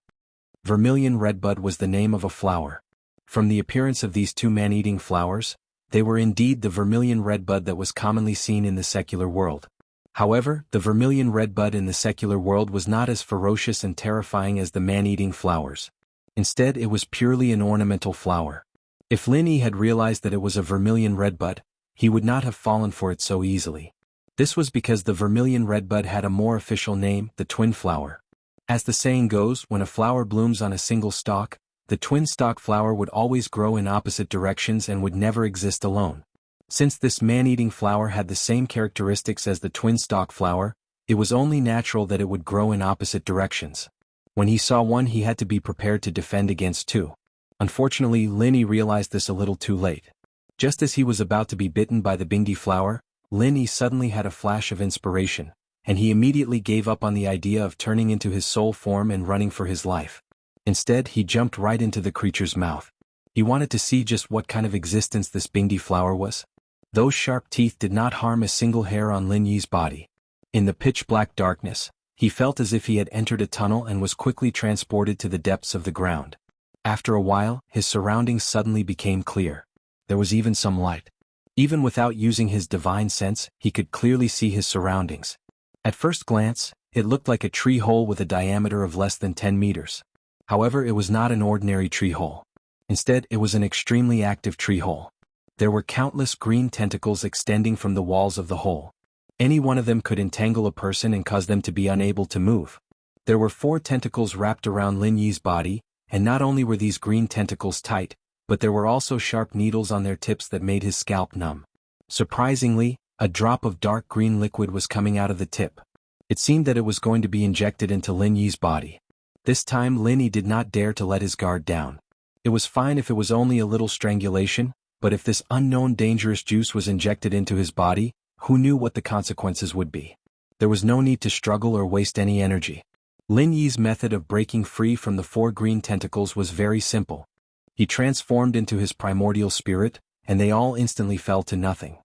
Vermilion redbud was the name of a flower. From the appearance of these 2 man-eating flowers, they were indeed the vermilion redbud that was commonly seen in the secular world. However, the vermilion redbud in the secular world was not as ferocious and terrifying as the man-eating flowers. Instead, it was purely an ornamental flower. If Lin Yi had realized that it was a vermilion redbud, he would not have fallen for it so easily. This was because the vermilion redbud had a more official name, the twin flower. As the saying goes, when a flower blooms on a single stalk, the twin stalk flower would always grow in opposite directions and would never exist alone. Since this man-eating flower had the same characteristics as the twin stalk flower, it was only natural that it would grow in opposite directions. When he saw one, he had to be prepared to defend against two. Unfortunately, Lin Yi realized this a little too late. Just as he was about to be bitten by the Bingdi flower, Lin Yi suddenly had a flash of inspiration, and he immediately gave up on the idea of turning into his soul form and running for his life. Instead, he jumped right into the creature's mouth. He wanted to see just what kind of existence this Bingdi flower was. Those sharp teeth did not harm a single hair on Lin Yi's body. In the pitch-black darkness, he felt as if he had entered a tunnel and was quickly transported to the depths of the ground. After a while, his surroundings suddenly became clear. There was even some light. Even without using his divine sense, he could clearly see his surroundings. At first glance, it looked like a tree hole with a diameter of less than 10 meters. However, it was not an ordinary tree hole. Instead, it was an extremely active tree hole. There were countless green tentacles extending from the walls of the hole. Any one of them could entangle a person and cause them to be unable to move. There were 4 tentacles wrapped around Lin Yi's body, and not only were these green tentacles tight, but there were also sharp needles on their tips that made his scalp numb. Surprisingly, a drop of dark green liquid was coming out of the tip. It seemed that it was going to be injected into Lin Yi's body. This time Lin Yi did not dare to let his guard down. It was fine if it was only a little strangulation, but if this unknown dangerous juice was injected into his body, who knew what the consequences would be? There was no need to struggle or waste any energy. Lin Yi's method of breaking free from the 4 green tentacles was very simple. He transformed into his primordial spirit, and they all instantly fell to nothing.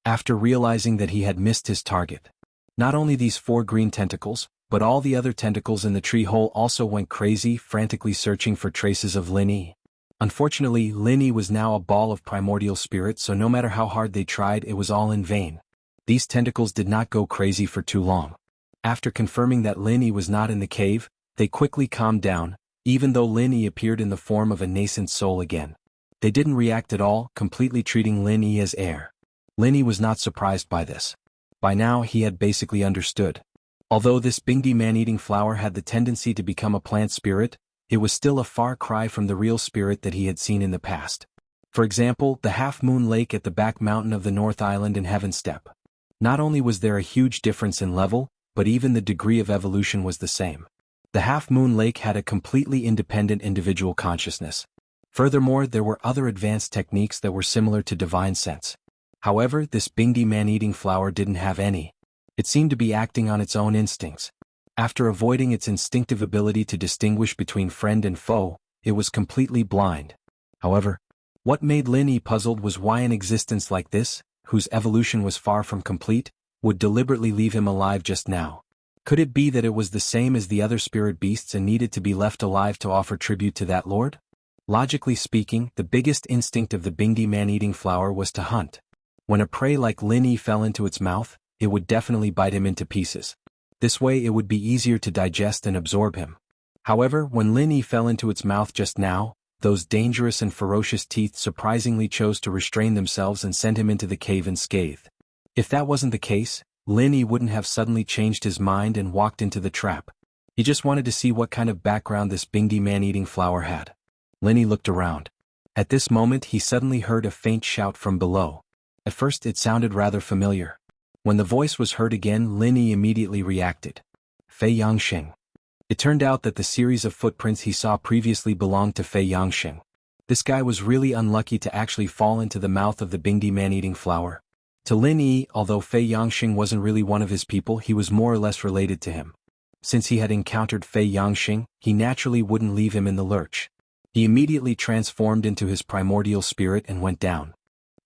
After realizing that he had missed his target, not only these 4 green tentacles, but all the other tentacles in the tree hole also went crazy, frantically searching for traces of Lin Yi. Unfortunately, Lin Yi was now a ball of primordial spirit, so no matter how hard they tried, it was all in vain. These tentacles did not go crazy for too long. After confirming that Lin Yi was not in the cave, they quickly calmed down, even though Lin Yi appeared in the form of a nascent soul again. They didn't react at all, completely treating Lin Yi as air. Lin Yi was not surprised by this. By now he had basically understood. Although this Bingdi man-eating flower had the tendency to become a plant spirit, it was still a far cry from the real spirit that he had seen in the past. For example, the half-moon lake at the back mountain of the North Island in Heaven Step. Not only was there a huge difference in level, but even the degree of evolution was the same. The half-moon lake had a completely independent individual consciousness. Furthermore, there were other advanced techniques that were similar to divine sense. However, this Bingdi man-eating flower didn't have any. It seemed to be acting on its own instincts. After avoiding its instinctive ability to distinguish between friend and foe, it was completely blind. However, what made Lin Yi puzzled was why an existence like this, whose evolution was far from complete, would deliberately leave him alive just now. Could it be that it was the same as the other spirit beasts and needed to be left alive to offer tribute to that lord? Logically speaking, the biggest instinct of the Bingdi man-eating flower was to hunt. When a prey like Lin Yi fell into its mouth, it would definitely bite him into pieces. This way it would be easier to digest and absorb him. However, when Lin Yi fell into its mouth just now, those dangerous and ferocious teeth surprisingly chose to restrain themselves and send him into the cave unscathed. If that wasn't the case, Lin Yi wouldn't have suddenly changed his mind and walked into the trap. He just wanted to see what kind of background this Bingdi man-eating flower had. Lin Yi looked around. At this moment he suddenly heard a faint shout from below. At first it sounded rather familiar. When the voice was heard again, Lin Yi immediately reacted. Fei Yangxing. It turned out that the series of footprints he saw previously belonged to Fei Yangxing. This guy was really unlucky to actually fall into the mouth of the Bingdi man-eating flower. To Lin Yi, although Fei Yangxing wasn't really one of his people, he was more or less related to him. Since he had encountered Fei Yangxing, he naturally wouldn't leave him in the lurch. He immediately transformed into his primordial spirit and went down.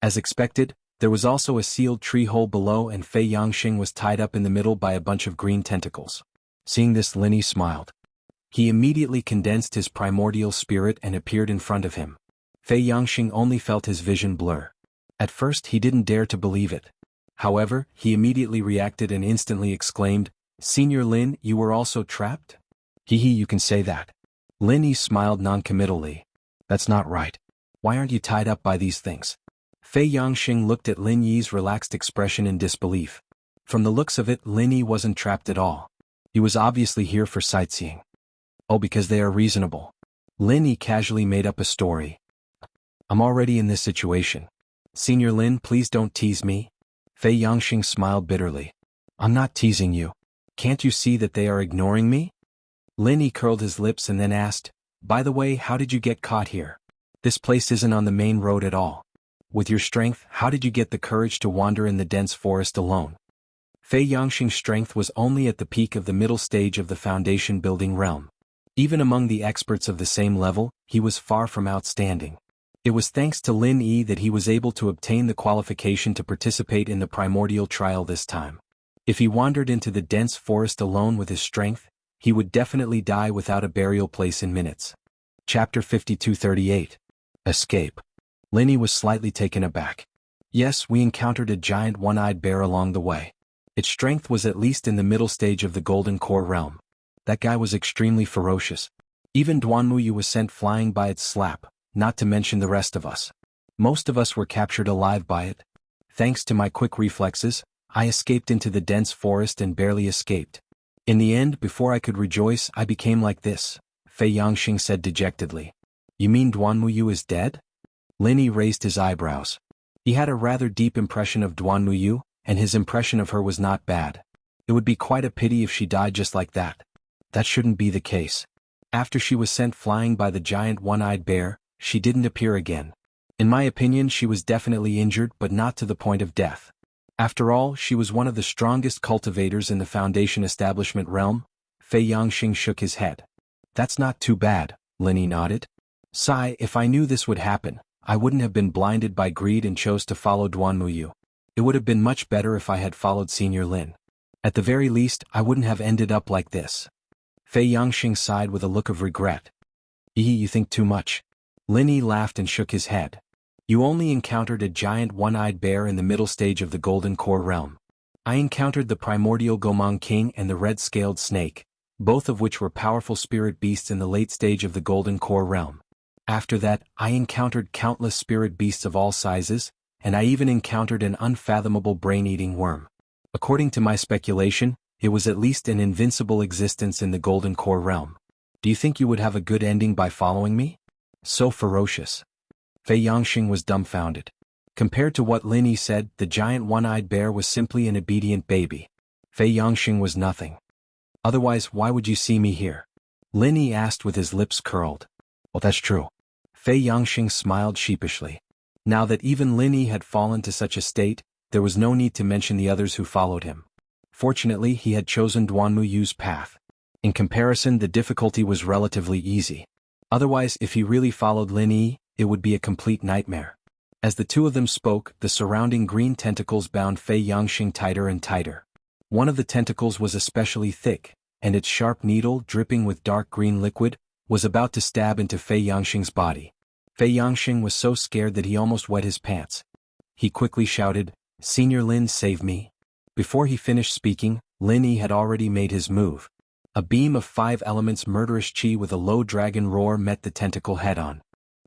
As expected, there was also a sealed tree hole below, and Fei Yangxing was tied up in the middle by a bunch of green tentacles. Seeing this, Lin Yi smiled. He immediately condensed his primordial spirit and appeared in front of him. Fei Yangxing only felt his vision blur. At first he didn't dare to believe it. However, he immediately reacted and instantly exclaimed, "Senior Lin, you were also trapped?" "Hee hee, you can say that." Lin Yi smiled noncommittally. "That's not right. Why aren't you tied up by these things?" Fei Yangxing looked at Lin Yi's relaxed expression in disbelief. From the looks of it, Lin Yi wasn't trapped at all. He was obviously here for sightseeing. "Oh, because they are reasonable." Lin Yi casually made up a story. "I'm already in this situation. Senior Lin, please don't tease me." Fei Yangxing smiled bitterly. "I'm not teasing you. Can't you see that they are ignoring me?" Lin Yi curled his lips and then asked, "By the way, how did you get caught here? This place isn't on the main road at all. With your strength, how did you get the courage to wander in the dense forest alone?" Fei Yangxing's strength was only at the peak of the middle stage of the foundation building realm. Even among the experts of the same level, he was far from outstanding. It was thanks to Lin Yi that he was able to obtain the qualification to participate in the primordial trial this time. If he wandered into the dense forest alone with his strength, he would definitely die without a burial place in minutes. Chapter 5238. Escape. Lin Yi was slightly taken aback. "Yes, we encountered a giant one-eyed bear along the way. Its strength was at least in the middle stage of the Golden Core realm. That guy was extremely ferocious. Even Duanmuyu was sent flying by its slap, not to mention the rest of us. Most of us were captured alive by it. Thanks to my quick reflexes, I escaped into the dense forest and barely escaped. In the end, before I could rejoice, I became like this," Fei Yangxing said dejectedly. "You mean Duanmuyu is dead?" Lin Yi raised his eyebrows. He had a rather deep impression of Duanmuyu, and his impression of her was not bad. It would be quite a pity if she died just like that. That shouldn't be the case. After she was sent flying by the giant one-eyed bear, she didn't appear again. In my opinion, she was definitely injured but not to the point of death. After all, she was one of the strongest cultivators in the Foundation establishment realm. Fei Yangxing shook his head. "That's not too bad," Lin Yi nodded. "Sigh, if I knew this would happen, I wouldn't have been blinded by greed and chose to follow Duanmuyu. It would have been much better if I had followed Senior Lin. At the very least, I wouldn't have ended up like this." Fei Yangxing sighed with a look of regret. You think too much." Lin Yi laughed and shook his head. "You only encountered a giant one-eyed bear in the middle stage of the Golden Core realm. I encountered the primordial Gomang King and the red-scaled snake, both of which were powerful spirit beasts in the late stage of the Golden Core realm. After that, I encountered countless spirit beasts of all sizes, and I even encountered an unfathomable brain-eating worm. According to my speculation, it was at least an invincible existence in the Golden Core realm. Do you think you would have a good ending by following me? So ferocious." Fei Yangxing was dumbfounded. Compared to what Lin Yi said, the giant one-eyed bear was simply an obedient baby. Fei Yangxing was nothing. "Otherwise, why would you see me here?" Lin Yi asked with his lips curled. "Well, that's true." Fei Yangxing smiled sheepishly. Now that even Lin Yi had fallen to such a state, there was no need to mention the others who followed him. Fortunately, he had chosen Duanmuyu's path. In comparison, the difficulty was relatively easy. Otherwise, if he really followed Lin Yi, it would be a complete nightmare. As the two of them spoke, the surrounding green tentacles bound Fei Yangxing tighter and tighter. One of the tentacles was especially thick, and its sharp needle, dripping with dark green liquid, was about to stab into Fei Yangxing's body. Fei Yangxing was so scared that he almost wet his pants. He quickly shouted, "Senior Lin, save me." Before he finished speaking, Lin Yi had already made his move. A beam of 5 elements murderous chi with a low dragon roar met the tentacle head-on.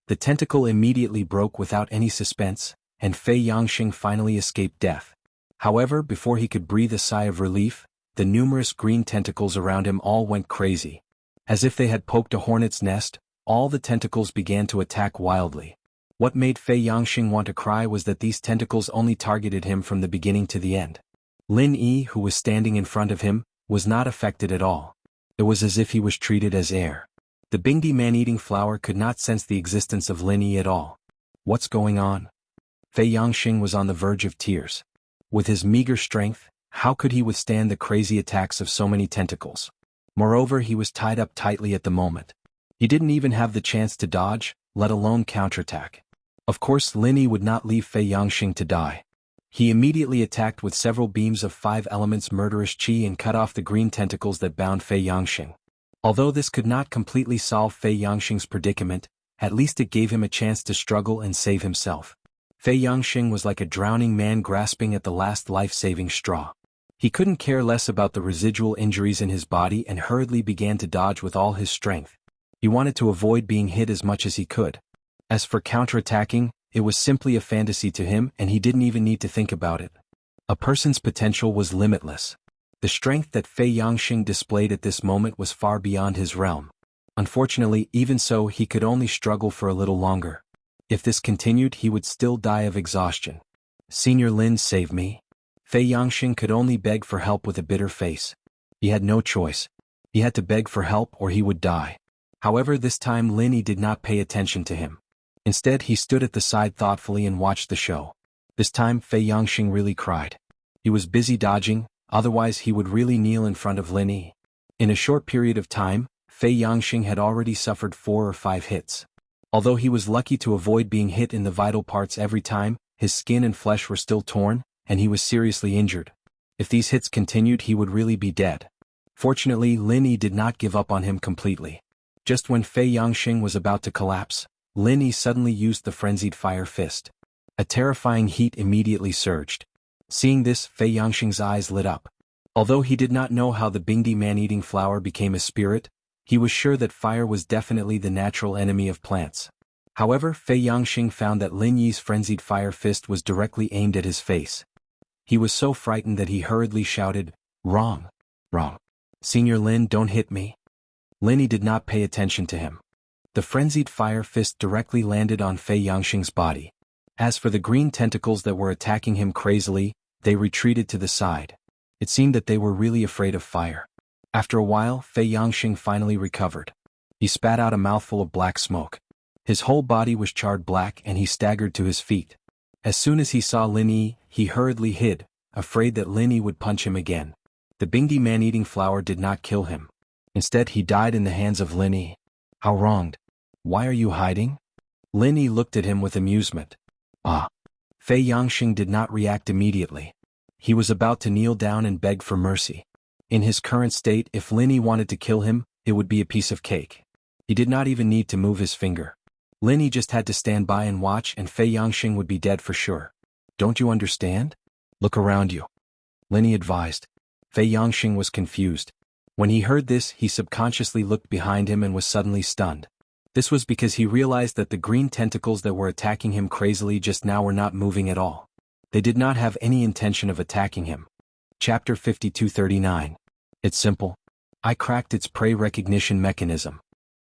The tentacle immediately broke without any suspense, and Fei Yangxing finally escaped death. However, before he could breathe a sigh of relief, the numerous green tentacles around him all went crazy. As if they had poked a hornet's nest, all the tentacles began to attack wildly. What made Fei Yangxing want to cry was that these tentacles only targeted him from the beginning to the end. Lin Yi, who was standing in front of him, was not affected at all. It was as if he was treated as air. The Bingdi man-eating flower could not sense the existence of Lin Yi at all. What's going on? Fei Yangxing was on the verge of tears. With his meager strength, how could he withstand the crazy attacks of so many tentacles? Moreover, he was tied up tightly at the moment. He didn't even have the chance to dodge, let alone counterattack. Of course, Lin Yi would not leave Fei Yangxing to die. He immediately attacked with several beams of 5 elements murderous chi and cut off the green tentacles that bound Fei Yangxing. Although this could not completely solve Fei Yangxing's predicament, at least it gave him a chance to struggle and save himself. Fei Yangxing was like a drowning man grasping at the last life-saving straw. He couldn't care less about the residual injuries in his body and hurriedly began to dodge with all his strength. He wanted to avoid being hit as much as he could. As for counterattacking, it was simply a fantasy to him and he didn't even need to think about it. A person's potential was limitless. The strength that Fei Yangxing displayed at this moment was far beyond his realm. Unfortunately, even so, he could only struggle for a little longer. If this continued, he would still die of exhaustion. "Senior Lin, save me." Fei Yangxing could only beg for help with a bitter face. He had no choice. He had to beg for help or he would die. However, this time Lin did not pay attention to him. Instead, he stood at the side thoughtfully and watched the show. This time, Fei Yangxing really cried. He was busy dodging, otherwise he would really kneel in front of Lin Yi. In a short period of time, Fei Yangxing had already suffered 4 or 5 hits. Although he was lucky to avoid being hit in the vital parts every time, his skin and flesh were still torn, and he was seriously injured. If these hits continued, he would really be dead. Fortunately, Lin Yi did not give up on him completely. Just when Fei Yangxing was about to collapse, Lin Yi suddenly used the frenzied fire fist. A terrifying heat immediately surged. Seeing this, Fei Yangxing's eyes lit up. Although he did not know how the Bingdi man-eating flower became a spirit, he was sure that fire was definitely the natural enemy of plants. However, Fei Yangxing found that Lin Yi's frenzied fire fist was directly aimed at his face. He was so frightened that he hurriedly shouted, "Wrong! Wrong! Senior Lin, don't hit me." Lin Yi did not pay attention to him. The frenzied fire fist directly landed on Fei Yangxing's body. As for the green tentacles that were attacking him crazily, they retreated to the side. It seemed that they were really afraid of fire. After a while, Fei Yangxing finally recovered. He spat out a mouthful of black smoke. His whole body was charred black and he staggered to his feet. As soon as he saw Lin Yi, he hurriedly hid, afraid that Lin Yi would punch him again. The Bingdi man-eating flower did not kill him. Instead, he died in the hands of Lin Yi. How wronged. Why are you hiding? Lin Yi looked at him with amusement. Ah. Fei Yangxing did not react immediately. He was about to kneel down and beg for mercy. In his current state, if Lin Yi wanted to kill him, it would be a piece of cake. He did not even need to move his finger. Lin Yi just had to stand by and watch and Fei Yangxing would be dead for sure. Don't you understand? Look around you. Lin Yi advised. Fei Yangxing was confused. When he heard this, he subconsciously looked behind him and was suddenly stunned. This was because he realized that the green tentacles that were attacking him crazily just now were not moving at all. They did not have any intention of attacking him. Chapter 5239. It's simple. I cracked its prey recognition mechanism.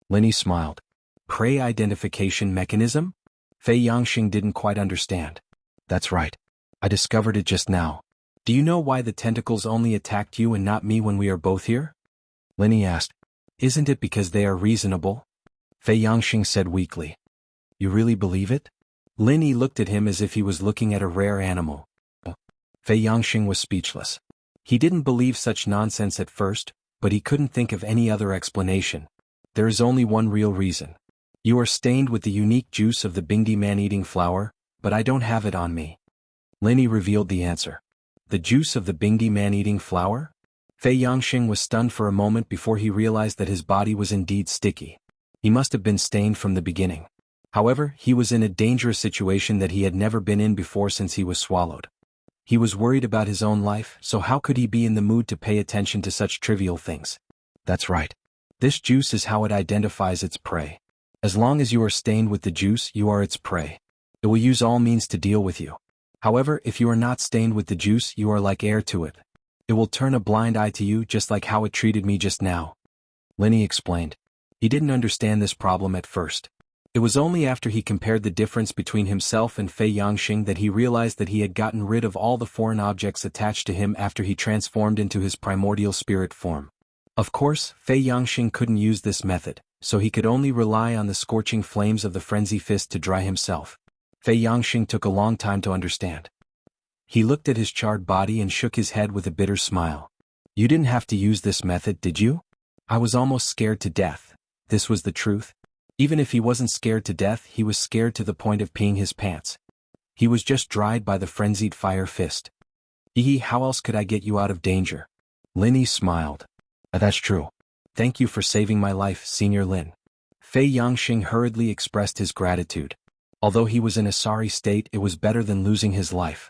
Lin Yi smiled. Prey identification mechanism? Fei Yangxing didn't quite understand. That's right. I discovered it just now. Do you know why the tentacles only attacked you and not me when we are both here? Lin Yi asked. Isn't it because they are reasonable? Fei Yangxing said weakly. You really believe it? Lin Yi looked at him as if he was looking at a rare animal. Fei Yangxing was speechless. He didn't believe such nonsense at first, but he couldn't think of any other explanation. There is only one real reason. You are stained with the unique juice of the Bingdi man-eating flower, but I don't have it on me. Lin Yi revealed the answer. The juice of the Bingdi man-eating flower? Fei Yangxing was stunned for a moment before he realized that his body was indeed sticky. He must have been stained from the beginning. However, he was in a dangerous situation that he had never been in before since he was swallowed. He was worried about his own life, so how could he be in the mood to pay attention to such trivial things? That's right. This juice is how it identifies its prey. As long as you are stained with the juice, you are its prey. It will use all means to deal with you. However, if you are not stained with the juice, you are like air to it. It will turn a blind eye to you just like how it treated me just now. Lin Yi explained. He didn't understand this problem at first. It was only after he compared the difference between himself and Fei Yangxing that he realized that he had gotten rid of all the foreign objects attached to him after he transformed into his primordial spirit form. Of course, Fei Yangxing couldn't use this method, so he could only rely on the scorching flames of the frenzy fist to dry himself. Fei Yangxing took a long time to understand. He looked at his charred body and shook his head with a bitter smile. You didn't have to use this method, did you? I was almost scared to death. This was the truth. Even if he wasn't scared to death, he was scared to the point of peeing his pants. He was just dried by the frenzied fire fist. How else could I get you out of danger? Lin Yi smiled. That's true. Thank you for saving my life, Senior Lin. Fei Yangxing hurriedly expressed his gratitude. Although he was in a sorry state, it was better than losing his life.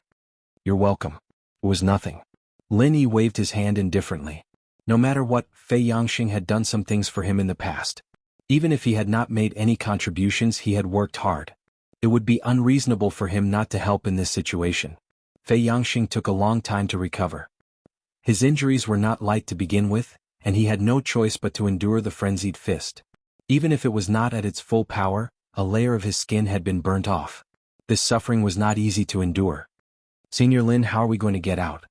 You're welcome. It was nothing. Lin Yi waved his hand indifferently. No matter what, Fei Yangxing had done some things for him in the past. Even if he had not made any contributions, he had worked hard. It would be unreasonable for him not to help in this situation. Fei Yangxing took a long time to recover. His injuries were not light to begin with, and he had no choice but to endure the frenzied fist. Even if it was not at its full power, a layer of his skin had been burnt off. This suffering was not easy to endure. Senior Lin, how are we going to get out?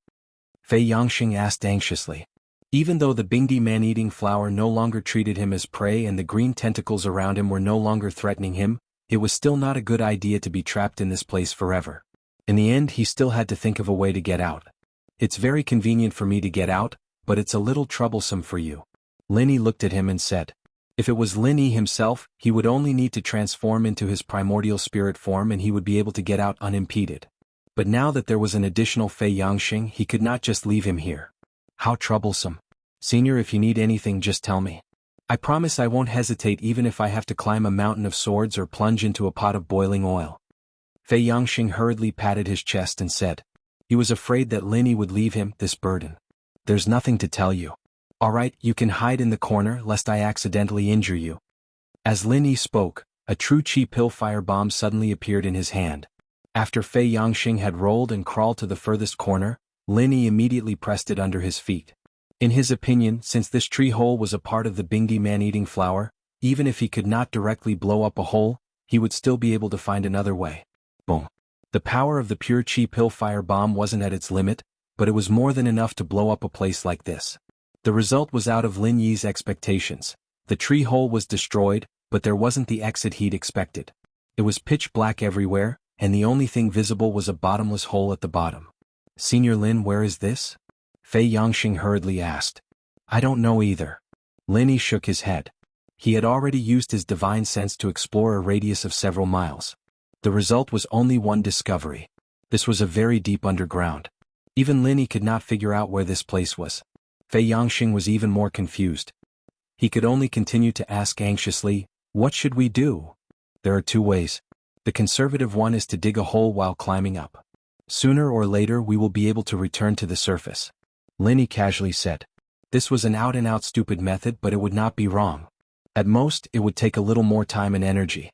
Fei Yangxing asked anxiously. Even though the Bingdi man-eating flower no longer treated him as prey and the green tentacles around him were no longer threatening him, it was still not a good idea to be trapped in this place forever. In the end, he still had to think of a way to get out. It's very convenient for me to get out, but it's a little troublesome for you. Lin Yi looked at him and said. If it was Lin Yi himself, he would only need to transform into his primordial spirit form and he would be able to get out unimpeded. But now that there was an additional Fei Yangxing, he could not just leave him here. How troublesome. Senior, if you need anything, just tell me. I promise I won't hesitate even if I have to climb a mountain of swords or plunge into a pot of boiling oil. Fei Yangxing hurriedly patted his chest and said. He was afraid that Lin Yi would leave him this burden. There's nothing to tell you. Alright, you can hide in the corner lest I accidentally injure you. As Lin Yi spoke, a true chi pill fire bomb suddenly appeared in his hand. After Fei Yangxing had rolled and crawled to the furthest corner, Lin Yi immediately pressed it under his feet. In his opinion, since this tree hole was a part of the Bingdi man-eating flower, even if he could not directly blow up a hole, he would still be able to find another way. Boom. The power of the pure chi pill fire bomb wasn't at its limit, but it was more than enough to blow up a place like this. The result was out of Lin Yi's expectations. The tree hole was destroyed, but there wasn't the exit he'd expected. It was pitch black everywhere, and the only thing visible was a bottomless hole at the bottom. Senior Lin, where is this? Fei Yangxing hurriedly asked. I don't know either. Lin Yi shook his head. He had already used his divine sense to explore a radius of several miles. The result was only one discovery. This was a very deep underground. Even Lin Yi could not figure out where this place was. Fei Yangxing was even more confused. He could only continue to ask anxiously, what should we do? There are two ways. The conservative one is to dig a hole while climbing up. Sooner or later we will be able to return to the surface. Lin Yi casually said. This was an out-and-out stupid method, but it would not be wrong. At most, it would take a little more time and energy.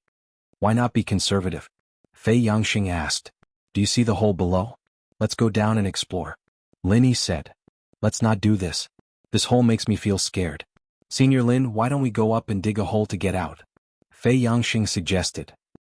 Why not be conservative? Fei Yangxing asked. Do you see the hole below? Let's go down and explore. Lin Yi said. Let's not do this. This hole makes me feel scared. Senior Lin, why don't we go up and dig a hole to get out? Fei Yangxing suggested.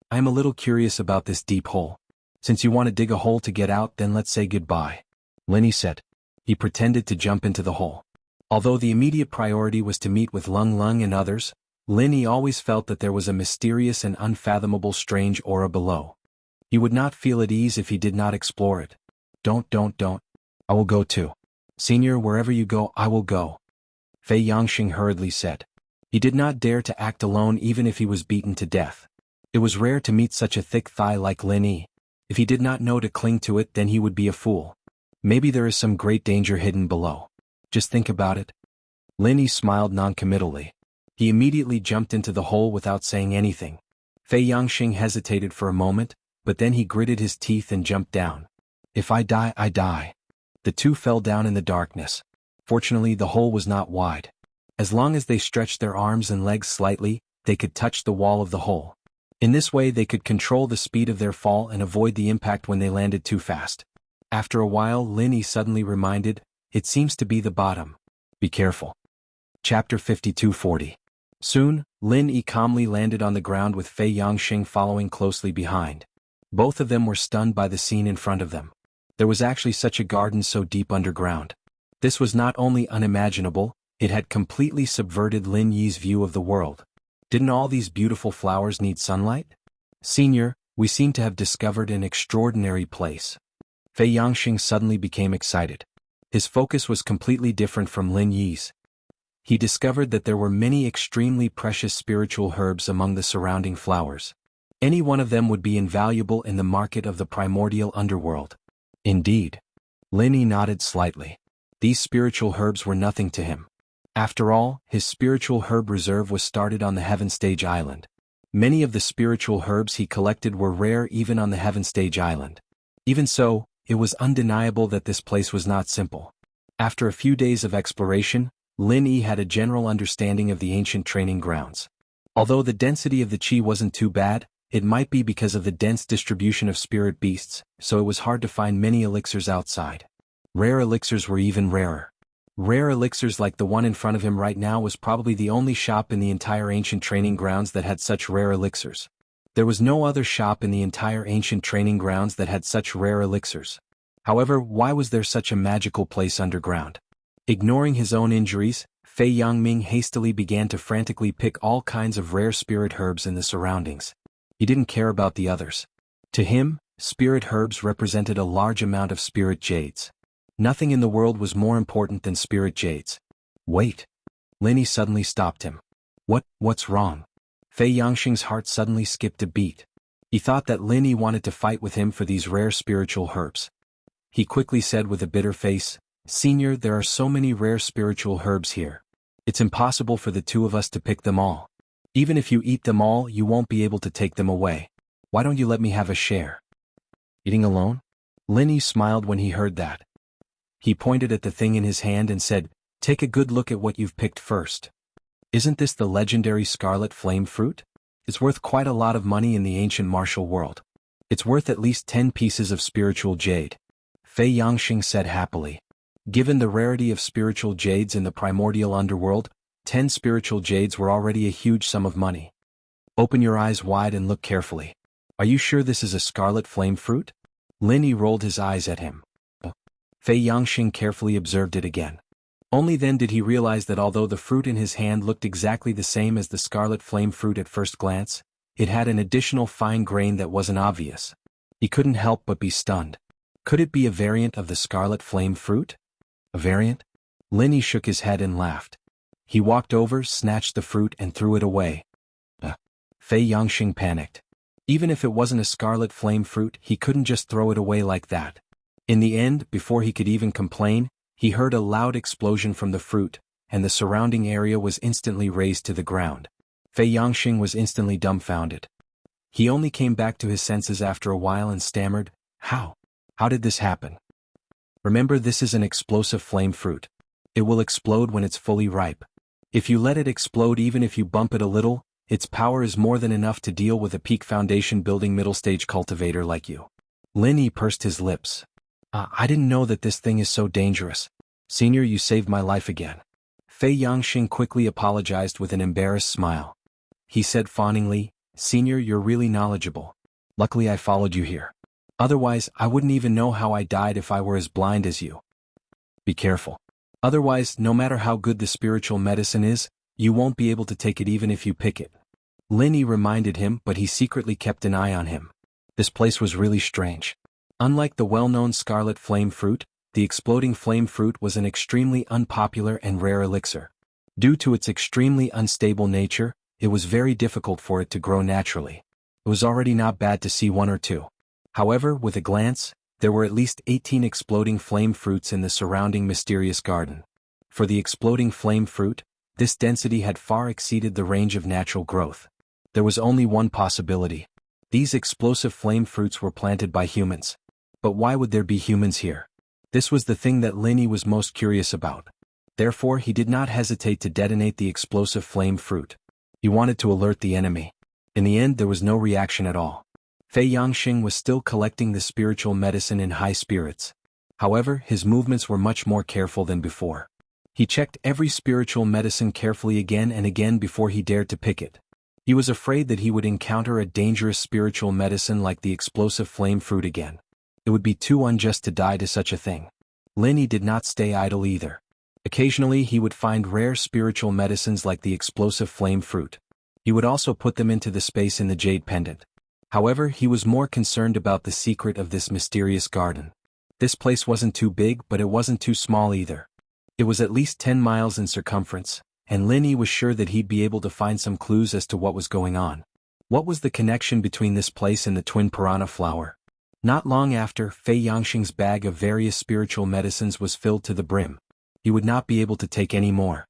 I am a little curious about this deep hole. Since you want to dig a hole to get out, then let's say goodbye. Lin Yi said. He pretended to jump into the hole. Although the immediate priority was to meet with Lung Lung and others, Lin Yi always felt that there was a mysterious and unfathomable strange aura below. He would not feel at ease if he did not explore it. Don't. I will go too. Senior, wherever you go, I will go. Fei Yangxing hurriedly said. He did not dare to act alone even if he was beaten to death. It was rare to meet such a thick thigh like Lin Yi. If he did not know to cling to it, then he would be a fool. Maybe there is some great danger hidden below. Just think about it. Lin Yi smiled noncommittally. He immediately jumped into the hole without saying anything. Fei Yangxing hesitated for a moment, but then he gritted his teeth and jumped down. If I die, I die. The two fell down in the darkness. Fortunately, the hole was not wide. As long as they stretched their arms and legs slightly, they could touch the wall of the hole. In this way, they could control the speed of their fall and avoid the impact when they landed too fast. After a while, Lin Yi suddenly reminded, it seems to be the bottom. Be careful. Chapter 5240. Soon, Lin Yi calmly landed on the ground with Fei Yangxing following closely behind. Both of them were stunned by the scene in front of them. There was actually such a garden so deep underground. This was not only unimaginable, it had completely subverted Lin Yi's view of the world. Didn't all these beautiful flowers need sunlight? Senior, we seem to have discovered an extraordinary place. Fei Yangxing suddenly became excited. His focus was completely different from Lin Yi's. He discovered that there were many extremely precious spiritual herbs among the surrounding flowers. Any one of them would be invaluable in the market of the primordial underworld. Indeed. Lin Yi nodded slightly. These spiritual herbs were nothing to him. After all, his spiritual herb reserve was started on the Heaven Stage Island. Many of the spiritual herbs he collected were rare even on the Heaven Stage Island. Even so, it was undeniable that this place was not simple. After a few days of exploration, Lin Yi had a general understanding of the ancient training grounds. Although the density of the qi wasn't too bad, it might be because of the dense distribution of spirit beasts, so it was hard to find many elixirs outside. Rare elixirs were even rarer. Rare elixirs like the one in front of him right now was probably the only shop in the entire ancient training grounds that had such rare elixirs. There was no other shop in the entire ancient training grounds that had such rare elixirs. However, why was there such a magical place underground? Ignoring his own injuries, Fei Yangming hastily began to frantically pick all kinds of rare spirit herbs in the surroundings. He didn't care about the others. To him, spirit herbs represented a large amount of spirit jades. Nothing in the world was more important than spirit jades. Wait. Lin Yi suddenly stopped him. What's wrong? Fei Yangxing's heart suddenly skipped a beat. He thought that Lin Yi wanted to fight with him for these rare spiritual herbs. He quickly said with a bitter face, "Senior, there are so many rare spiritual herbs here. It's impossible for the two of us to pick them all. Even if you eat them all, you won't be able to take them away. Why don't you let me have a share?" Eating alone? Lin Yi smiled when he heard that. He pointed at the thing in his hand and said, "Take a good look at what you've picked first. Isn't this the legendary scarlet flame fruit? It's worth quite a lot of money in the ancient martial world. It's worth at least 10 pieces of spiritual jade," Fei Yangxing said happily. Given the rarity of spiritual jades in the primordial underworld, 10 spiritual jades were already a huge sum of money. "Open your eyes wide and look carefully. Are you sure this is a scarlet flame fruit?" Lin Yi rolled his eyes at him. Fei Yangxing carefully observed it again. Only then did he realize that although the fruit in his hand looked exactly the same as the scarlet flame fruit at first glance, it had an additional fine grain that wasn't obvious. He couldn't help but be stunned. Could it be a variant of the scarlet flame fruit? A variant? Lin Yi shook his head and laughed. He walked over, snatched the fruit and threw it away. Fei Yangxing panicked. Even if it wasn't a scarlet flame fruit, he couldn't just throw it away like that. In the end, before he could even complain, he heard a loud explosion from the fruit, and the surrounding area was instantly razed to the ground. Fei Yangxing was instantly dumbfounded. He only came back to his senses after a while and stammered, "How? How did this happen?" "Remember, this is an explosive flame fruit. It will explode when it's fully ripe. If you let it explode even if you bump it a little, its power is more than enough to deal with a peak foundation building middle stage cultivator like you." Lin Yi pursed his lips. I didn't know that this thing is so dangerous. Senior, you saved my life again." Fei Yangxing quickly apologized with an embarrassed smile. He said fawningly, "Senior, you're really knowledgeable. Luckily I followed you here. Otherwise, I wouldn't even know how I died if I were as blind as you. Be careful. Otherwise, no matter how good the spiritual medicine is, you won't be able to take it even if you pick it." Lin Yi reminded him, but he secretly kept an eye on him. This place was really strange. Unlike the well-known scarlet flame fruit, the exploding flame fruit was an extremely unpopular and rare elixir. Due to its extremely unstable nature, it was very difficult for it to grow naturally. It was already not bad to see one or two. However, with a glance, there were at least 18 exploding flame fruits in the surrounding mysterious garden. For the exploding flame fruit, this density had far exceeded the range of natural growth. There was only one possibility. These explosive flame fruits were planted by humans. But why would there be humans here? This was the thing that Lin Yi was most curious about. Therefore, he did not hesitate to detonate the explosive flame fruit. He wanted to alert the enemy. In the end, there was no reaction at all. Fei Yangxing was still collecting the spiritual medicine in high spirits. However, his movements were much more careful than before. He checked every spiritual medicine carefully again and again before he dared to pick it. He was afraid that he would encounter a dangerous spiritual medicine like the explosive flame fruit again. It would be too unjust to die to such a thing. Lin Yi did not stay idle either. Occasionally he would find rare spiritual medicines like the explosive flame fruit. He would also put them into the space in the jade pendant. However, he was more concerned about the secret of this mysterious garden. This place wasn't too big, but it wasn't too small either. It was at least 10 miles in circumference, and Lin Yi was sure that he'd be able to find some clues as to what was going on. What was the connection between this place and the twin piranha flower? Not long after, Fei Yangxing's bag of various spiritual medicines was filled to the brim. He would not be able to take any more.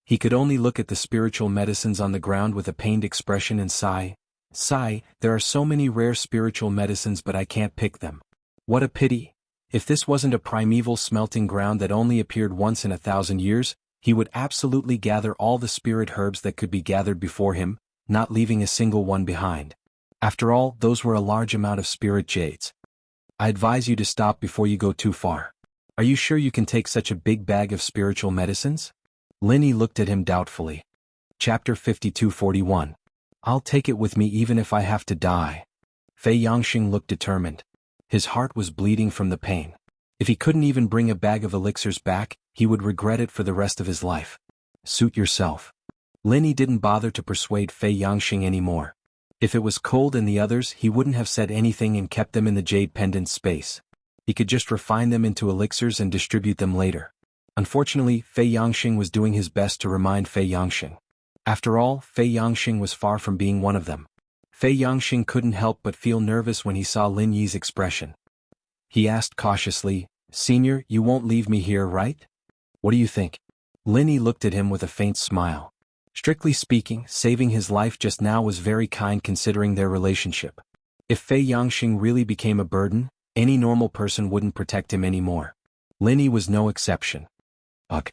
He could only look at the spiritual medicines on the ground with a pained expression and sigh, Sigh, there are so many rare spiritual medicines but I can't pick them. What a pity. If this wasn't a primeval smelting ground that only appeared once in 1,000 years, he would absolutely gather all the spirit herbs that could be gathered before him, not leaving a single one behind. After all, those were a large amount of spirit jades. I advise you to stop before you go too far. Are you sure you can take such a big bag of spiritual medicines? Linny looked at him doubtfully. Chapter 52:41. I'll take it with me even if I have to die. Fei Yangxing looked determined. His heart was bleeding from the pain. If he couldn't even bring a bag of elixirs back, he would regret it for the rest of his life. Suit yourself. Linny didn't bother to persuade Fei Yangxing anymore. If it was cold and the others, he wouldn't have said anything and kept them in the jade pendant space. He could just refine them into elixirs and distribute them later. Unfortunately, Fei Yangxing was doing his best to remind Fei Yangxing. After all, Fei Yangxing was far from being one of them. Fei Yangxing couldn't help but feel nervous when he saw Lin Yi's expression. He asked cautiously, "Senior, you won't leave me here, right? What do you think?" Lin Yi looked at him with a faint smile. Strictly speaking, saving his life just now was very kind considering their relationship. If Fei Yangxing really became a burden, any normal person wouldn't protect him anymore. Lin Yi was no exception. Ugh.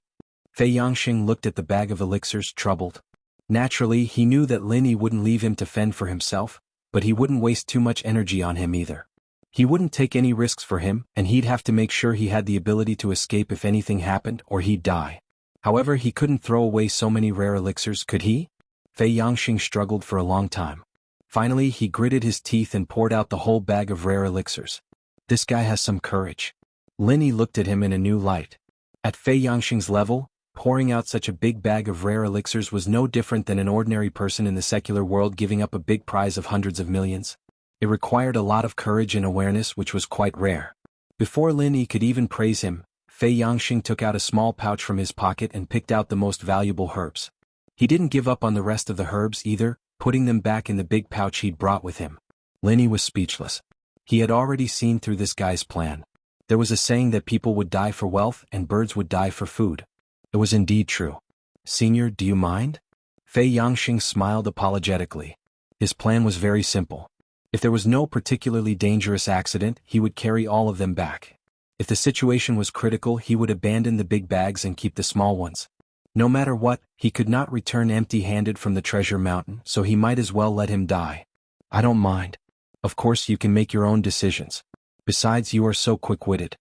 Fei Yangxing looked at the bag of elixirs, troubled. Naturally, he knew that Lin Yi wouldn't leave him to fend for himself, but he wouldn't waste too much energy on him either. He wouldn't take any risks for him, and he'd have to make sure he had the ability to escape if anything happened or he'd die. However, he couldn't throw away so many rare elixirs, could he? Fei Yangxing struggled for a long time. Finally, he gritted his teeth and poured out the whole bag of rare elixirs. This guy has some courage. Lin Yi looked at him in a new light. At Fei Yangxing's level, pouring out such a big bag of rare elixirs was no different than an ordinary person in the secular world giving up a big prize of hundreds of millions. It required a lot of courage and awareness, which was quite rare. Before Lin Yi could even praise him, Fei Yangxing took out a small pouch from his pocket and picked out the most valuable herbs. He didn't give up on the rest of the herbs either, putting them back in the big pouch he'd brought with him. Lin Yi was speechless. He had already seen through this guy's plan. There was a saying that people would die for wealth and birds would die for food. It was indeed true. "Senior, do you mind?" Fei Yangxing smiled apologetically. His plan was very simple. If there was no particularly dangerous accident, he would carry all of them back. If the situation was critical, he would abandon the big bags and keep the small ones. No matter what, he could not return empty-handed from the treasure mountain, so he might as well let him die. "I don't mind. Of course you can make your own decisions. Besides, you are so quick-witted,"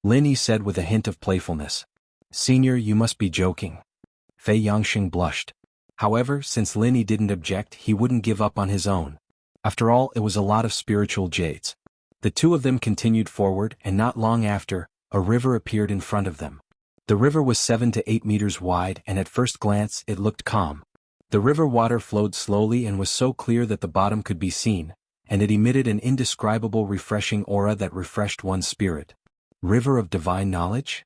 Lin Yi said with a hint of playfulness. "Senior, you must be joking." Fei Yangxing blushed. However, since Lin Yi didn't object, he wouldn't give up on his own. After all, it was a lot of spiritual jades. The two of them continued forward, and not long after, a river appeared in front of them. The river was 7 to 8 meters wide, and at first glance, it looked calm. The river water flowed slowly and was so clear that the bottom could be seen, and it emitted an indescribable refreshing aura that refreshed one's spirit. River of divine knowledge?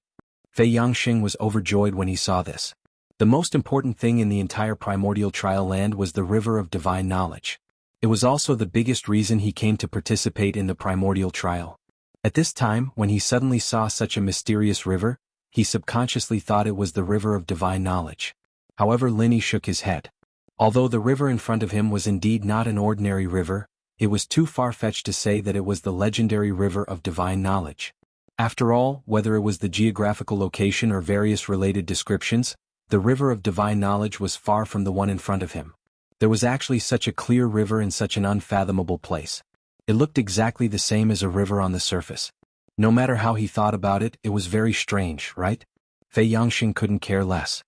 Fei Yangxing was overjoyed when he saw this. The most important thing in the entire primordial trial land was the river of divine knowledge. It was also the biggest reason he came to participate in the primordial trial. At this time, when he suddenly saw such a mysterious river, he subconsciously thought it was the river of divine knowledge. However, Lin Yi shook his head. Although the river in front of him was indeed not an ordinary river, it was too far-fetched to say that it was the legendary river of divine knowledge. After all, whether it was the geographical location or various related descriptions, the river of divine knowledge was far from the one in front of him. There was actually such a clear river in such an unfathomable place. It looked exactly the same as a river on the surface. No matter how he thought about it, it was very strange, right? Fei Yangxing couldn't care less.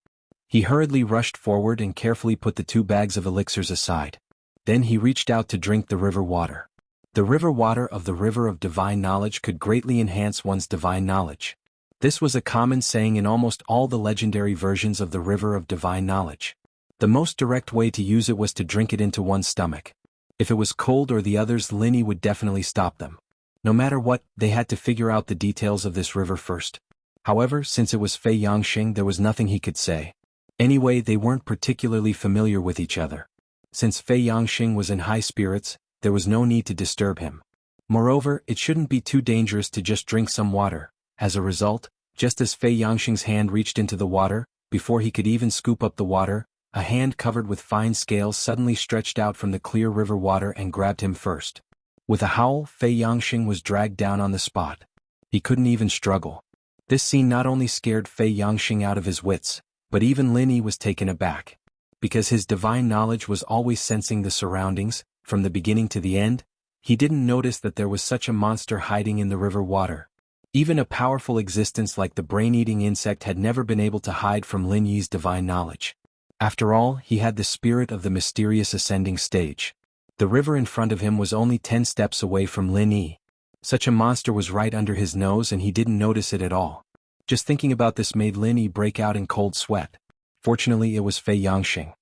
He hurriedly rushed forward and carefully put the 2 bags of elixirs aside. Then he reached out to drink the river water. The river water of the river of divine knowledge could greatly enhance one's divine knowledge. This was a common saying in almost all the legendary versions of the river of divine knowledge. The most direct way to use it was to drink it into one's stomach. If it was cold or the others, Lin Yi would definitely stop them. No matter what, they had to figure out the details of this river first. However, since it was Fei Yangxing, there was nothing he could say. Anyway, they weren't particularly familiar with each other. Since Fei Yangxing was in high spirits, there was no need to disturb him. Moreover, it shouldn't be too dangerous to just drink some water. As a result, just as Fei Yangxing's hand reached into the water, before he could even scoop up the water, A hand covered with fine scales suddenly stretched out from the clear river water and grabbed him first. With a howl, Fei Yangxing was dragged down on the spot. He couldn't even struggle. This scene not only scared Fei Yangxing out of his wits, but even Lin Yi was taken aback. Because his divine knowledge was always sensing the surroundings, from the beginning to the end, he didn't notice that there was such a monster hiding in the river water. Even a powerful existence like the brain-eating insect had never been able to hide from Lin Yi's divine knowledge. After all, he had the spirit of the mysterious ascending stage. The river in front of him was only 10 steps away from Lin Yi. Such a monster was right under his nose and he didn't notice it at all. Just thinking about this made Lin Yi break out in cold sweat. Fortunately, it was Fei Yangxing.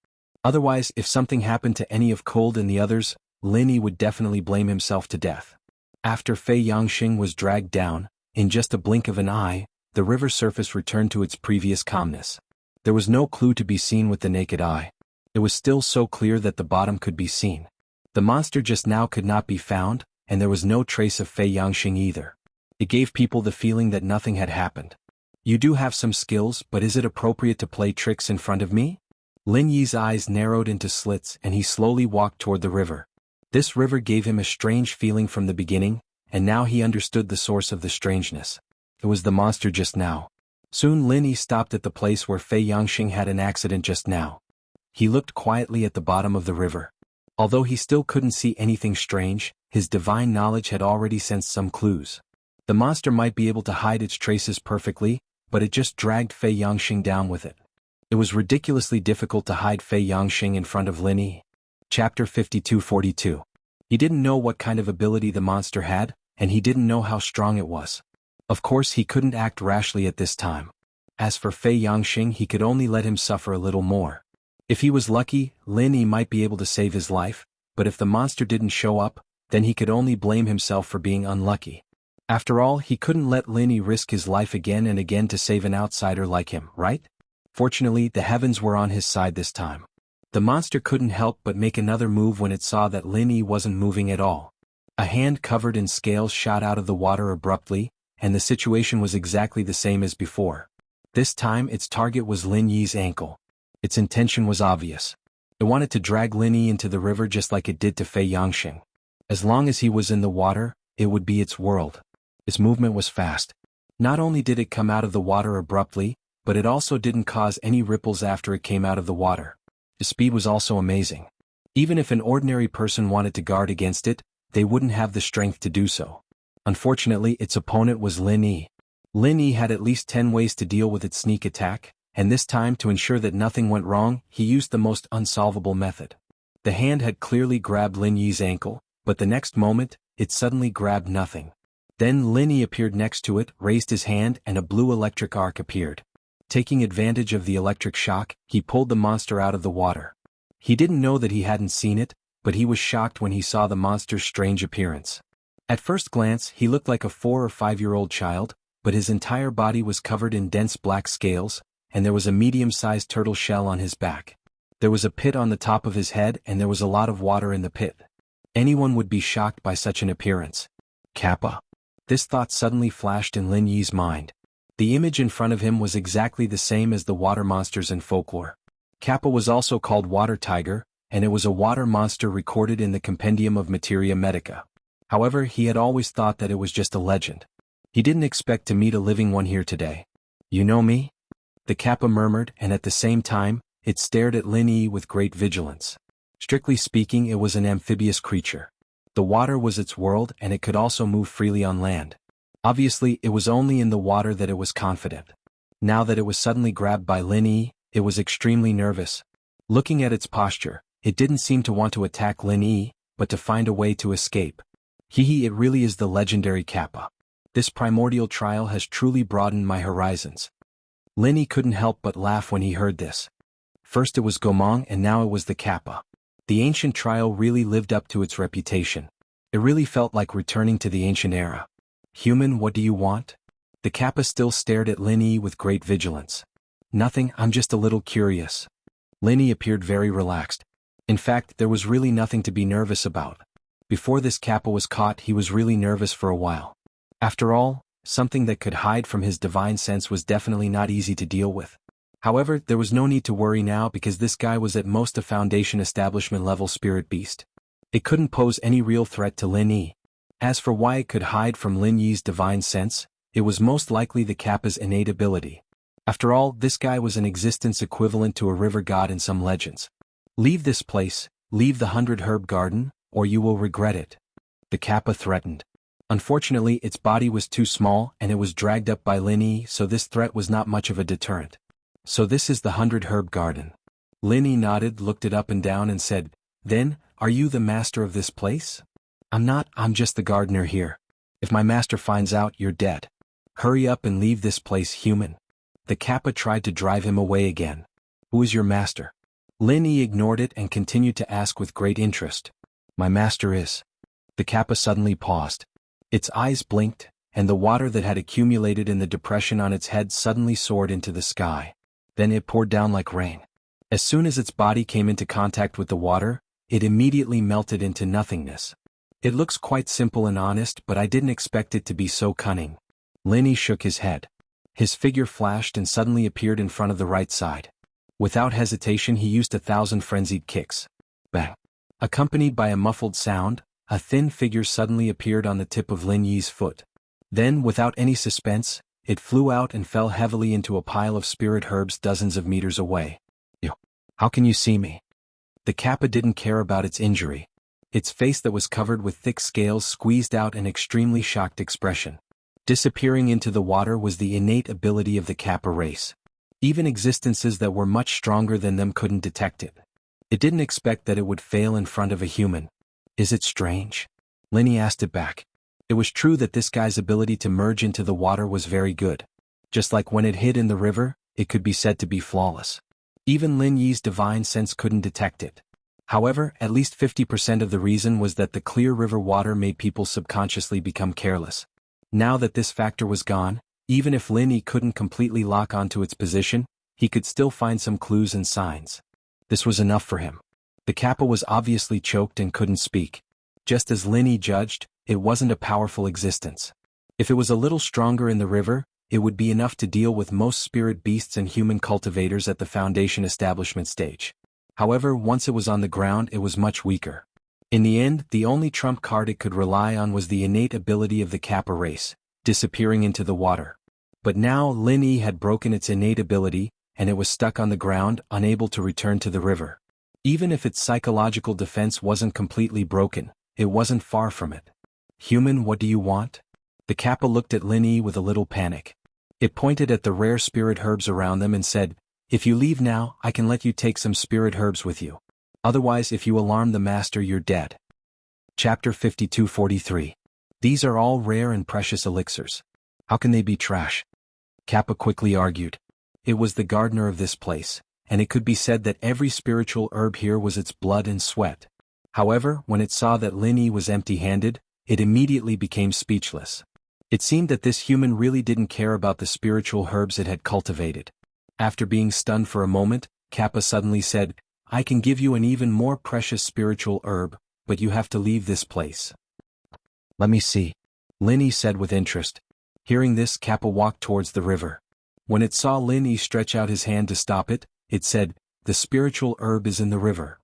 Otherwise, if something happened to any of Cold and the others, Lin Yi would definitely blame himself to death. After Fei Yangxing was dragged down, in just a blink of an eye, the river surface returned to its previous calmness. There was no clue to be seen with the naked eye. It was still so clear that the bottom could be seen. The monster just now could not be found, and there was no trace of Fei Yangxing either. It gave people the feeling that nothing had happened. You do have some skills, but is it appropriate to play tricks in front of me? Lin Yi's eyes narrowed into slits and he slowly walked toward the river. This river gave him a strange feeling from the beginning, and now he understood the source of the strangeness. It was the monster just now. Soon Lin Yi stopped at the place where Fei Yangxing had an accident just now. He looked quietly at the bottom of the river. Although he still couldn't see anything strange, his divine knowledge had already sensed some clues. The monster might be able to hide its traces perfectly, but it just dragged Fei Yangxing down with it. It was ridiculously difficult to hide Fei Yangxing in front of Lin Yi. Chapter 52-42. He didn't know what kind of ability the monster had, and he didn't know how strong it was. Of course, he couldn't act rashly at this time. As for Fei Yangxing, he could only let him suffer a little more. If he was lucky, Lin Yi might be able to save his life, but if the monster didn't show up, then he could only blame himself for being unlucky. After all, he couldn't let Lin Yi risk his life again and again to save an outsider like him, right? Fortunately, the heavens were on his side this time. The monster couldn't help but make another move when it saw that Lin Yi wasn't moving at all. A hand covered in scales shot out of the water abruptly, and the situation was exactly the same as before. This time its target was Lin Yi's ankle. Its intention was obvious. It wanted to drag Lin Yi into the river just like it did to Fei Yangxing. As long as he was in the water, it would be its world. Its movement was fast. Not only did it come out of the water abruptly, but it also didn't cause any ripples after it came out of the water. Its speed was also amazing. Even if an ordinary person wanted to guard against it, they wouldn't have the strength to do so. Unfortunately, its opponent was Lin Yi. Lin Yi had at least 10 ways to deal with its sneak attack, and this time, to ensure that nothing went wrong, he used the most unsolvable method. The hand had clearly grabbed Lin Yi's ankle, but the next moment, it suddenly grabbed nothing. Then Lin Yi appeared next to it, raised his hand, and a blue electric arc appeared. Taking advantage of the electric shock, he pulled the monster out of the water. He didn't know that he hadn't seen it, but he was shocked when he saw the monster's strange appearance. At first glance, he looked like a 4 or 5-year-old child, but his entire body was covered in dense black scales, and there was a medium-sized turtle shell on his back. There was a pit on the top of his head and there was a lot of water in the pit. Anyone would be shocked by such an appearance. Kappa. This thought suddenly flashed in Lin Yi's mind. The image in front of him was exactly the same as the water monsters in folklore. Kappa was also called Water Tiger, and it was a water monster recorded in the Compendium of Materia Medica. However, he had always thought that it was just a legend. He didn't expect to meet a living one here today. You know me? The Kappa murmured, and at the same time, it stared at Lin Yi with great vigilance. Strictly speaking, it was an amphibious creature. The water was its world and it could also move freely on land. Obviously, it was only in the water that it was confident. Now that it was suddenly grabbed by Lin Yi, it was extremely nervous. Looking at its posture, it didn't seem to want to attack Lin Yi, but to find a way to escape. It really is the legendary Kappa. This primordial trial has truly broadened my horizons. Lin Yi couldn't help but laugh when he heard this. First it was Gomong and now it was the Kappa. The ancient trial really lived up to its reputation. It really felt like returning to the ancient era. Human, what do you want? The Kappa still stared at Lin Yi with great vigilance. Nothing, I'm just a little curious. Lin Yi appeared very relaxed. In fact, there was really nothing to be nervous about. Before this Kappa was caught, he was really nervous for a while. After all, something that could hide from his divine sense was definitely not easy to deal with. However, there was no need to worry now because this guy was at most a Foundation establishment level spirit beast. It couldn't pose any real threat to Lin Yi. As for why it could hide from Lin Yi's divine sense, it was most likely the Kappa's innate ability. After all, this guy was an existence equivalent to a river god in some legends. Leave this place, leave the 100 Herb Garden, or you will regret it. The Kappa threatened. Unfortunately, its body was too small and it was dragged up by Lin Yi, so this threat was not much of a deterrent. So this is the 100 Herb Garden. Lin Yi nodded, looked it up and down and said, "Then, are you the master of this place?" "I'm not, I'm just the gardener here. If my master finds out, you're dead. Hurry up and leave this place, human." The Kappa tried to drive him away again. "Who is your master?" Lin Yi ignored it and continued to ask with great interest. "My master is." The Kappa suddenly paused. Its eyes blinked, and the water that had accumulated in the depression on its head suddenly soared into the sky. Then it poured down like rain. As soon as its body came into contact with the water, it immediately melted into nothingness. "It looks quite simple and honest, but I didn't expect it to be so cunning." Lin Yi shook his head. His figure flashed and suddenly appeared in front of the right side. Without hesitation he used 1,000 frenzied kicks. Bang! Accompanied by a muffled sound, a thin figure suddenly appeared on the tip of Lin Yi's foot. Then, without any suspense, it flew out and fell heavily into a pile of spirit herbs dozens of meters away. "You! How can you see me?" The Kappa didn't care about its injury. Its face that was covered with thick scales squeezed out an extremely shocked expression. Disappearing into the water was the innate ability of the Kappa race. Even existences that were much stronger than them couldn't detect it. It didn't expect that it would fail in front of a human. "Is it strange?" Lin Yi asked it back. It was true that this guy's ability to merge into the water was very good. Just like when it hid in the river, it could be said to be flawless. Even Lin Yi's divine sense couldn't detect it. However, at least 50% of the reason was that the clear river water made people subconsciously become careless. Now that this factor was gone, even if Lin Yi couldn't completely lock onto its position, he could still find some clues and signs. This was enough for him. The Kappa was obviously choked and couldn't speak. Just as Lin Yi judged, it wasn't a powerful existence. If it was a little stronger in the river, it would be enough to deal with most spirit beasts and human cultivators at the Foundation establishment stage. However, once it was on the ground, it was much weaker. In the end, the only trump card it could rely on was the innate ability of the Kappa race, disappearing into the water. But now Lin Yi had broken its innate ability, and it was stuck on the ground, unable to return to the river. Even if its psychological defense wasn't completely broken, it wasn't far from it. "Human, what do you want?" The Kappa looked at Lin Yi with a little panic. It pointed at the rare spirit herbs around them and said, "If you leave now, I can let you take some spirit herbs with you. Otherwise, if you alarm the master, you're dead." Chapter 52-43. These are all rare and precious elixirs. How can they be trash? Kappa quickly argued. It was the gardener of this place, and it could be said that every spiritual herb here was its blood and sweat. However, when it saw that Lin Yi was empty-handed, it immediately became speechless. It seemed that this human really didn't care about the spiritual herbs it had cultivated. After being stunned for a moment, Kappa suddenly said, "I can give you an even more precious spiritual herb, but you have to leave this place." "Let me see," Lin Yi said with interest. Hearing this, Kappa walked towards the river. When it saw Lin Yi stretch out his hand to stop it, it said, "The spiritual herb is in the river.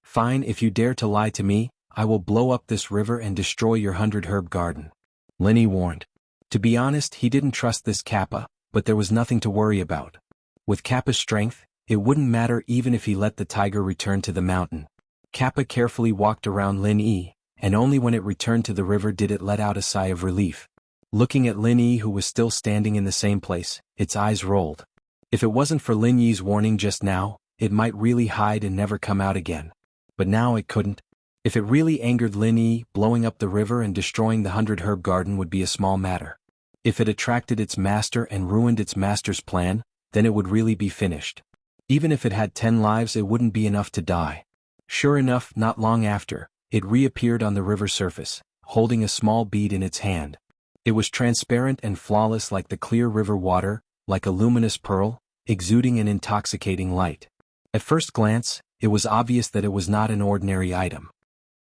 Fine, if you dare to lie to me, I will blow up this river and destroy your 100 Herb Garden," Lin Yi warned. To be honest, he didn't trust this Kappa, but there was nothing to worry about. With Kappa's strength, it wouldn't matter even if he let the tiger return to the mountain. Kappa carefully walked around Lin Yi, and only when it returned to the river did it let out a sigh of relief. Looking at Lin Yi, who was still standing in the same place, its eyes rolled. If it wasn't for Lin Yi's warning just now, it might really hide and never come out again. But now it couldn't. If it really angered Lin Yi, blowing up the river and destroying the 100 Herb Garden would be a small matter. If it attracted its master and ruined its master's plan, then it would really be finished. Even if it had 10 lives, it wouldn't be enough to die. Sure enough, not long after, it reappeared on the river surface, holding a small bead in its hand. It was transparent and flawless like the clear river water, like a luminous pearl, exuding an intoxicating light. At first glance, it was obvious that it was not an ordinary item.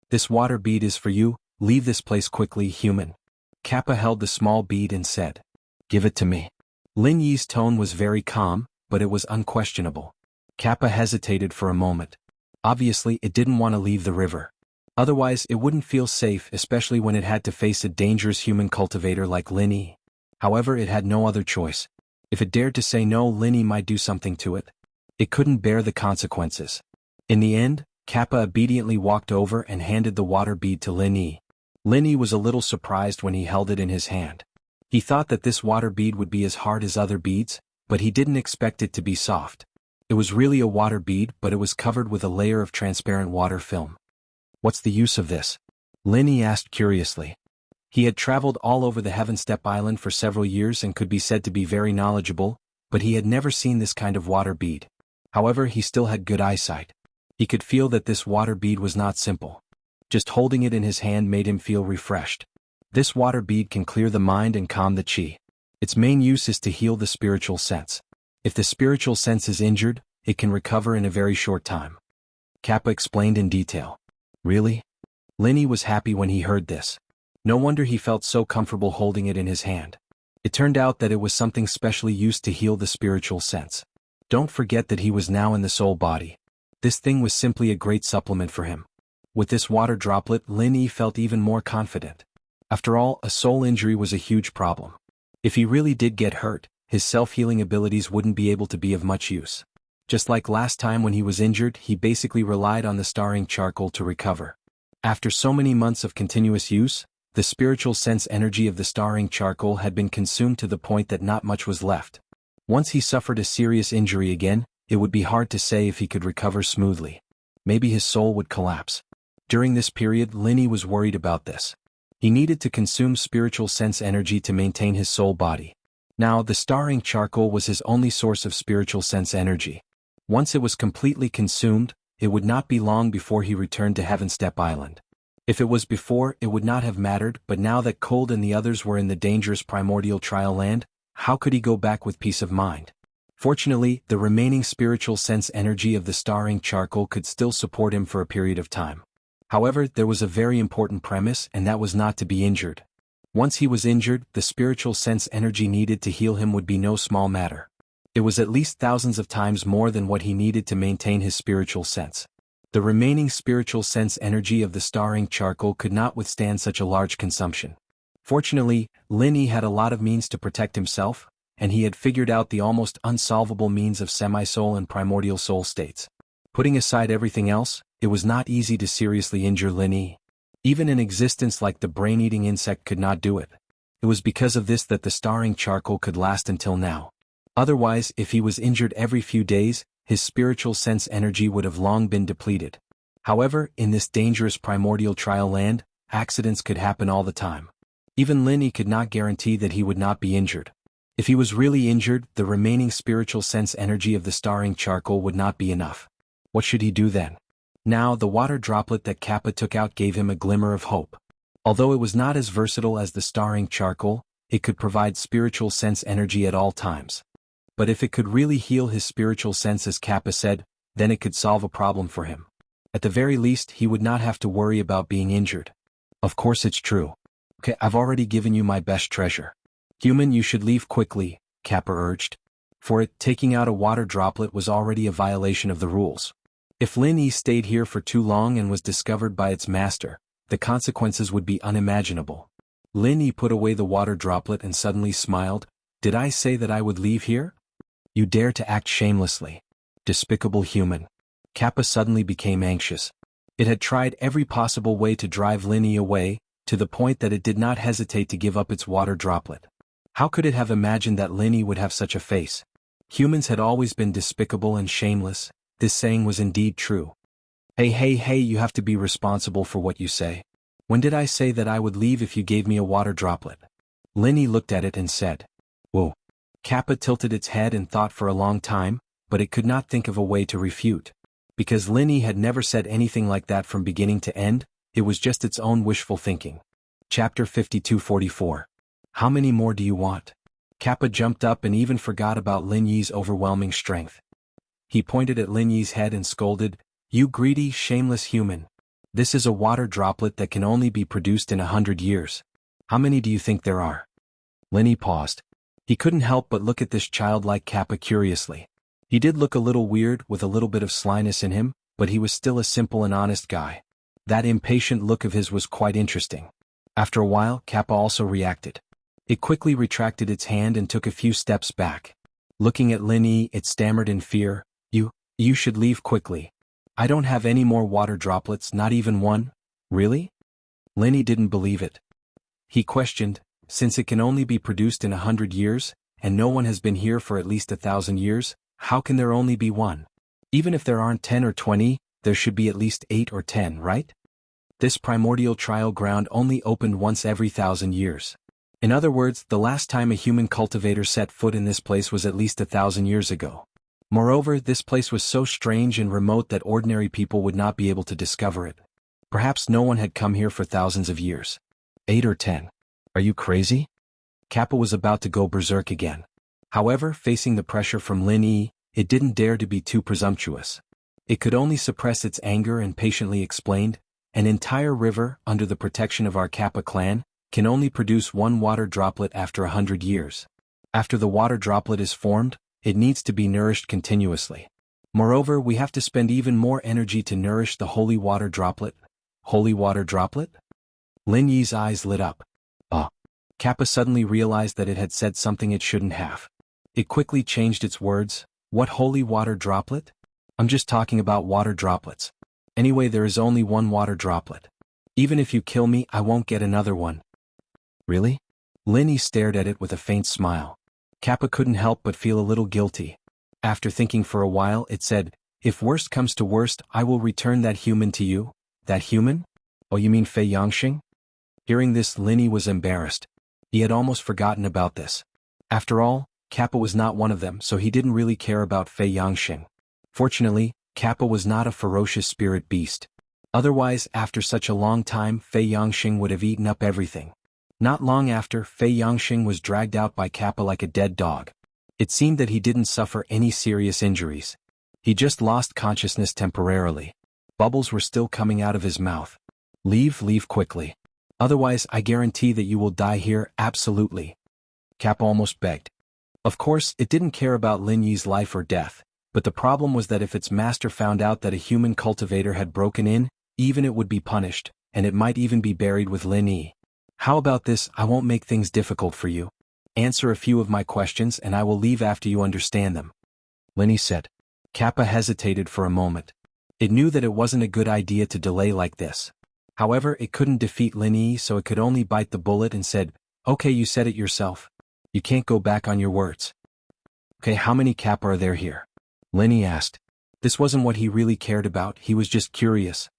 "This water bead is for you, leave this place quickly, human." Kappa held the small bead and said, "Give it to me." Lin Yi's tone was very calm, but it was unquestionable. Kappa hesitated for a moment. Obviously, it didn't want to leave the river. Otherwise, it wouldn't feel safe, especially when it had to face a dangerous human cultivator like Lin Yi. However, it had no other choice. If it dared to say no, Lin Yi might do something to it. It couldn't bear the consequences. In the end, Kappa obediently walked over and handed the water bead to Lin Yi. Lin Yi was a little surprised when he held it in his hand. He thought that this water bead would be as hard as other beads, but he didn't expect it to be soft. It was really a water bead, but it was covered with a layer of transparent water film. "What's the use of this?" Lin Yi asked curiously. He had traveled all over the Heaven Step Island for several years and could be said to be very knowledgeable, but he had never seen this kind of water bead. However, he still had good eyesight. He could feel that this water bead was not simple. Just holding it in his hand made him feel refreshed. This water bead can clear the mind and calm the chi. Its main use is to heal the spiritual sense. If the spiritual sense is injured, it can recover in a very short time. Kappa explained in detail. Really? Lin Yi was happy when he heard this. No wonder he felt so comfortable holding it in his hand. It turned out that it was something specially used to heal the spiritual sense. Don't forget that he was now in the soul body. This thing was simply a great supplement for him. With this water droplet, Lin Yi felt even more confident. After all, a soul injury was a huge problem. If he really did get hurt, his self-healing abilities wouldn't be able to be of much use. Just like last time when he was injured, he basically relied on the starring charcoal to recover. After so many months of continuous use, the spiritual sense energy of the starring charcoal had been consumed to the point that not much was left. Once he suffered a serious injury again, it would be hard to say if he could recover smoothly. Maybe his soul would collapse. During this period, Lin Yi was worried about this. He needed to consume spiritual sense energy to maintain his soul body. Now, the starring charcoal was his only source of spiritual sense energy. Once it was completely consumed, it would not be long before he returned to Heaven Step Island. If it was before, it would not have mattered, but now that Cold and the others were in the dangerous primordial trial land, how could he go back with peace of mind? Fortunately, the remaining spiritual sense energy of the starring charcoal could still support him for a period of time. However, there was a very important premise, and that was not to be injured. Once he was injured, the spiritual sense energy needed to heal him would be no small matter. It was at least thousands of times more than what he needed to maintain his spiritual sense. The remaining spiritual sense energy of the starring charcoal could not withstand such a large consumption. Fortunately, Lin Yi had a lot of means to protect himself, and he had figured out the almost unsolvable means of semi-soul and primordial soul states. Putting aside everything else, it was not easy to seriously injure Lin Yi. Even an existence like the brain-eating insect could not do it. It was because of this that the starring charcoal could last until now. Otherwise, if he was injured every few days, his spiritual sense energy would have long been depleted. However, in this dangerous primordial trial land, accidents could happen all the time. Even Lin Yi could not guarantee that he would not be injured. If he was really injured, the remaining spiritual sense energy of the starring charcoal would not be enough. What should he do then? Now, the water droplet that Kappa took out gave him a glimmer of hope. Although it was not as versatile as the starring charcoal, it could provide spiritual sense energy at all times. But if it could really heal his spiritual sense as Kappa said, then it could solve a problem for him. At the very least, he would not have to worry about being injured. Of course it's true. Okay, I've already given you my best treasure. Human, you should leave quickly, Kappa urged. For it, taking out a water droplet was already a violation of the rules. If Lin Yi stayed here for too long and was discovered by its master, the consequences would be unimaginable. Lin Yi put away the water droplet and suddenly smiled. Did I say that I would leave here? You dare to act shamelessly. Despicable human. Kappa suddenly became anxious. It had tried every possible way to drive Lin Yi away, to the point that it did not hesitate to give up its water droplet. How could it have imagined that Lin Yi would have such a face? Humans had always been despicable and shameless. This saying was indeed true. Hey, you have to be responsible for what you say. When did I say that I would leave if you gave me a water droplet? Lin Yi looked at it and said. Whoa. Kappa tilted its head and thought for a long time, but it could not think of a way to refute. Because Lin Yi had never said anything like that from beginning to end, it was just its own wishful thinking. Chapter 52-44. How many more do you want? Kappa jumped up and even forgot about Lin Yi's overwhelming strength. He pointed at Lin Yi's head and scolded, You greedy, shameless human. This is a water droplet that can only be produced in 100 years. How many do you think there are? Lin Yi paused. He couldn't help but look at this childlike Kappa curiously. He did look a little weird with a little bit of slyness in him, but he was still a simple and honest guy. That impatient look of his was quite interesting. After a while, Kappa also reacted. It quickly retracted its hand and took a few steps back. Looking at Lin Yi, it stammered in fear, You should leave quickly. I don't have any more water droplets, not even one. Really? Lin Yi didn't believe it. He questioned, since it can only be produced in 100 years, and no one has been here for at least 1,000 years, how can there only be one? Even if there aren't 10 or 20, there should be at least 8 or 10, right? This primordial trial ground only opened once every 1,000 years. In other words, the last time a human cultivator set foot in this place was at least 1,000 years ago. Moreover, this place was so strange and remote that ordinary people would not be able to discover it. Perhaps no one had come here for thousands of years. 8 or 10. Are you crazy? Kappa was about to go berserk again. However, facing the pressure from Lin Yi, it didn't dare to be too presumptuous. It could only suppress its anger and patiently explained, an entire river, under the protection of our Kappa clan, can only produce one water droplet after 100 years. After the water droplet is formed, it needs to be nourished continuously. Moreover, we have to spend even more energy to nourish the holy water droplet. Holy water droplet? Lin Yi's eyes lit up. Kappa suddenly realized that it had said something it shouldn't have. It quickly changed its words. What holy water droplet? I'm just talking about water droplets. Anyway, there is only one water droplet. Even if you kill me, I won't get another one. Really? Lin Yi stared at it with a faint smile. Kappa couldn't help but feel a little guilty. After thinking for a while, it said, If worst comes to worst, I will return that human to you. That human? Oh, you mean Fei Yangxing? Hearing this, Lin Yi was embarrassed. He had almost forgotten about this. After all, Kappa was not one of them, so he didn't really care about Fei Yangxing. Fortunately, Kappa was not a ferocious spirit beast. Otherwise, after such a long time, Fei Yangxing would have eaten up everything. Not long after, Fei Yangxing was dragged out by Kappa like a dead dog. It seemed that he didn't suffer any serious injuries. He just lost consciousness temporarily. Bubbles were still coming out of his mouth. Leave quickly. Otherwise, I guarantee that you will die here, absolutely. Kappa almost begged. Of course, it didn't care about Lin Yi's life or death, but the problem was that if its master found out that a human cultivator had broken in, even it would be punished, and it might even be buried with Lin Yi. How about this? I won't make things difficult for you. Answer a few of my questions and I will leave after you understand them. Lin Yi said. Kappa hesitated for a moment. It knew that it wasn't a good idea to delay like this. However, it couldn't defeat Lin Yi, so it could only bite the bullet and said, Okay, you said it yourself. You can't go back on your words. Okay, how many Kappa are there here? Lin Yi asked. This wasn't what he really cared about, he was just curious.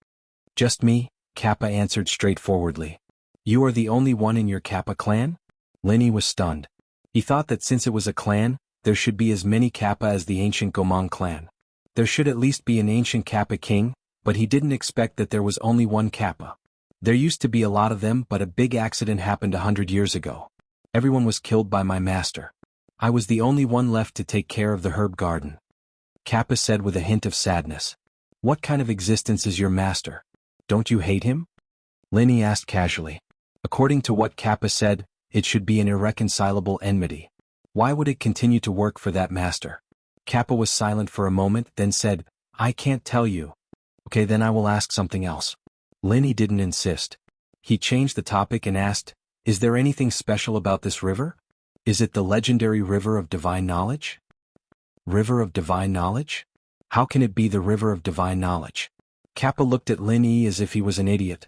Just me, Kappa answered straightforwardly. You are the only one in your Kappa clan? Lin Yi was stunned. He thought that since it was a clan, there should be as many Kappa as the ancient Gomang clan. There should at least be an ancient Kappa king, but he didn't expect that there was only one Kappa. There used to be a lot of them, but a big accident happened 100 years ago. Everyone was killed by my master. I was the only one left to take care of the herb garden. Kappa said with a hint of sadness. What kind of existence is your master? Don't you hate him? Lin Yi asked casually. According to what Kappa said, it should be an irreconcilable enmity. Why would it continue to work for that master? Kappa was silent for a moment, then said, I can't tell you. Okay, then I will ask something else. Lin Yi didn't insist. He changed the topic and asked, Is there anything special about this river? Is it the legendary river of divine knowledge? River of divine knowledge? How can it be the river of divine knowledge? Kappa looked at Lin Yi as if he was an idiot.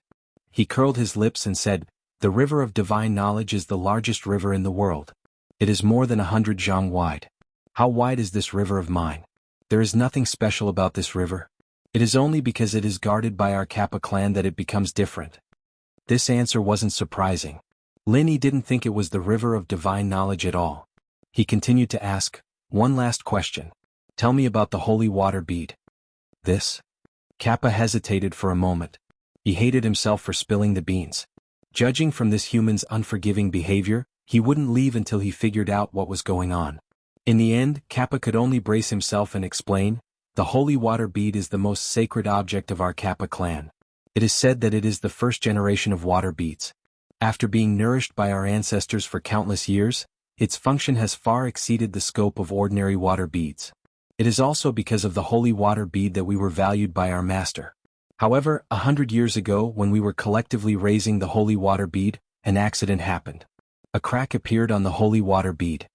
He curled his lips and said, The river of divine knowledge is the largest river in the world. It is more than 100 zhang wide. How wide is this river of mine? There is nothing special about this river. It is only because it is guarded by our Kappa clan that it becomes different. This answer wasn't surprising. Lin Yi didn't think it was the river of divine knowledge at all. He continued to ask, One last question. Tell me about the holy water bead. This? Kappa hesitated for a moment. He hated himself for spilling the beans. Judging from this human's unforgiving behavior, he wouldn't leave until he figured out what was going on. In the end, Kappa could only brace himself and explain, The holy water bead is the most sacred object of our Kappa clan. It is said that it is the first generation of water beads. After being nourished by our ancestors for countless years, its function has far exceeded the scope of ordinary water beads. It is also because of the holy water bead that we were valued by our master. However, 100 years ago when we were collectively raising the holy water bead, an accident happened. A crack appeared on the holy water bead.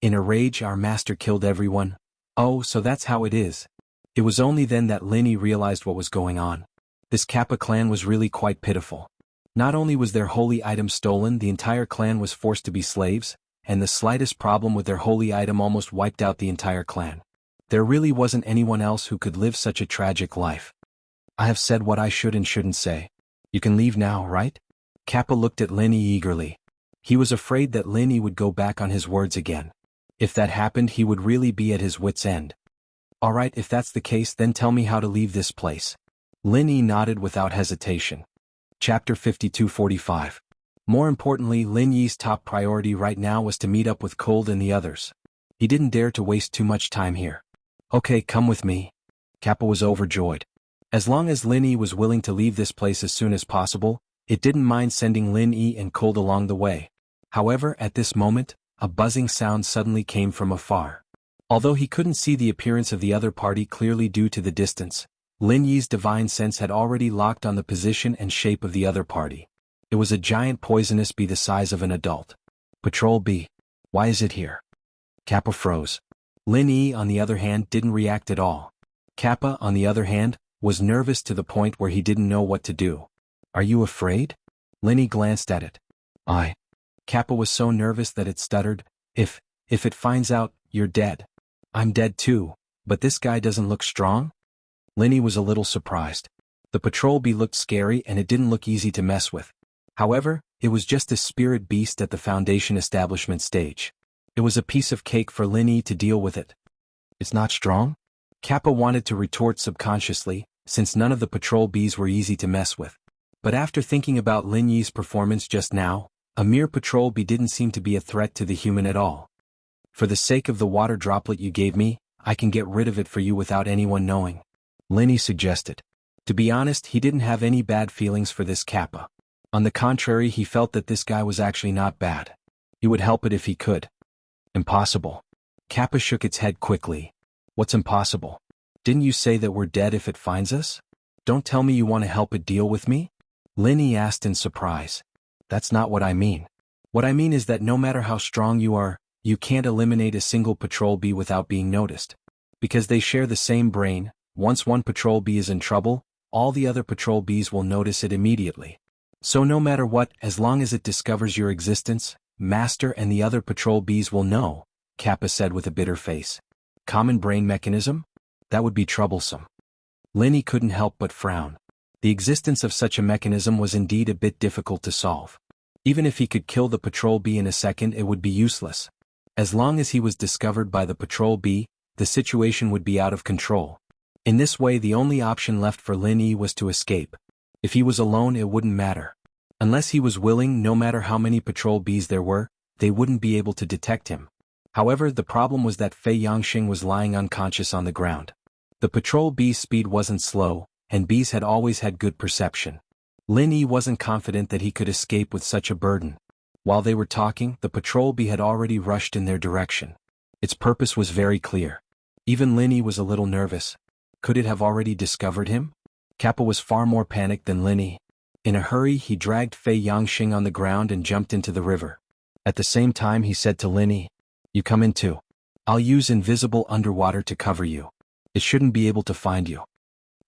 In a rage our master killed everyone. Oh, so that's how it is. It was only then that Linny realized what was going on. This Kappa clan was really quite pitiful. Not only was their holy item stolen, the entire clan was forced to be slaves, and the slightest problem with their holy item almost wiped out the entire clan. There really wasn't anyone else who could live such a tragic life. I have said what I should and shouldn't say. You can leave now, right? Kappa looked at Linny eagerly. He was afraid that Linny would go back on his words again. If that happened, he would really be at his wit's end. All right, if that's the case, then tell me how to leave this place. Linny nodded without hesitation. Chapter 52:45. More importantly, Lin Yi's top priority right now was to meet up with Cold and the others. He didn't dare to waste too much time here. Okay, come with me. Kappa was overjoyed. As long as Lin Yi was willing to leave this place as soon as possible, it didn't mind sending Lin Yi and Cold along the way. However, at this moment, a buzzing sound suddenly came from afar. Although he couldn't see the appearance of the other party clearly due to the distance, Lin Yi's divine sense had already locked on the position and shape of the other party. It was a giant poisonous bee the size of an adult. Patrol bee. Why is it here? Kappa froze. Lin Yi, on the other hand, didn't react at all. Kappa, on the other hand, was nervous to the point where he didn't know what to do. Are you afraid? Lin Yi glanced at it. Kappa was so nervous that it stuttered. If it finds out, you're dead. I'm dead too, but this guy doesn't look strong? Lin Yi was a little surprised. The patrol bee looked scary and it didn't look easy to mess with. However, it was just a spirit beast at the Foundation establishment stage. It was a piece of cake for Lin Yi to deal with it. It's not strong? Kappa wanted to retort subconsciously, since none of the patrol bees were easy to mess with. But after thinking about Lin Yi's performance just now, a mere patrol bee didn't seem to be a threat to the human at all. For the sake of the water droplet you gave me, I can get rid of it for you without anyone knowing. Lin Yi suggested. To be honest, he didn't have any bad feelings for this Kappa. On the contrary, he felt that this guy was actually not bad. He would help it if he could. Impossible. Kappa shook its head quickly. What's impossible? Didn't you say that we're dead if it finds us? Don't tell me you want to help it deal with me? Lin Yi asked in surprise. That's not what I mean. What I mean is that no matter how strong you are, you can't eliminate a single patrol bee without being noticed. Because they share the same brain, once one patrol bee is in trouble, all the other patrol bees will notice it immediately. So no matter what, as long as it discovers your existence, Master and the other patrol bees will know, Kappa said with a bitter face. Common brain mechanism? That would be troublesome. Lin Yi couldn't help but frown. The existence of such a mechanism was indeed a bit difficult to solve. Even if he could kill the patrol bee in a second, it would be useless. As long as he was discovered by the patrol bee, the situation would be out of control. In this way, the only option left for Lin Yi was to escape. If he was alone, it wouldn't matter. Unless he was willing, no matter how many patrol bees there were, they wouldn't be able to detect him. However, the problem was that Fei Yangxing was lying unconscious on the ground. The patrol bee's speed wasn't slow, and bees had always had good perception. Lin Yi wasn't confident that he could escape with such a burden. While they were talking, the patrol bee had already rushed in their direction. Its purpose was very clear. Even Lin Yi was a little nervous. Could it have already discovered him? Kappa was far more panicked than Lin Yi. In a hurry, he dragged Fei Yangxing on the ground and jumped into the river. At the same time, he said to Lin Yi, "You come in too. I'll use invisible underwater to cover you. It shouldn't be able to find you."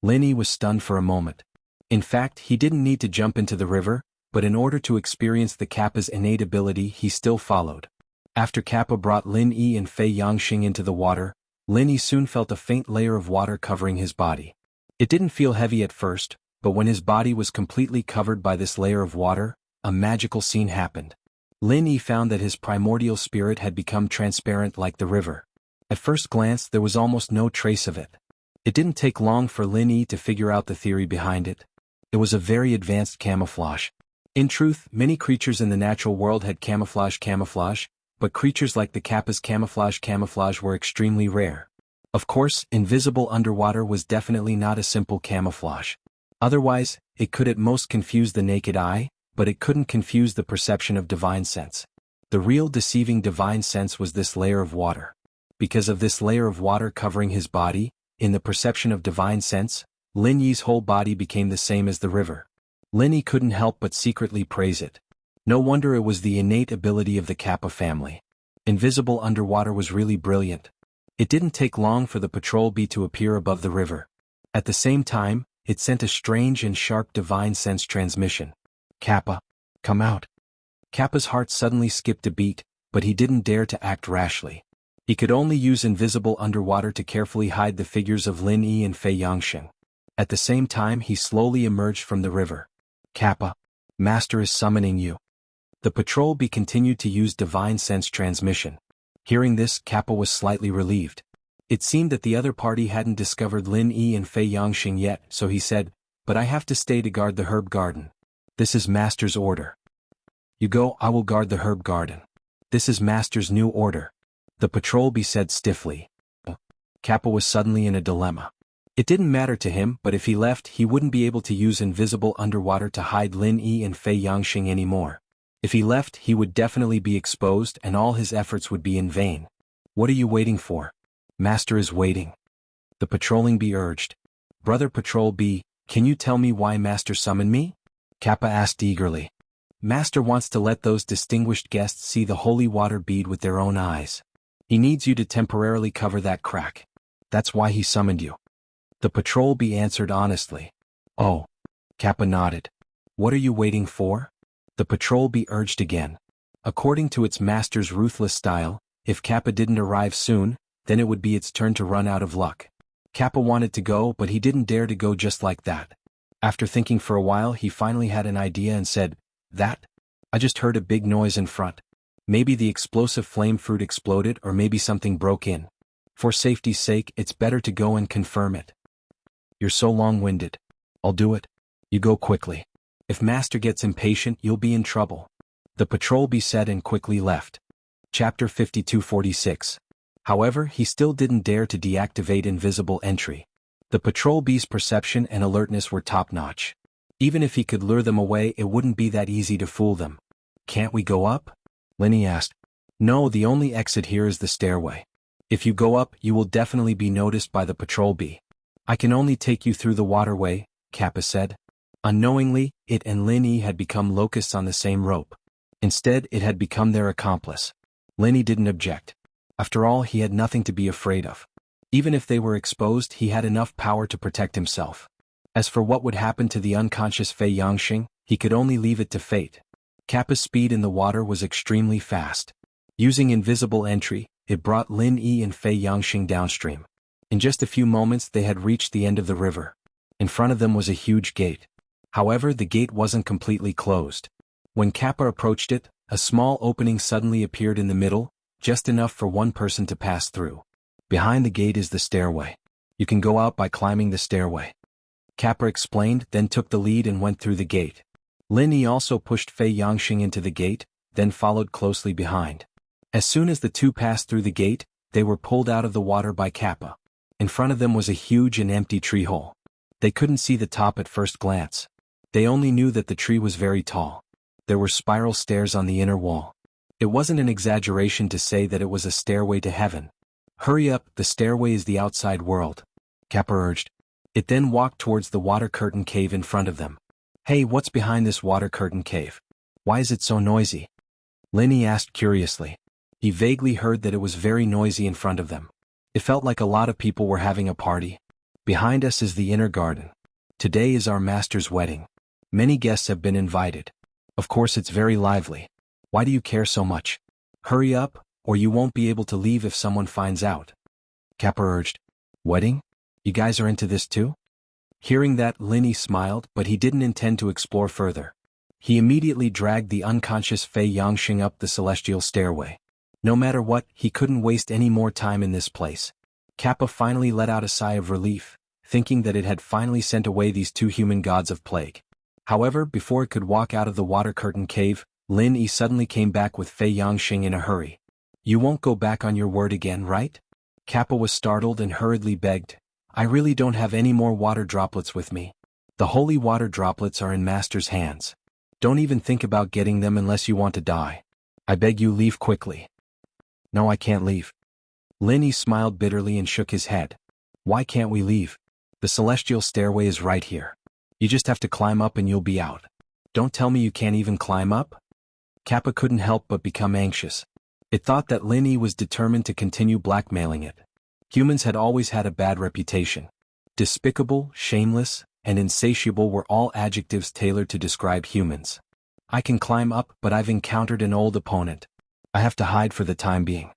Lin Yi was stunned for a moment. In fact, he didn't need to jump into the river, but in order to experience the Kappa's innate ability, he still followed. After Kappa brought Lin Yi and Fei Yangxing into the water, Lin Yi soon felt a faint layer of water covering his body. It didn't feel heavy at first, but when his body was completely covered by this layer of water, a magical scene happened. Lin Yi found that his primordial spirit had become transparent like the river. At first glance, there was almost no trace of it. It didn't take long for Lin Yi to figure out the theory behind it. It was a very advanced camouflage. In truth, many creatures in the natural world had camouflage, but creatures like the Kappa's camouflage were extremely rare. Of course, invisible underwater was definitely not a simple camouflage. Otherwise, it could at most confuse the naked eye, but it couldn't confuse the perception of divine sense. The real deceiving divine sense was this layer of water. Because of this layer of water covering his body, in the perception of divine sense, Lin Yi's whole body became the same as the river. Lin Yi couldn't help but secretly praise it. No wonder it was the innate ability of the Kappa family. Invisible underwater was really brilliant. It didn't take long for the patrol bee to appear above the river. At the same time, it sent a strange and sharp divine sense transmission. Kappa, come out. Kappa's heart suddenly skipped a beat, but he didn't dare to act rashly. He could only use invisible underwater to carefully hide the figures of Lin Yi and Fei Yangxing. At the same time he slowly emerged from the river. Kappa, Master is summoning you. The patrol bee continued to use divine sense transmission. Hearing this, Kappa was slightly relieved. It seemed that the other party hadn't discovered Lin Yi and Fei Yangxing yet, so he said, "But I have to stay to guard the herb garden. This is Master's order." "You go, I will guard the herb garden. This is Master's new order," the patrol bee said stiffly. Kappa was suddenly in a dilemma. It didn't matter to him, but if he left he wouldn't be able to use invisible underwater to hide Lin Yi and Fei Yangxing anymore. If he left he would definitely be exposed and all his efforts would be in vain. "What are you waiting for?" "Master is waiting," the patrolling bee urged. "Brother patrol bee, can you tell me why Master summoned me?" Kappa asked eagerly. "Master wants to let those distinguished guests see the holy water bead with their own eyes. He needs you to temporarily cover that crack. That's why he summoned you." The patrol bee answered honestly. "Oh." Kappa nodded. "What are you waiting for?" the patrol bee urged again. According to its master's ruthless style, if Kappa didn't arrive soon, then it would be its turn to run out of luck. Kappa wanted to go, but he didn't dare to go just like that. After thinking for a while he finally had an idea and said, "That? I just heard a big noise in front. Maybe the explosive flame fruit exploded or maybe something broke in. For safety's sake it's better to go and confirm it." "You're so long-winded." "I'll do it. You go quickly. If Master gets impatient you'll be in trouble," the patrol bee said and quickly left. Chapter 5246. However, he still didn't dare to deactivate invisible entry. The patrol bee's perception and alertness were top-notch. Even if he could lure them away it wouldn't be that easy to fool them. "Can't we go up?" Lin Yi asked. "No, the only exit here is the stairway. If you go up you will definitely be noticed by the patrol bee." "I can only take you through the waterway," Kappa said. Unknowingly, it and Lin Yi had become locusts on the same rope. Instead, it had become their accomplice. Lin Yi didn't object. After all, he had nothing to be afraid of. Even if they were exposed, he had enough power to protect himself. As for what would happen to the unconscious Fei Yangxing, he could only leave it to fate. Kappa's speed in the water was extremely fast. Using invisible entry, it brought Lin Yi and Fei Yangxing downstream. In just a few moments they had reached the end of the river. In front of them was a huge gate. However, the gate wasn't completely closed. When Kappa approached it, a small opening suddenly appeared in the middle, just enough for one person to pass through. "Behind the gate is the stairway. You can go out by climbing the stairway," Kappa explained, then took the lead and went through the gate. Lin Yi also pushed Fei Yangxing into the gate, then followed closely behind. As soon as the two passed through the gate, they were pulled out of the water by Kappa. In front of them was a huge and empty tree hole. They couldn't see the top at first glance. They only knew that the tree was very tall. There were spiral stairs on the inner wall. It wasn't an exaggeration to say that it was a stairway to heaven. "Hurry up, the stairway is the outside world," Kappa urged. It then walked towards the water curtain cave in front of them. "Hey, what's behind this water curtain cave? Why is it so noisy?" Lin Yi asked curiously. He vaguely heard that it was very noisy in front of them. It felt like a lot of people were having a party. "Behind us is the inner garden. Today is our master's wedding. Many guests have been invited. Of course it's very lively. Why do you care so much? Hurry up, or you won't be able to leave if someone finds out," Kappa urged. "Wedding? You guys are into this too?" Hearing that, Lin Yi smiled, but he didn't intend to explore further. He immediately dragged the unconscious Fei Yangxing up the celestial stairway. No matter what, he couldn't waste any more time in this place. Kappa finally let out a sigh of relief, thinking that it had finally sent away these two human gods of plague. However, before it could walk out of the water curtain cave, Lin Yi suddenly came back with Fei Yangxing in a hurry. "You won't go back on your word again, right?" Kappa was startled and hurriedly begged. "I really don't have any more water droplets with me. The holy water droplets are in Master's hands. Don't even think about getting them unless you want to die. I beg you, leave quickly." "No, I can't leave." Linny smiled bitterly and shook his head. Why can't we leave? The celestial stairway is right here. You just have to climb up and you'll be out. Don't tell me you can't even climb up? Kappa couldn't help but become anxious. It thought that Linny was determined to continue blackmailing it. Humans had always had a bad reputation. Despicable, shameless, and insatiable were all adjectives tailored to describe humans. I can climb up, but I've encountered an old opponent. I have to hide for the time being.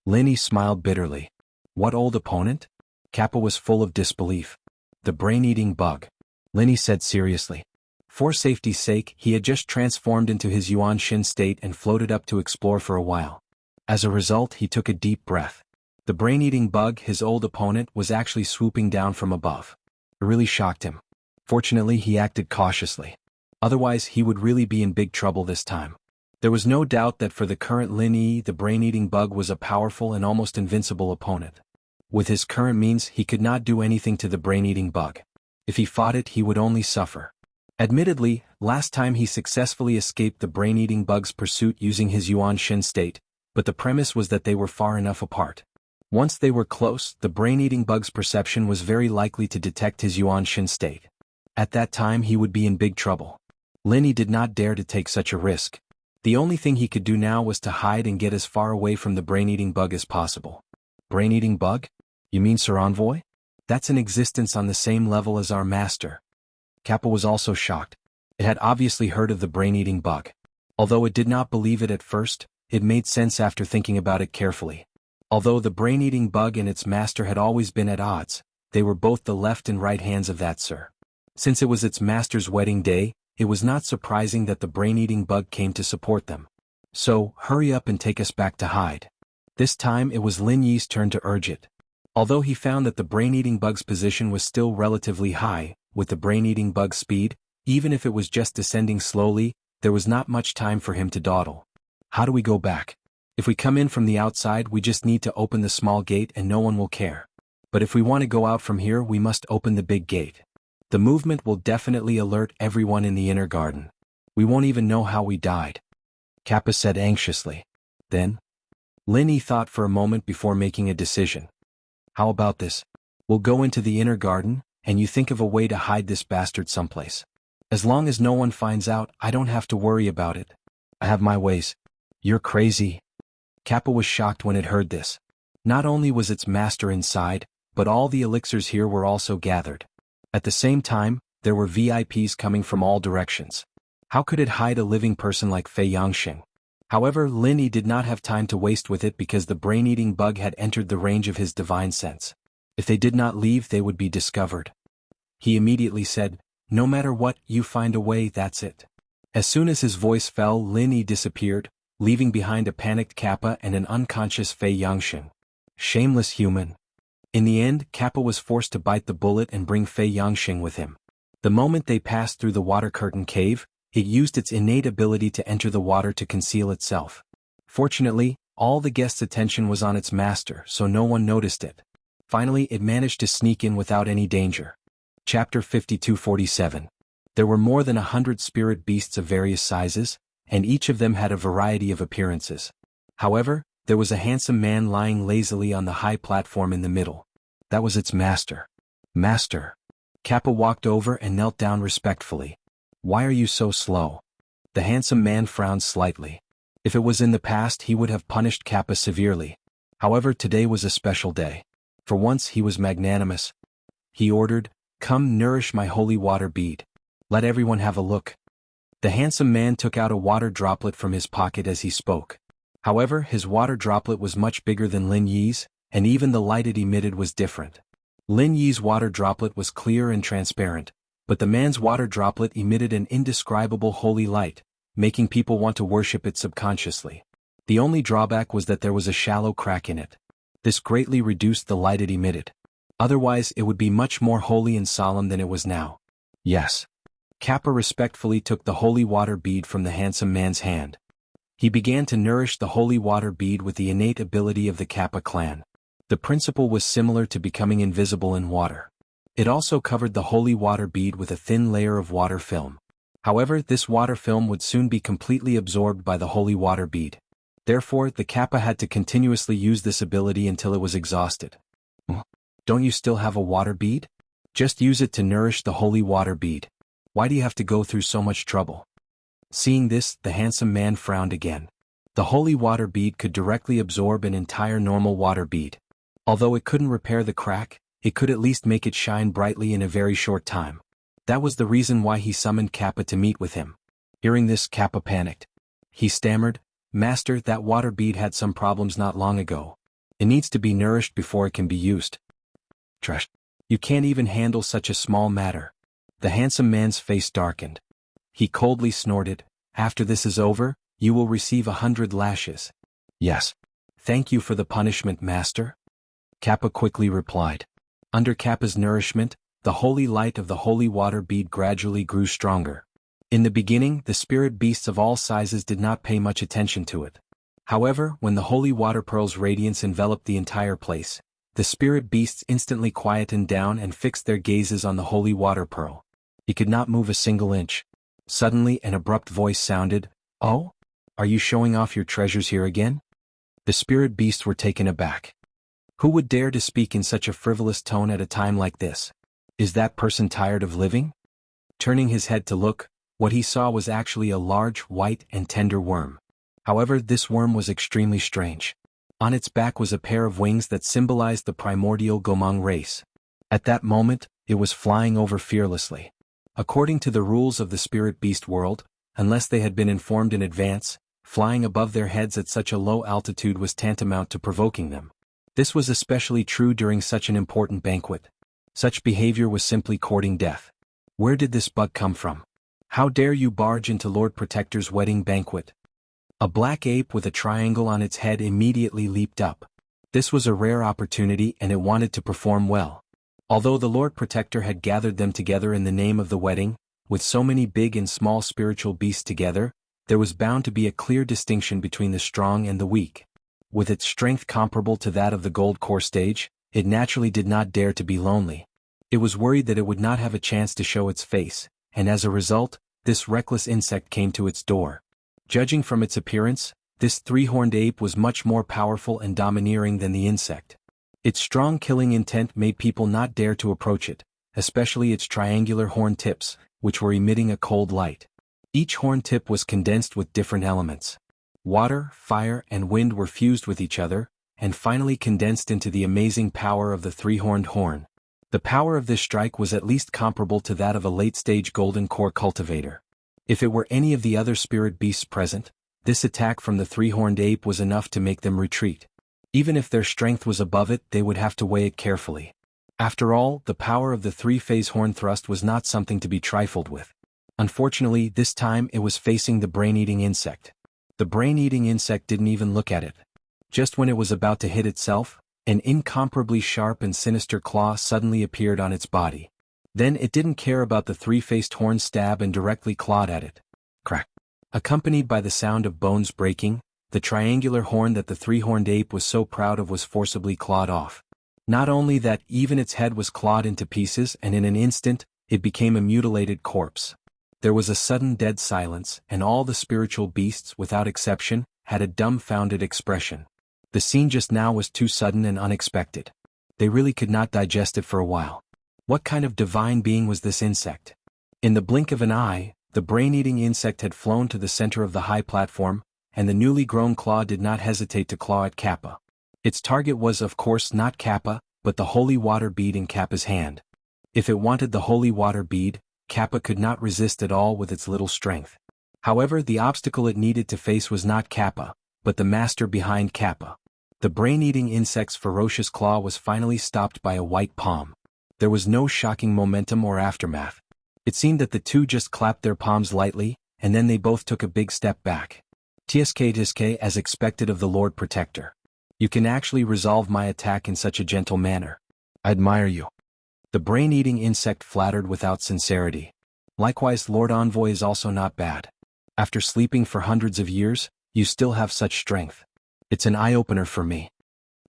Linny smiled bitterly. What old opponent? Kappa was full of disbelief. The brain-eating bug. Linny said seriously. For safety's sake, he had just transformed into his Yuan Shin state and floated up to explore for a while. As a result, he took a deep breath. The brain-eating bug, his old opponent, was actually swooping down from above. It really shocked him. Fortunately, he acted cautiously. Otherwise, he would really be in big trouble this time. There was no doubt that for the current Linny, the brain-eating bug was a powerful and almost invincible opponent. With his current means, he could not do anything to the brain-eating bug. If he fought it, he would only suffer. Admittedly, last time he successfully escaped the brain-eating bug's pursuit using his Yuan Shin state, but the premise was that they were far enough apart. Once they were close, the brain-eating bug's perception was very likely to detect his Yuan Shin state. At that time he would be in big trouble. Linny did not dare to take such a risk. The only thing he could do now was to hide and get as far away from the brain-eating bug as possible. Brain-eating bug? You mean Sir Envoy? That's an existence on the same level as our master. Kappa was also shocked. It had obviously heard of the brain-eating bug. Although it did not believe it at first, it made sense after thinking about it carefully. Although the brain-eating bug and its master had always been at odds, they were both the left and right hands of that sir. Since it was its master's wedding day, it was not surprising that the brain-eating bug came to support them. So, hurry up and take us back to hide. This time it was Lin Yi's turn to urge it. Although he found that the brain-eating bug's position was still relatively high, with the brain-eating bug's speed, even if it was just descending slowly, there was not much time for him to dawdle. How do we go back? If we come in from the outside, we just need to open the small gate and no one will care. But if we want to go out from here, we must open the big gate. The movement will definitely alert everyone in the inner garden. We won't even know how we died. Kappa said anxiously. Then? Linny thought for a moment before making a decision. How about this? We'll go into the inner garden, and you think of a way to hide this bastard someplace. As long as no one finds out, I don't have to worry about it. I have my ways. You're crazy. Kappa was shocked when it heard this. Not only was its master inside, but all the elixirs here were also gathered. At the same time, there were VIPs coming from all directions. How could it hide a living person like Fei Yangxing? However, Linny did not have time to waste with it because the brain-eating bug had entered the range of his divine sense. If they did not leave, they would be discovered. He immediately said, "No matter what, you find a way, that's it." As soon as his voice fell, Linny disappeared, leaving behind a panicked Kappa and an unconscious Fei Yangxing. Shameless human. In the end, Kappa was forced to bite the bullet and bring Fei Yangxing with him. The moment they passed through the water curtain cave, it used its innate ability to enter the water to conceal itself. Fortunately, all the guests' attention was on its master, so no one noticed it. Finally, it managed to sneak in without any danger. Chapter 5247. There were more than 100 spirit beasts of various sizes, and each of them had a variety of appearances. However, there was a handsome man lying lazily on the high platform in the middle. That was its master. Master. Kappa walked over and knelt down respectfully. Why are you so slow? The handsome man frowned slightly. If it was in the past, he would have punished Kappa severely. However, today was a special day. For once he was magnanimous. He ordered, "Come nourish my holy water bead. Let everyone have a look." The handsome man took out a water droplet from his pocket as he spoke. However, his water droplet was much bigger than Lin Yi's, and even the light it emitted was different. Lin Yi's water droplet was clear and transparent, but the man's water droplet emitted an indescribable holy light, making people want to worship it subconsciously. The only drawback was that there was a shallow crack in it. This greatly reduced the light it emitted. Otherwise, it would be much more holy and solemn than it was now. Yes. Kappa respectfully took the holy water bead from the handsome man's hand. He began to nourish the holy water bead with the innate ability of the Kappa clan. The principle was similar to becoming invisible in water. It also covered the holy water bead with a thin layer of water film. However, this water film would soon be completely absorbed by the holy water bead. Therefore, the Kappa had to continuously use this ability until it was exhausted. Don't you still have a water bead? Just use it to nourish the holy water bead. Why do you have to go through so much trouble? Seeing this, the handsome man frowned again. The holy water bead could directly absorb an entire normal water bead. Although it couldn't repair the crack, it could at least make it shine brightly in a very short time. That was the reason why he summoned Kappa to meet with him. Hearing this, Kappa panicked. He stammered, "Master, that water bead had some problems not long ago. It needs to be nourished before it can be used." Trash. You can't even handle such a small matter. The handsome man's face darkened. He coldly snorted, "After this is over, you will receive 100 lashes." "Yes. Thank you for the punishment, master." Kappa quickly replied. Under Kappa's nourishment, the holy light of the holy water bead gradually grew stronger. In the beginning, the spirit beasts of all sizes did not pay much attention to it. However, when the holy water pearl's radiance enveloped the entire place, the spirit beasts instantly quietened down and fixed their gazes on the holy water pearl. He could not move a single inch. Suddenly, an abrupt voice sounded, "Oh? Are you showing off your treasures here again?" The spirit beasts were taken aback. Who would dare to speak in such a frivolous tone at a time like this? Is that person tired of living? Turning his head to look, what he saw was actually a large, white, and tender worm. However, this worm was extremely strange. On its back was a pair of wings that symbolized the primordial Gomang race. At that moment, it was flying over fearlessly. According to the rules of the spirit beast world, unless they had been informed in advance, flying above their heads at such a low altitude was tantamount to provoking them. This was especially true during such an important banquet. Such behavior was simply courting death. Where did this bug come from? How dare you barge into Lord Protector's wedding banquet? A black ape with a triangle on its head immediately leaped up. This was a rare opportunity and it wanted to perform well. Although the Lord Protector had gathered them together in the name of the wedding, with so many big and small spiritual beasts together, there was bound to be a clear distinction between the strong and the weak. With its strength comparable to that of the gold core stage, it naturally did not dare to be lonely. It was worried that it would not have a chance to show its face, and as a result, this reckless insect came to its door. Judging from its appearance, this three-horned ape was much more powerful and domineering than the insect. Its strong killing intent made people not dare to approach it, especially its triangular horn tips, which were emitting a cold light. Each horn tip was condensed with different elements. Water, fire, and wind were fused with each other, and finally condensed into the amazing power of the three-horned horn. The power of this strike was at least comparable to that of a late-stage golden core cultivator. If it were any of the other spirit beasts present, this attack from the three-horned ape was enough to make them retreat. Even if their strength was above it, they would have to weigh it carefully. After all, the power of the three-phase horn thrust was not something to be trifled with. Unfortunately, this time it was facing the brain-eating insect. The brain-eating insect didn't even look at it. Just when it was about to hit itself, an incomparably sharp and sinister claw suddenly appeared on its body. Then it didn't care about the three-faced horn stab and directly clawed at it. Crack! Accompanied by the sound of bones breaking, the triangular horn that the three-horned ape was so proud of was forcibly clawed off. Not only that, even its head was clawed into pieces and in an instant, it became a mutilated corpse. There was a sudden dead silence, and all the spiritual beasts, without exception, had a dumbfounded expression. The scene just now was too sudden and unexpected. They really could not digest it for a while. What kind of divine being was this insect? In the blink of an eye, the brain-eating insect had flown to the center of the high platform, and the newly grown claw did not hesitate to claw at Kappa. Its target was of course not Kappa, but the holy water bead in Kappa's hand. If it wanted the holy water bead, Kappa could not resist at all with its little strength. However, the obstacle it needed to face was not Kappa, but the master behind Kappa. The brain-eating insect's ferocious claw was finally stopped by a white palm. There was no shocking momentum or aftermath. It seemed that the two just clapped their palms lightly, and then they both took a big step back. TSK as expected of the Lord Protector. You can actually resolve my attack in such a gentle manner. I admire you. The brain-eating insect flattered without sincerity. Likewise, Lord Envoy is also not bad. After sleeping for hundreds of years, you still have such strength. It's an eye-opener for me.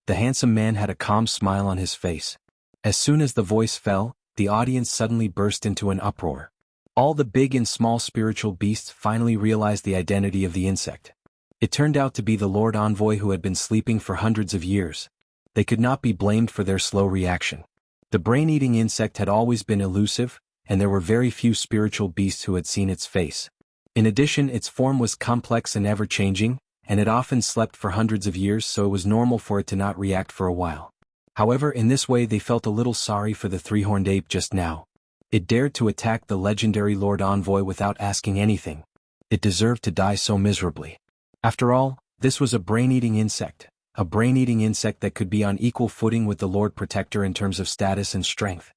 The handsome man had a calm smile on his face. As soon as the voice fell, the audience suddenly burst into an uproar. All the big and small spiritual beasts finally realized the identity of the insect. It turned out to be the Lord Envoy who had been sleeping for hundreds of years. They could not be blamed for their slow reaction. The brain-eating insect had always been elusive, and there were very few spiritual beasts who had seen its face. In addition, its form was complex and ever-changing, and it often slept for hundreds of years, so it was normal for it to not react for a while. However, in this way they felt a little sorry for the three-horned ape just now. It dared to attack the legendary Lord Envoy without asking anything. It deserved to die so miserably. After all, this was a brain-eating insect that could be on equal footing with the Lord Protector in terms of status and strength.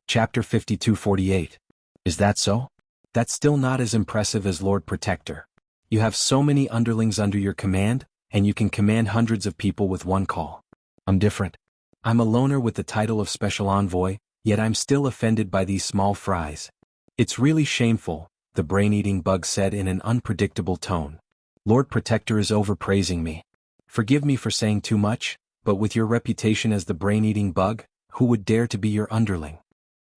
Chapter 52-48. Is that so? That's still not as impressive as Lord Protector. You have so many underlings under your command, and you can command hundreds of people with one call. I'm different. I'm a loner with the title of Special Envoy, yet I'm still offended by these small fries. It's really shameful, the brain-eating bug said in an unpredictable tone. Lord Protector is overpraising me. Forgive me for saying too much, but with your reputation as the brain-eating bug, who would dare to be your underling?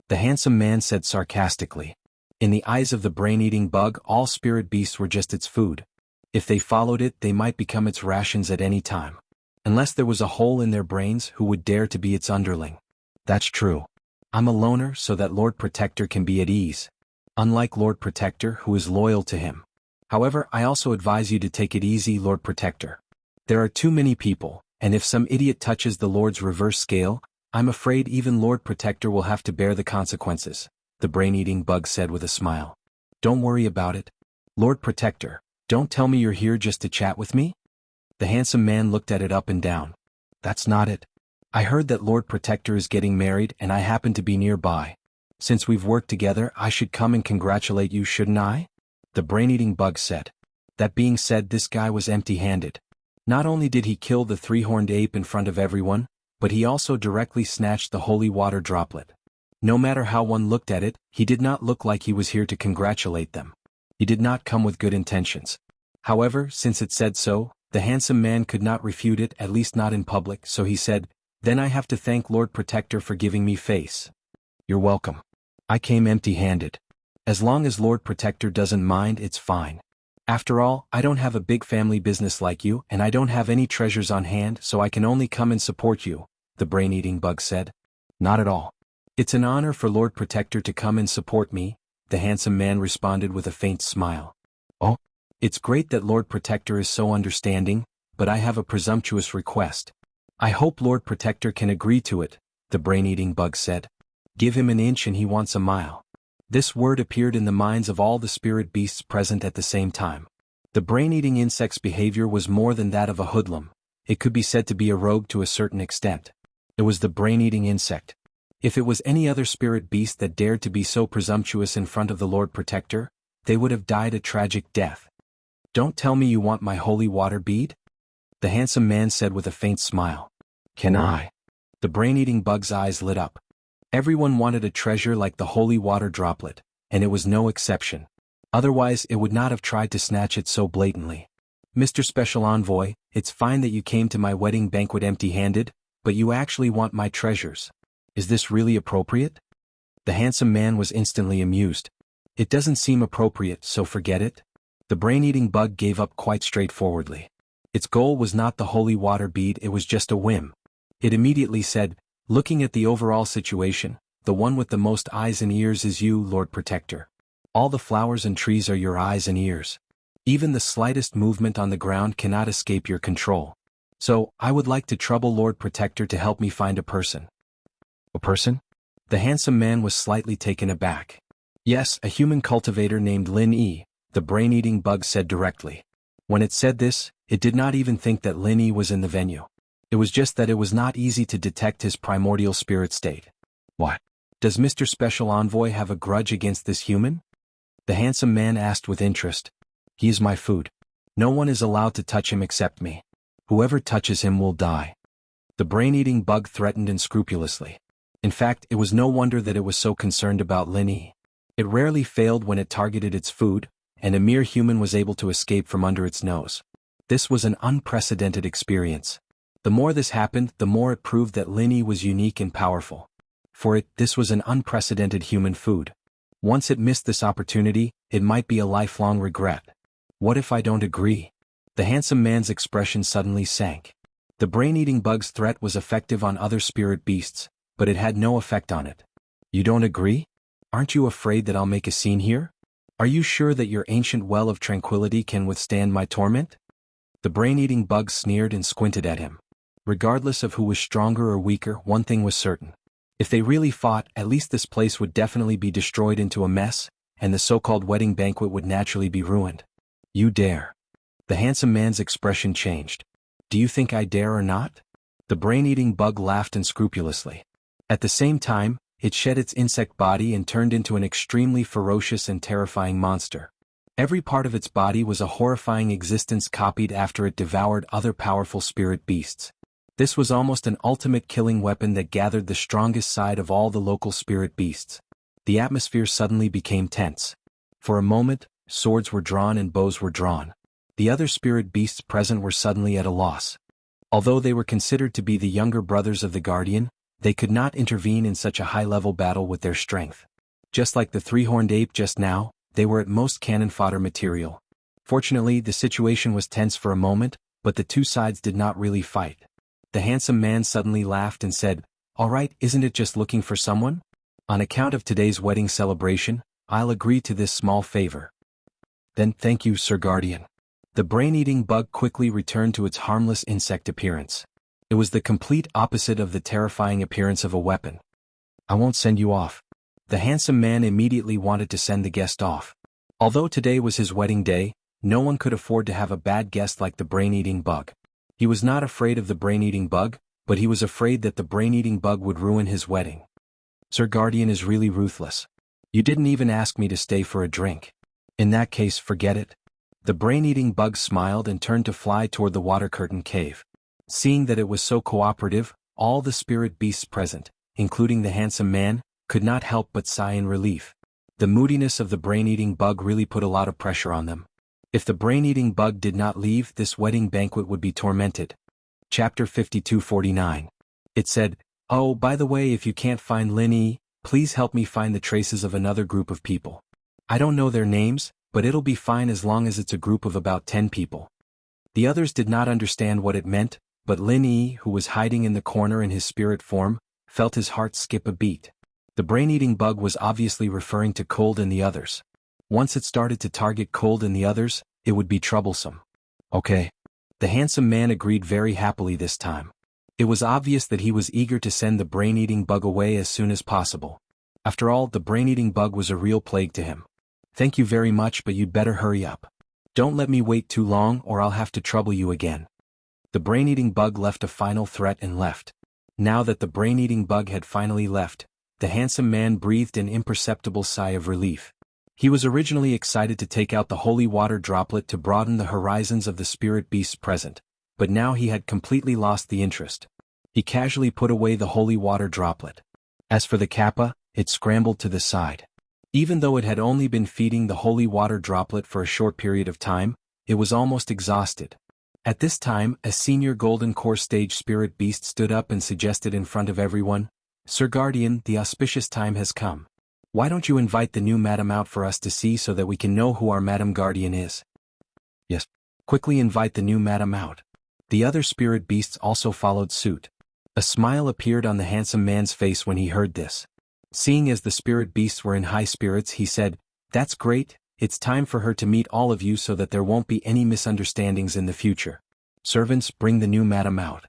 The handsome man said sarcastically. In the eyes of the brain-eating bug, all spirit beasts were just its food. If they followed it, they might become its rations at any time. Unless there was a hole in their brains, who would dare to be its underling? That's true. I'm a loner so that Lord Protector can be at ease. Unlike Lord Protector, who is loyal to him. However, I also advise you to take it easy, Lord Protector. There are too many people, and if some idiot touches the Lord's reverse scale, I'm afraid even Lord Protector will have to bear the consequences, the brain-eating bug said with a smile. Don't worry about it. Lord Protector, don't tell me you're here just to chat with me? The handsome man looked at it up and down. That's not it. I heard that Lord Protector is getting married and I happen to be nearby. Since we've worked together, I should come and congratulate you, shouldn't I? The brain-eating bug said. That being said, this guy was empty-handed. Not only did he kill the three-horned ape in front of everyone, but he also directly snatched the holy water droplet. No matter how one looked at it, he did not look like he was here to congratulate them. He did not come with good intentions. However, since it said so, the handsome man could not refute it, at least not in public, so he said, Then I have to thank Lord Protector for giving me face. You're welcome. I came empty-handed. As long as Lord Protector doesn't mind, it's fine. After all, I don't have a big family business like you, and I don't have any treasures on hand, so I can only come and support you, the brain-eating bug said. Not at all. It's an honor for Lord Protector to come and support me, the handsome man responded with a faint smile. Oh? It's great that Lord Protector is so understanding, but I have a presumptuous request. I hope Lord Protector can agree to it, the brain-eating bug said. Give him an inch and he wants a mile. This word appeared in the minds of all the spirit beasts present at the same time. The brain-eating insect's behavior was more than that of a hoodlum. It could be said to be a rogue to a certain extent. It was the brain-eating insect. If it was any other spirit beast that dared to be so presumptuous in front of the Lord Protector, they would have died a tragic death. Don't tell me you want my holy water bead? The handsome man said with a faint smile. Can I? The brain-eating bug's eyes lit up. Everyone wanted a treasure like the holy water droplet, and it was no exception. Otherwise, it would not have tried to snatch it so blatantly. Mr. Special Envoy, it's fine that you came to my wedding banquet empty-handed, but you actually want my treasures. Is this really appropriate? The handsome man was instantly amused. It doesn't seem appropriate, so forget it. The brain-eating bug gave up quite straightforwardly. Its goal was not the holy water bead, it was just a whim. It immediately said, Looking at the overall situation, the one with the most eyes and ears is you, Lord Protector. All the flowers and trees are your eyes and ears. Even the slightest movement on the ground cannot escape your control. So, I would like to trouble Lord Protector to help me find a person. A person? The handsome man was slightly taken aback. Yes, a human cultivator named Lin Yi, the brain-eating bug said directly. When it said this, it did not even think that Lin Yi was in the venue. It was just that it was not easy to detect his primordial spirit state. What? Does Mr. Special Envoy have a grudge against this human? The handsome man asked with interest. He is my food. No one is allowed to touch him except me. Whoever touches him will die. The brain-eating bug threatened unscrupulously. In fact, it was no wonder that it was so concerned about Lin Yi. It rarely failed when it targeted its food, and a mere human was able to escape from under its nose. This was an unprecedented experience. The more this happened, the more it proved that Lin Yi was unique and powerful. For it, this was an unprecedented human food. Once it missed this opportunity, it might be a lifelong regret. What if I don't agree? The handsome man's expression suddenly sank. The brain-eating bug's threat was effective on other spirit beasts, but it had no effect on it. You don't agree? Aren't you afraid that I'll make a scene here? Are you sure that your ancient well of tranquility can withstand my torment? The brain-eating bug sneered and squinted at him. Regardless of who was stronger or weaker, one thing was certain. If they really fought, at least this place would definitely be destroyed into a mess, and the so-called wedding banquet would naturally be ruined. You dare. The handsome man's expression changed. Do you think I dare or not? The brain-eating bug laughed unscrupulously. At the same time, it shed its insect body and turned into an extremely ferocious and terrifying monster. Every part of its body was a horrifying existence copied after it devoured other powerful spirit beasts. This was almost an ultimate killing weapon that gathered the strongest side of all the local spirit beasts. The atmosphere suddenly became tense. For a moment, swords were drawn and bows were drawn. The other spirit beasts present were suddenly at a loss. Although they were considered to be the younger brothers of the Guardian, they could not intervene in such a high-level battle with their strength. Just like the three-horned ape just now, they were at most cannon fodder material. Fortunately, the situation was tense for a moment, but the two sides did not really fight. The handsome man suddenly laughed and said, "All right, isn't it just looking for someone? On account of today's wedding celebration, I'll agree to this small favor." Then thank you, Sir Guardian. The brain-eating bug quickly returned to its harmless insect appearance. It was the complete opposite of the terrifying appearance of a weapon. I won't send you off. The handsome man immediately wanted to send the guest off. Although today was his wedding day, no one could afford to have a bad guest like the brain-eating bug. He was not afraid of the brain-eating bug, but he was afraid that the brain-eating bug would ruin his wedding. Sir Guardian is really ruthless. You didn't even ask me to stay for a drink. In that case, forget it. The brain-eating bug smiled and turned to fly toward the water curtain cave. Seeing that it was so cooperative, all the spirit beasts present, including the handsome man, could not help but sigh in relief. The moodiness of the brain-eating bug really put a lot of pressure on them. If the brain-eating bug did not leave, this wedding banquet would be tormented. Chapter 5249. It said, "Oh, by the way, if you can't find Lin Yi, please help me find the traces of another group of people. I don't know their names, but it'll be fine as long as it's a group of about 10 people." The others did not understand what it meant, but Lin Yi, who was hiding in the corner in his spirit form, felt his heart skip a beat. The brain-eating bug was obviously referring to Cold and the others. Once it started to target Cold and the others, it would be troublesome. Okay. The handsome man agreed very happily this time. It was obvious that he was eager to send the brain-eating bug away as soon as possible. After all, the brain-eating bug was a real plague to him. Thank you very much, but you'd better hurry up. Don't let me wait too long or I'll have to trouble you again. The brain-eating bug left a final threat and left. Now that the brain-eating bug had finally left, the handsome man breathed an imperceptible sigh of relief. He was originally excited to take out the holy water droplet to broaden the horizons of the spirit beasts present, but now he had completely lost the interest. He casually put away the holy water droplet. As for the kappa, it scrambled to the side. Even though it had only been feeding the holy water droplet for a short period of time, it was almost exhausted. At this time, a senior Golden Core stage spirit beast stood up and suggested in front of everyone, "Sir Guardian, the auspicious time has come. Why don't you invite the new madam out for us to see so that we can know who our Madam Guardian is?" "Yes. Quickly invite the new madam out." The other spirit beasts also followed suit. A smile appeared on the handsome man's face when he heard this. Seeing as the spirit beasts were in high spirits, he said, "That's great, it's time for her to meet all of you so that there won't be any misunderstandings in the future. Servants, bring the new madam out."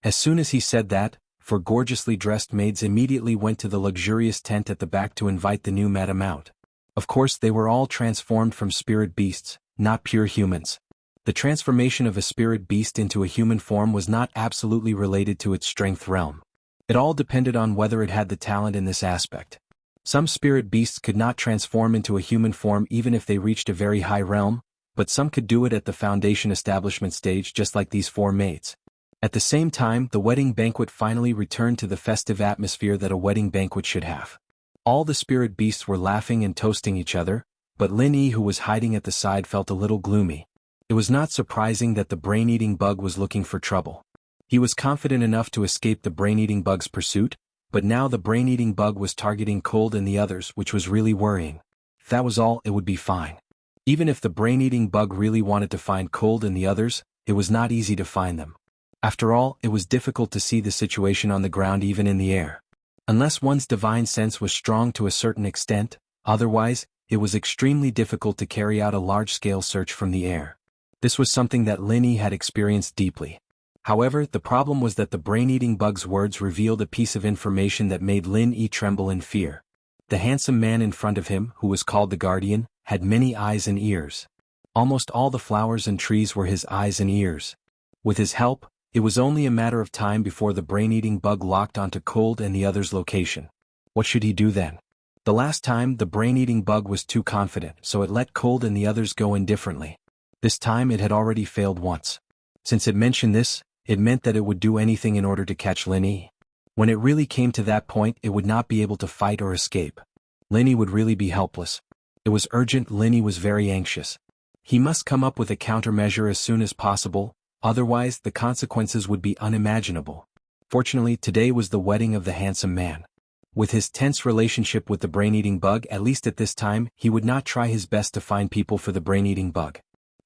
As soon as he said that, 4 gorgeously dressed maids immediately went to the luxurious tent at the back to invite the new madam out. Of course, they were all transformed from spirit beasts, not pure humans. The transformation of a spirit beast into a human form was not absolutely related to its strength realm. It all depended on whether it had the talent in this aspect. Some spirit beasts could not transform into a human form even if they reached a very high realm, but some could do it at the foundation establishment stage just like these 4 maids. At the same time, the wedding banquet finally returned to the festive atmosphere that a wedding banquet should have. All the spirit beasts were laughing and toasting each other, but Lin Yi, who was hiding at the side, felt a little gloomy. It was not surprising that the brain-eating bug was looking for trouble. He was confident enough to escape the brain-eating bug's pursuit, but now the brain-eating bug was targeting Cold and the others, which was really worrying. If that was all, it would be fine. Even if the brain-eating bug really wanted to find Cold and the others, it was not easy to find them. After all, it was difficult to see the situation on the ground even in the air. Unless one's divine sense was strong to a certain extent, otherwise, it was extremely difficult to carry out a large-scale search from the air. This was something that Lin Yi had experienced deeply. However, the problem was that the brain-eating bug's words revealed a piece of information that made Lin Yi tremble in fear. The handsome man in front of him, who was called the Guardian, had many eyes and ears. Almost all the flowers and trees were his eyes and ears. With his help, it was only a matter of time before the brain-eating bug locked onto Cold and the others' location. What should he do then? The last time, the brain-eating bug was too confident, so it let Cold and the others go indifferently. This time it had already failed once. Since it mentioned this, it meant that it would do anything in order to catch Lin Yi. When it really came to that point, it would not be able to fight or escape. Lin Yi would really be helpless. It was urgent. Lin Yi was very anxious. He must come up with a countermeasure as soon as possible, otherwise the consequences would be unimaginable. Fortunately, today was the wedding of the handsome man. With his tense relationship with the brain-eating bug, at least at this time, he would not try his best to find people for the brain-eating bug.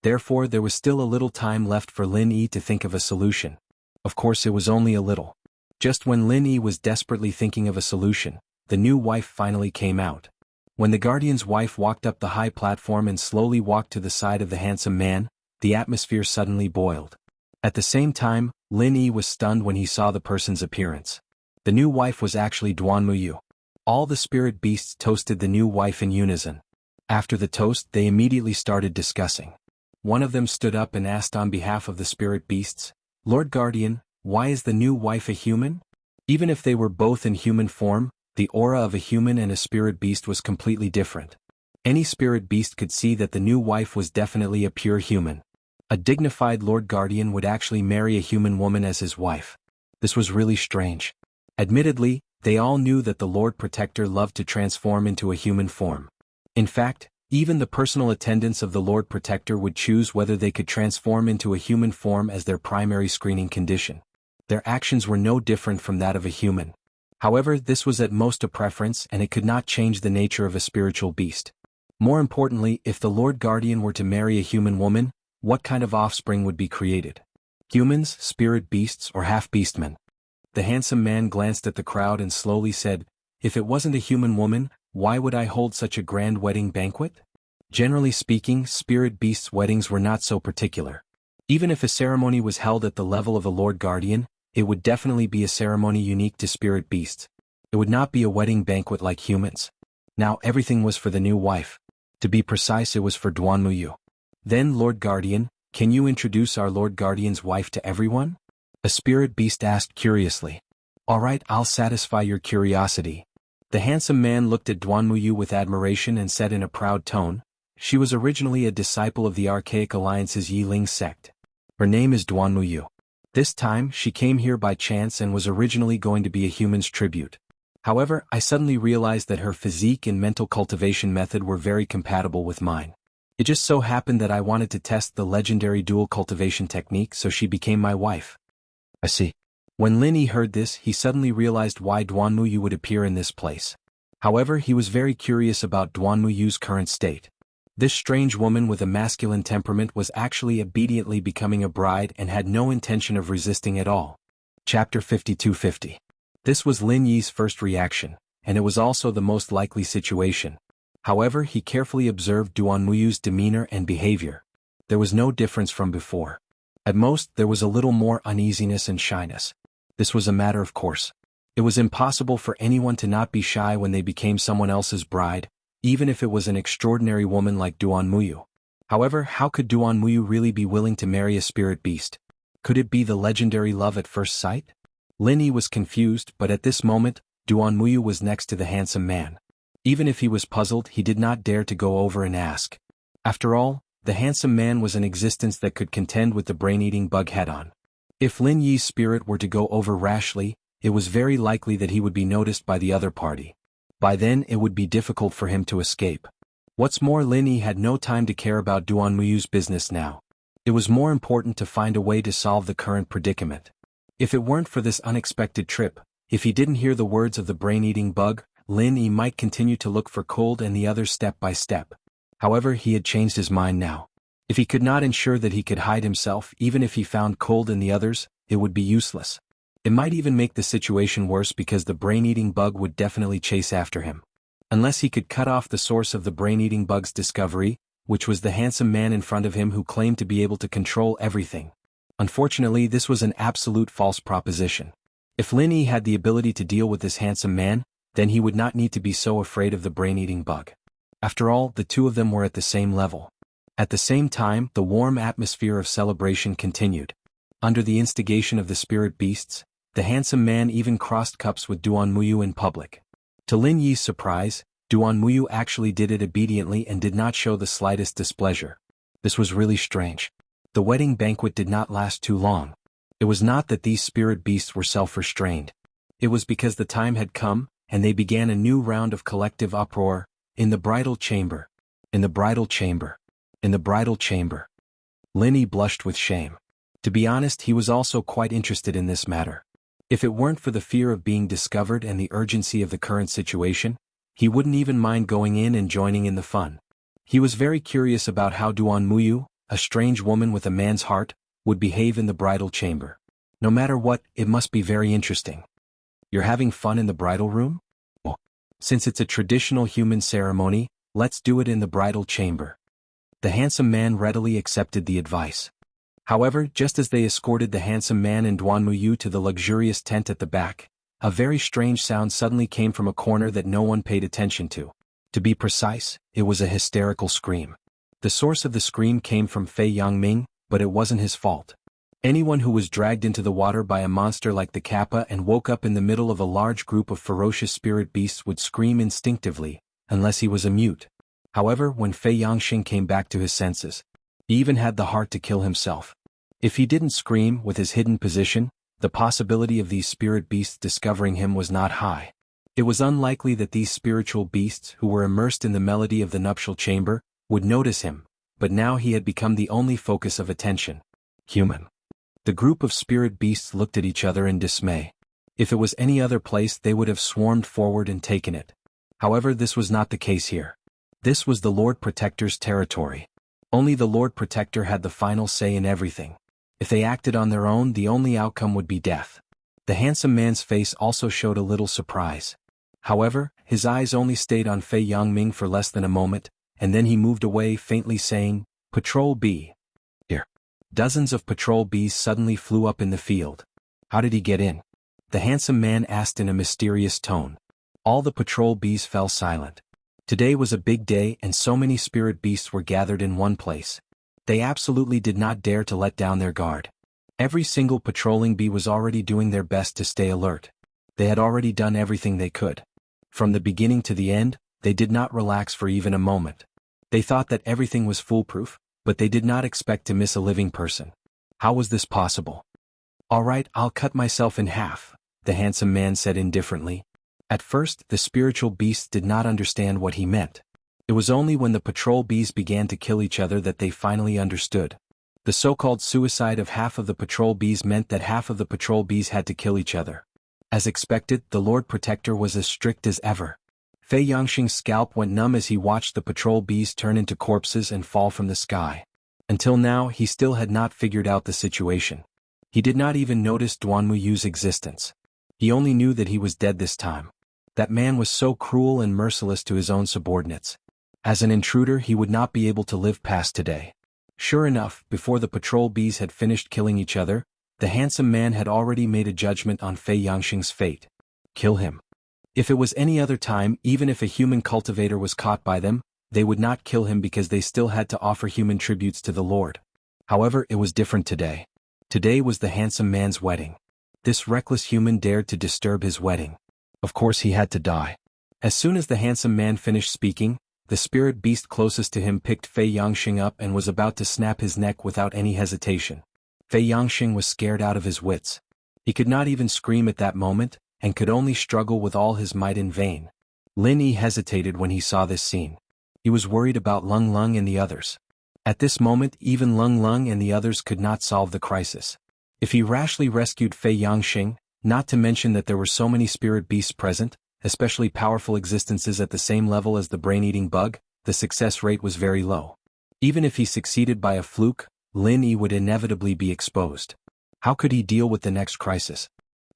Therefore, there was still a little time left for Lin Yi to think of a solution. Of course, it was only a little. Just when Lin Yi was desperately thinking of a solution, the new wife finally came out. When the Guardian's wife walked up the high platform and slowly walked to the side of the handsome man, the atmosphere suddenly boiled. At the same time, Lin Yi was stunned when he saw the person's appearance. The new wife was actually Duanmuyu. All the spirit beasts toasted the new wife in unison. After the toast, they immediately started discussing. One of them stood up and asked on behalf of the spirit beasts, "Lord Guardian, why is the new wife a human?" Even if they were both in human form, the aura of a human and a spirit beast was completely different. Any spirit beast could see that the new wife was definitely a pure human. A dignified Lord Guardian would actually marry a human woman as his wife. This was really strange. Admittedly, they all knew that the Lord Protector loved to transform into a human form. In fact, even the personal attendants of the Lord Protector would choose whether they could transform into a human form as their primary screening condition. Their actions were no different from that of a human. However, this was at most a preference and it could not change the nature of a spiritual beast. More importantly, if the Lord Guardian were to marry a human woman, what kind of offspring would be created? Humans, spirit beasts, or half-beastmen? The handsome man glanced at the crowd and slowly said, "If it wasn't a human woman, why would I hold such a grand wedding banquet?" Generally speaking, spirit beasts' weddings were not so particular. Even if a ceremony was held at the level of a Lord Guardian, it would definitely be a ceremony unique to spirit beasts. It would not be a wedding banquet like humans. Now everything was for the new wife. To be precise, it was for Duanmuyu. "Then, Lord Guardian, can you introduce our Lord Guardian's wife to everyone?" A spirit beast asked curiously. "All right, I'll satisfy your curiosity." The handsome man looked at Duanmuyu with admiration and said in a proud tone, "She was originally a disciple of the Archaic Alliance's Yiling sect. Her name is Duanmuyu. This time, she came here by chance and was originally going to be a human's tribute. However, I suddenly realized that her physique and mental cultivation method were very compatible with mine. It just so happened that I wanted to test the legendary dual cultivation technique, so she became my wife." I see. When Lin Yi heard this, he suddenly realized why Duanmuyu would appear in this place. However, he was very curious about Duanmuyu's current state. This strange woman with a masculine temperament was actually obediently becoming a bride and had no intention of resisting at all. Chapter 5250. This was Lin Yi's first reaction, and it was also the most likely situation. However, he carefully observed Duanmuyu's demeanor and behavior. There was no difference from before. At most, there was a little more uneasiness and shyness. This was a matter of course. It was impossible for anyone to not be shy when they became someone else's bride, even if it was an extraordinary woman like Duanmuyu. However, how could Duanmuyu really be willing to marry a spirit beast? Could it be the legendary love at first sight? Lin Yi was confused, but at this moment, Duanmuyu was next to the handsome man. Even if he was puzzled, he did not dare to go over and ask. After all, the handsome man was an existence that could contend with the brain-eating bug head-on. If Lin Yi's spirit were to go over rashly, it was very likely that he would be noticed by the other party. By then, it would be difficult for him to escape. What's more, Lin Yi had no time to care about Duanmuyu's business now. It was more important to find a way to solve the current predicament. If it weren't for this unexpected trip, if he didn't hear the words of the brain-eating bug, Lin Yi might continue to look for Cold and the others step by step. However, he had changed his mind now. If he could not ensure that he could hide himself, even if he found cold in the others, it would be useless. It might even make the situation worse because the brain-eating bug would definitely chase after him. Unless he could cut off the source of the brain-eating bug's discovery, which was the handsome man in front of him who claimed to be able to control everything. Unfortunately, this was an absolute false proposition. If Lin Yi had the ability to deal with this handsome man, then he would not need to be so afraid of the brain-eating bug. After all, the two of them were at the same level. At the same time, the warm atmosphere of celebration continued. Under the instigation of the spirit beasts, the handsome man even crossed cups with Duan Muyu in public. To Lin Yi's surprise, Duan Muyu actually did it obediently and did not show the slightest displeasure. This was really strange. The wedding banquet did not last too long. It was not that these spirit beasts were self-restrained. It was because the time had come, and they began a new round of collective uproar, in the bridal chamber. In the bridal chamber. In the bridal chamber. Lin Yi blushed with shame. To be honest, he was also quite interested in this matter. If it weren't for the fear of being discovered and the urgency of the current situation, he wouldn't even mind going in and joining in the fun. He was very curious about how Duan Muyu, a strange woman with a man's heart, would behave in the bridal chamber. No matter what, it must be very interesting. You're having fun in the bridal room? Well, since it's a traditional human ceremony, let's do it in the bridal chamber. The handsome man readily accepted the advice. However, just as they escorted the handsome man and Duan Muyu to the luxurious tent at the back, a very strange sound suddenly came from a corner that no one paid attention to. To be precise, it was a hysterical scream. The source of the scream came from Fei Yangming, but it wasn't his fault. Anyone who was dragged into the water by a monster like the Kappa and woke up in the middle of a large group of ferocious spirit beasts would scream instinctively, unless he was a mute. However, when Fei Yangxing came back to his senses, he even had the heart to kill himself. If he didn't scream with his hidden position, the possibility of these spirit beasts discovering him was not high. It was unlikely that these spiritual beasts who were immersed in the melody of the nuptial chamber would notice him, but now he had become the only focus of attention. Human. The group of spirit beasts looked at each other in dismay. If it was any other place, they would have swarmed forward and taken it. However, this was not the case here. This was the Lord Protector's territory. Only the Lord Protector had the final say in everything. If they acted on their own, the only outcome would be death. The handsome man's face also showed a little surprise. However, his eyes only stayed on Fei Yangming for less than a moment, and then he moved away faintly saying, "Patrol B." Here. Dozens of patrol bees suddenly flew up in the field. How did he get in? The handsome man asked in a mysterious tone. All the patrol bees fell silent. Today was a big day and so many spirit beasts were gathered in one place. They absolutely did not dare to let down their guard. Every single patrolling bee was already doing their best to stay alert. They had already done everything they could. From the beginning to the end, they did not relax for even a moment. They thought that everything was foolproof, but they did not expect to miss a living person. How was this possible? "All right, I'll cut myself in half," the handsome man said indifferently. At first, the spiritual beasts did not understand what he meant. It was only when the patrol bees began to kill each other that they finally understood. The so-called suicide of half of the patrol bees meant that half of the patrol bees had to kill each other. As expected, the Lord Protector was as strict as ever. Fei Yangxing's scalp went numb as he watched the patrol bees turn into corpses and fall from the sky. Until now, he still had not figured out the situation. He did not even notice Duan Muyu's existence. He only knew that he was dead this time. That man was so cruel and merciless to his own subordinates. As an intruder, he would not be able to live past today. Sure enough, before the patrol bees had finished killing each other, the handsome man had already made a judgment on Fei Yangxing's fate. Kill him. If it was any other time, even if a human cultivator was caught by them, they would not kill him because they still had to offer human tributes to the Lord. However, it was different today. Today was the handsome man's wedding. This reckless human dared to disturb his wedding. Of course he had to die. As soon as the handsome man finished speaking, the spirit beast closest to him picked Fei Yangxing up and was about to snap his neck without any hesitation. Fei Yangxing was scared out of his wits. He could not even scream at that moment, and could only struggle with all his might in vain. Lin Yi hesitated when he saw this scene. He was worried about Lung Lung and the others. At this moment, even Lung Lung and the others could not solve the crisis. If he rashly rescued Fei Yangxing, not to mention that there were so many spirit beasts present, especially powerful existences at the same level as the brain-eating bug, the success rate was very low. Even if he succeeded by a fluke, Lin Yi would inevitably be exposed. How could he deal with the next crisis?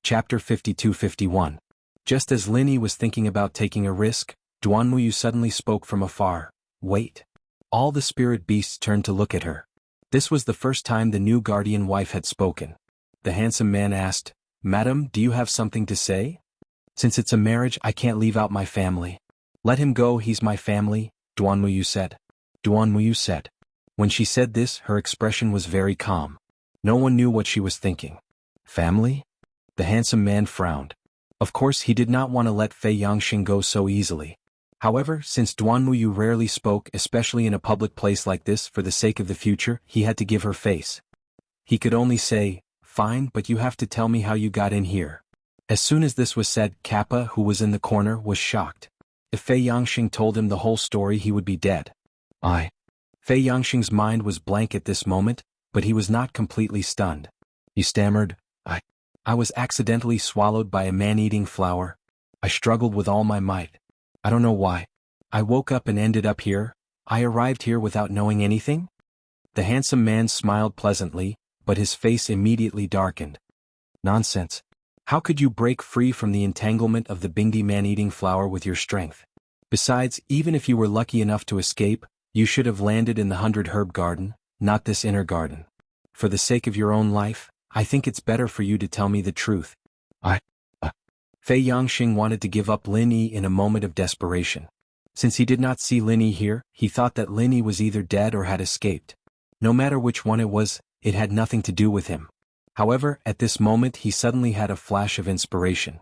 Chapter 52-51. Just as Lin Yi was thinking about taking a risk, Duan Muyu suddenly spoke from afar. Wait. All the spirit beasts turned to look at her. This was the first time the new guardian wife had spoken. The handsome man asked, Madam, do you have something to say? Since it's a marriage, I can't leave out my family. Let him go, he's my family, Duan Muyu said. Duan Muyu said. When she said this, her expression was very calm. No one knew what she was thinking. Family? The handsome man frowned. Of course he did not want to let Fei Yangxing go so easily. However, since Duan Muyu rarely spoke, especially in a public place like this, for the sake of the future, he had to give her face. He could only say, Fine, but you have to tell me how you got in here. As soon as this was said, Kappa, who was in the corner, was shocked. If Fei Yangxing told him the whole story, he would be dead. Fei Yangxing's mind was blank at this moment, but he was not completely stunned. He stammered, I was accidentally swallowed by a man-eating flower. I struggled with all my might. I don't know why. I woke up and ended up here. I arrived here without knowing anything? The handsome man smiled pleasantly, but his face immediately darkened. Nonsense. How could you break free from the entanglement of the Bingdi man-eating flower with your strength? Besides, even if you were lucky enough to escape, you should have landed in the 100-herb garden, not this inner garden. For the sake of your own life, I think it's better for you to tell me the truth. Fei Yangxing wanted to give up Lin Yi in a moment of desperation. Since he did not see Lin Yi here, he thought that Lin Yi was either dead or had escaped. No matter which one it was, it had nothing to do with him. However, at this moment he suddenly had a flash of inspiration.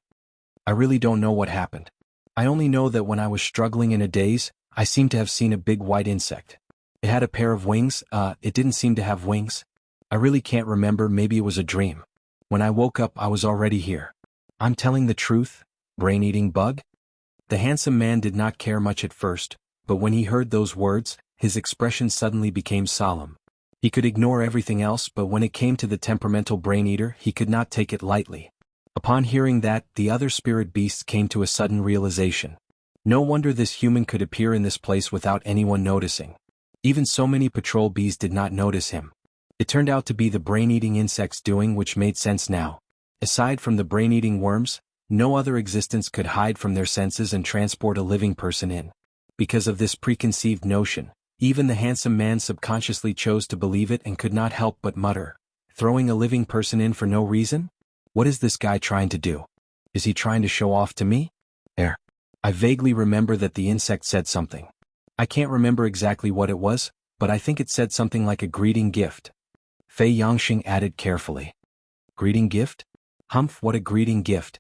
I really don't know what happened. I only know that when I was struggling in a daze, I seemed to have seen a big white insect. It had a pair of wings, it didn't seem to have wings. I really can't remember, maybe it was a dream. When I woke up I was already here. I'm telling the truth? Brain-eating bug? The handsome man did not care much at first, but when he heard those words, his expression suddenly became solemn. He could ignore everything else, but when it came to the temperamental brain-eater, he could not take it lightly. Upon hearing that, the other spirit beasts came to a sudden realization. No wonder this human could appear in this place without anyone noticing. Even so many patrol bees did not notice him. It turned out to be the brain-eating insect's doing, which made sense now. Aside from the brain-eating worms, no other existence could hide from their senses and transport a living person in. Because of this preconceived notion, even the handsome man subconsciously chose to believe it and could not help but mutter, throwing a living person in for no reason? What is this guy trying to do? Is he trying to show off to me? I vaguely remember that the insect said something. I can't remember exactly what it was, but I think it said something like a greeting gift. Fei Yangxing added carefully. Greeting gift? Humph, what a greeting gift.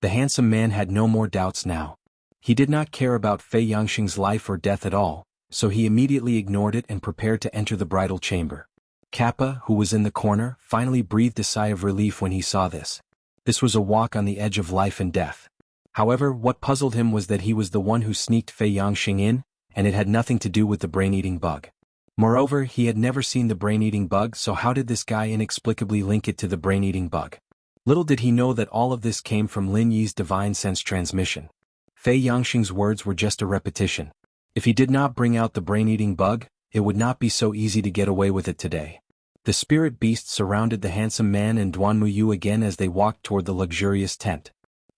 The handsome man had no more doubts now. He did not care about Fei Yangxing's life or death at all, so he immediately ignored it and prepared to enter the bridal chamber. Kappa, who was in the corner, finally breathed a sigh of relief when he saw this. This was a walk on the edge of life and death. However, what puzzled him was that he was the one who sneaked Fei Yangxing in, and it had nothing to do with the brain-eating bug. Moreover, he had never seen the brain-eating bug, so how did this guy inexplicably link it to the brain-eating bug? Little did he know that all of this came from Lin Yi's divine sense transmission. Fei Yangxing's words were just a repetition. If he did not bring out the brain-eating bug, it would not be so easy to get away with it today. The spirit beasts surrounded the handsome man and Duan Muyu again as they walked toward the luxurious tent.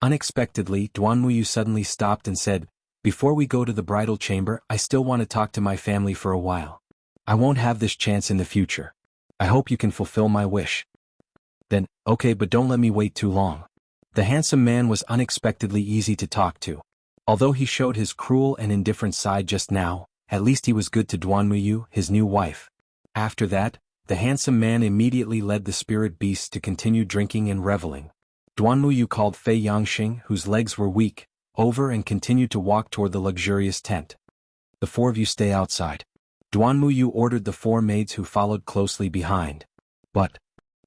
Unexpectedly, Duan Muyu suddenly stopped and said, Before we go to the bridal chamber, I still want to talk to my family for a while. I won't have this chance in the future. I hope you can fulfill my wish. Then, okay, but don't let me wait too long. The handsome man was unexpectedly easy to talk to. Although he showed his cruel and indifferent side just now, at least he was good to Duan Muyu, his new wife. After that, the handsome man immediately led the spirit beasts to continue drinking and reveling. Duan Muyu called Fei Yangxing, whose legs were weak, over and continued to walk toward the luxurious tent. The four of you stay outside. Duan Muyu ordered the four maids who followed closely behind. But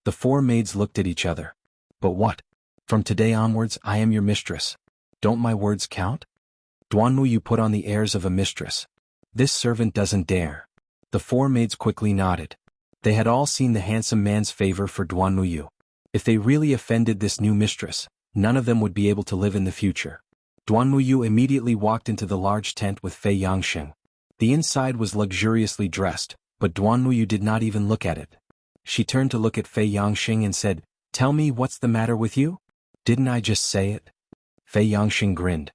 the four maids looked at each other. But what? From today onwards I am your mistress. Don't my words count? Duan Muyu put on the airs of a mistress. This servant doesn't dare. The four maids quickly nodded. They had all seen the handsome man's favor for Duan Muyu. If they really offended this new mistress, none of them would be able to live in the future. Duan Muyu immediately walked into the large tent with Fei Yangxing. The inside was luxuriously dressed, but Duanmuyu did not even look at it. She turned to look at Fei Yangxing and said, "Tell me what's the matter with you? Didn't I just say it?" Fei Yangxing grinned.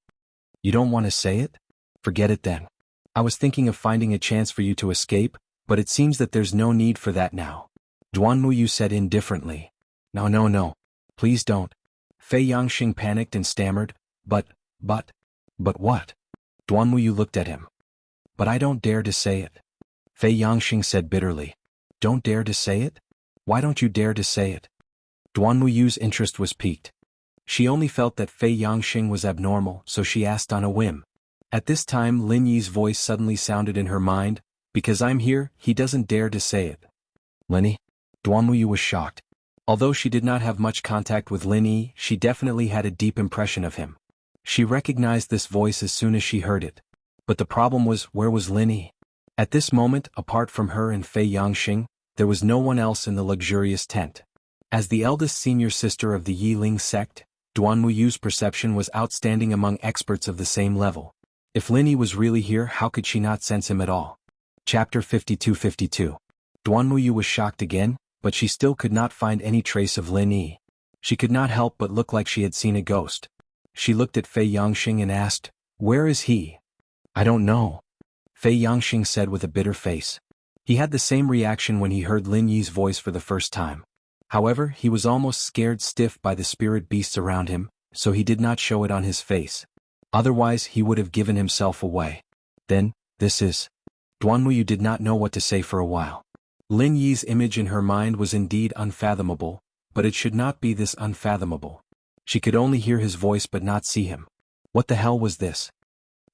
"You don't want to say it? Forget it then. I was thinking of finding a chance for you to escape, but it seems that there's no need for that now." Duanmuyu said indifferently. "No, no, no. Please don't." Fei Yangxing panicked and stammered, But what? Duanmuyu looked at him. "But I don't dare to say it." Fei Yangxing said bitterly. "Don't dare to say it? Why don't you dare to say it?" Duanmuyu's interest was piqued. She only felt that Fei Yangxing was abnormal, so she asked on a whim. At this time Lin Yi's voice suddenly sounded in her mind, "Because I'm here, he doesn't dare to say it." "Lin Yi?" Duanmuyu was shocked. Although she did not have much contact with Lin Yi, she definitely had a deep impression of him. She recognized this voice as soon as she heard it. But the problem was, where was Lin Yi? At this moment, apart from her and Fei Yangxing, there was no one else in the luxurious tent. As the eldest senior sister of the Yiling sect, Duanmuyu's perception was outstanding among experts of the same level. If Lin Yi was really here, how could she not sense him at all? Chapter 52-52. Duanmuyu was shocked again, but she still could not find any trace of Lin Yi. She could not help but look like she had seen a ghost. She looked at Fei Yangxing and asked, "Where is he?" "I don't know," Fei Yangxing said with a bitter face. He had the same reaction when he heard Lin Yi's voice for the first time. However, he was almost scared stiff by the spirit beasts around him, so he did not show it on his face. Otherwise he would have given himself away. Then, this is... Duanmuyu did not know what to say for a while. Lin Yi's image in her mind was indeed unfathomable, but it should not be this unfathomable. She could only hear his voice but not see him. What the hell was this?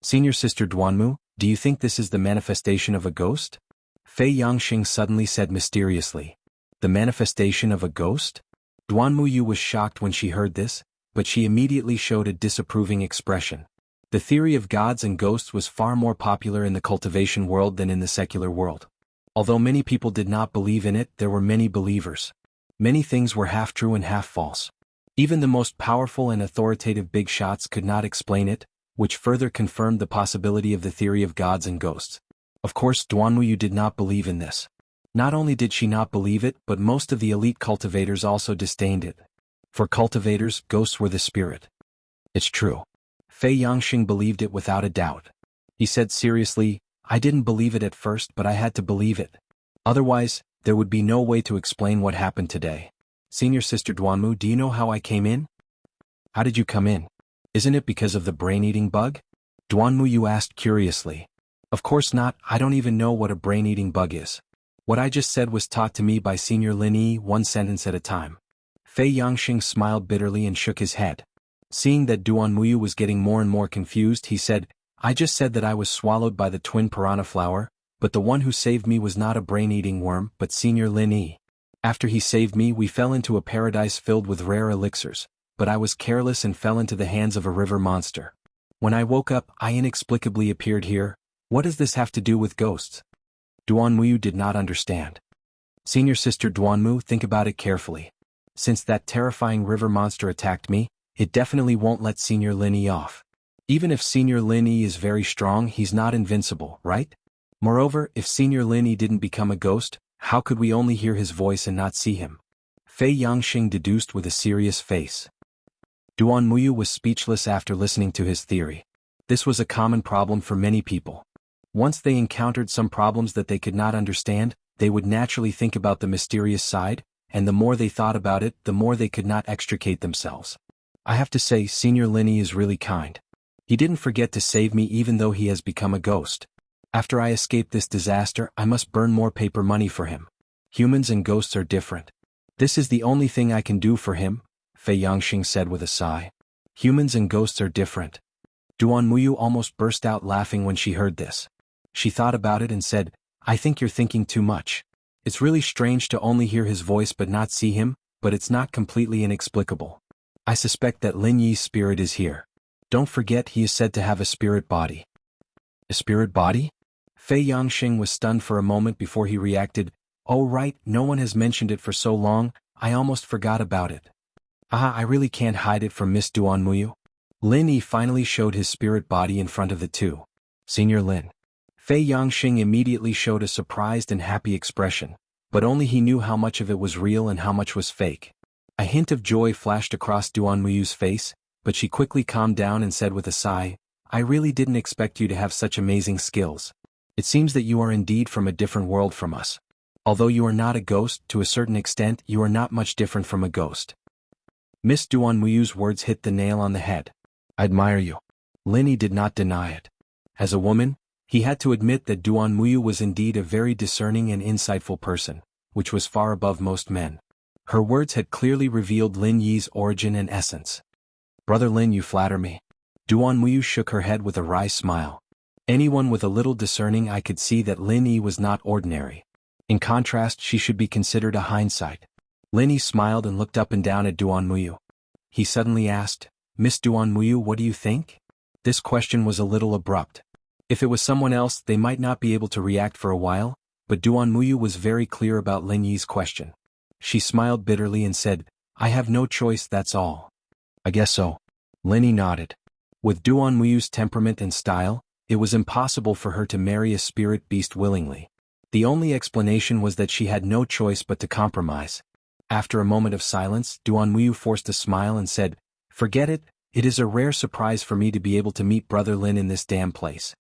"Senior Sister Duanmu, do you think this is the manifestation of a ghost?" Fei Yangxing suddenly said mysteriously. "The manifestation of a ghost?" Duanmuyu was shocked when she heard this, but she immediately showed a disapproving expression. The theory of gods and ghosts was far more popular in the cultivation world than in the secular world. Although many people did not believe in it, there were many believers. Many things were half true and half false. Even the most powerful and authoritative big shots could not explain it, which further confirmed the possibility of the theory of gods and ghosts. Of course, Duanmuyu did not believe in this. Not only did she not believe it, but most of the elite cultivators also disdained it. For cultivators, ghosts were the spirit. "It's true." Fei Yangxing believed it without a doubt. He said seriously, "I didn't believe it at first, but I had to believe it. Otherwise, there would be no way to explain what happened today. Senior Sister Duanmu, do you know how I came in?" "How did you come in? Isn't it because of the brain-eating bug?" Duanmuyu asked curiously. "Of course not, I don't even know what a brain-eating bug is. What I just said was taught to me by Senior Lin Yi, one sentence at a time." Fei Yangxing smiled bitterly and shook his head. Seeing that Duanmuyu was getting more and more confused, he said, "I just said that I was swallowed by the twin piranha flower, but the one who saved me was not a brain-eating worm, but Senior Lin Yi. After he saved me, we fell into a paradise filled with rare elixirs, but I was careless and fell into the hands of a river monster. When I woke up, I inexplicably appeared here. What does this have to do with ghosts?" Duanmuyu did not understand. "Senior Sister Duanmu, think about it carefully. Since that terrifying river monster attacked me, it definitely won't let Senior Lin Yi off. Even if Senior Lin Yi is very strong, he's not invincible, right? Moreover, if Senior Lin Yi didn't become a ghost, how could we only hear his voice and not see him?" Fei Yangxing deduced with a serious face. Duanmuyu was speechless after listening to his theory. This was a common problem for many people. Once they encountered some problems that they could not understand, they would naturally think about the mysterious side, and the more they thought about it, the more they could not extricate themselves. I have to say, Senior Lin Yi is really kind. He didn't forget to save me even though he has become a ghost. After I escape this disaster, I must burn more paper money for him. Humans and ghosts are different. This is the only thing I can do for him, Fei Yangxing said with a sigh. Humans and ghosts are different. Duanmuyu almost burst out laughing when she heard this. She thought about it and said, "I think you're thinking too much. It's really strange to only hear his voice but not see him, but it's not completely inexplicable. I suspect that Lin Yi's spirit is here. Don't forget he is said to have a spirit body." "A spirit body?" Fei Yangxing was stunned for a moment before he reacted, "Oh right, no one has mentioned it for so long, I almost forgot about it. I really can't hide it from Miss Duanmuyu." Lin Yi finally showed his spirit body in front of the two. "Senior Lin." Fei Yangxing immediately showed a surprised and happy expression, but only he knew how much of it was real and how much was fake. A hint of joy flashed across Duan Muyu's face, but she quickly calmed down and said with a sigh, I really didn't expect you to have such amazing skills. It seems that you are indeed from a different world from us. Although you are not a ghost, to a certain extent you are not much different from a ghost. Miss Duan Muyu's words hit the nail on the head. I admire you. Lin Yi did not deny it. As a woman, he had to admit that Duan Muyu was indeed a very discerning and insightful person, which was far above most men. Her words had clearly revealed Lin Yi's origin and essence. Brother Lin, you flatter me. Duan Muyu shook her head with a wry smile. Anyone with a little discerning eye could see that Lin Yi was not ordinary. In contrast, she should be considered a hindsight. Lin Yi smiled and looked up and down at Duan Muyu. He suddenly asked, Miss Duan Muyu, what do you think? This question was a little abrupt. If it was someone else, they might not be able to react for a while, but Duan Muyu was very clear about Lin Yi's question. She smiled bitterly and said, I have no choice, that's all. I guess so. Lin Yi nodded. With Duan Muyu's temperament and style, it was impossible for her to marry a spirit beast willingly. The only explanation was that she had no choice but to compromise. After a moment of silence, Duan Muyu forced a smile and said, Forget it, it is a rare surprise for me to be able to meet Brother Lin in this damn place.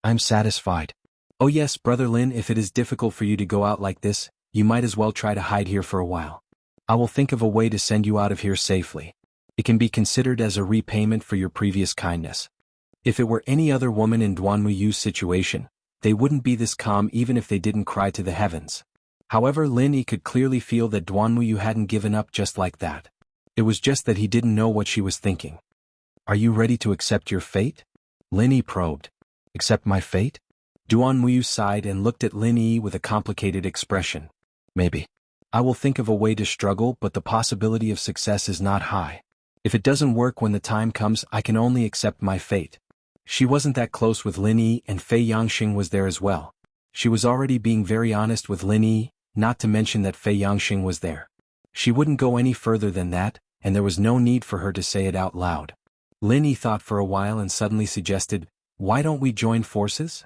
I'm satisfied. Oh yes, Brother Lin, if it is difficult for you to go out like this, you might as well try to hide here for a while. I will think of a way to send you out of here safely. It can be considered as a repayment for your previous kindness. If it were any other woman in Duan Muyu's situation, they wouldn't be this calm even if they didn't cry to the heavens. However, Lin Yi could clearly feel that Duan Muyu hadn't given up just like that. It was just that he didn't know what she was thinking. Are you ready to accept your fate? Lin Yi probed. Accept my fate? Duan Muyu sighed and looked at Lin Yi with a complicated expression. Maybe. I will think of a way to struggle, but the possibility of success is not high. If it doesn't work when the time comes, I can only accept my fate. She wasn't that close with Lin Yi, and Fei Yangxing was there as well. She was already being very honest with Lin Yi, not to mention that Fei Yangxing was there. She wouldn't go any further than that, and there was no need for her to say it out loud. Lin Yi thought for a while and suddenly suggested, why don't we join forces?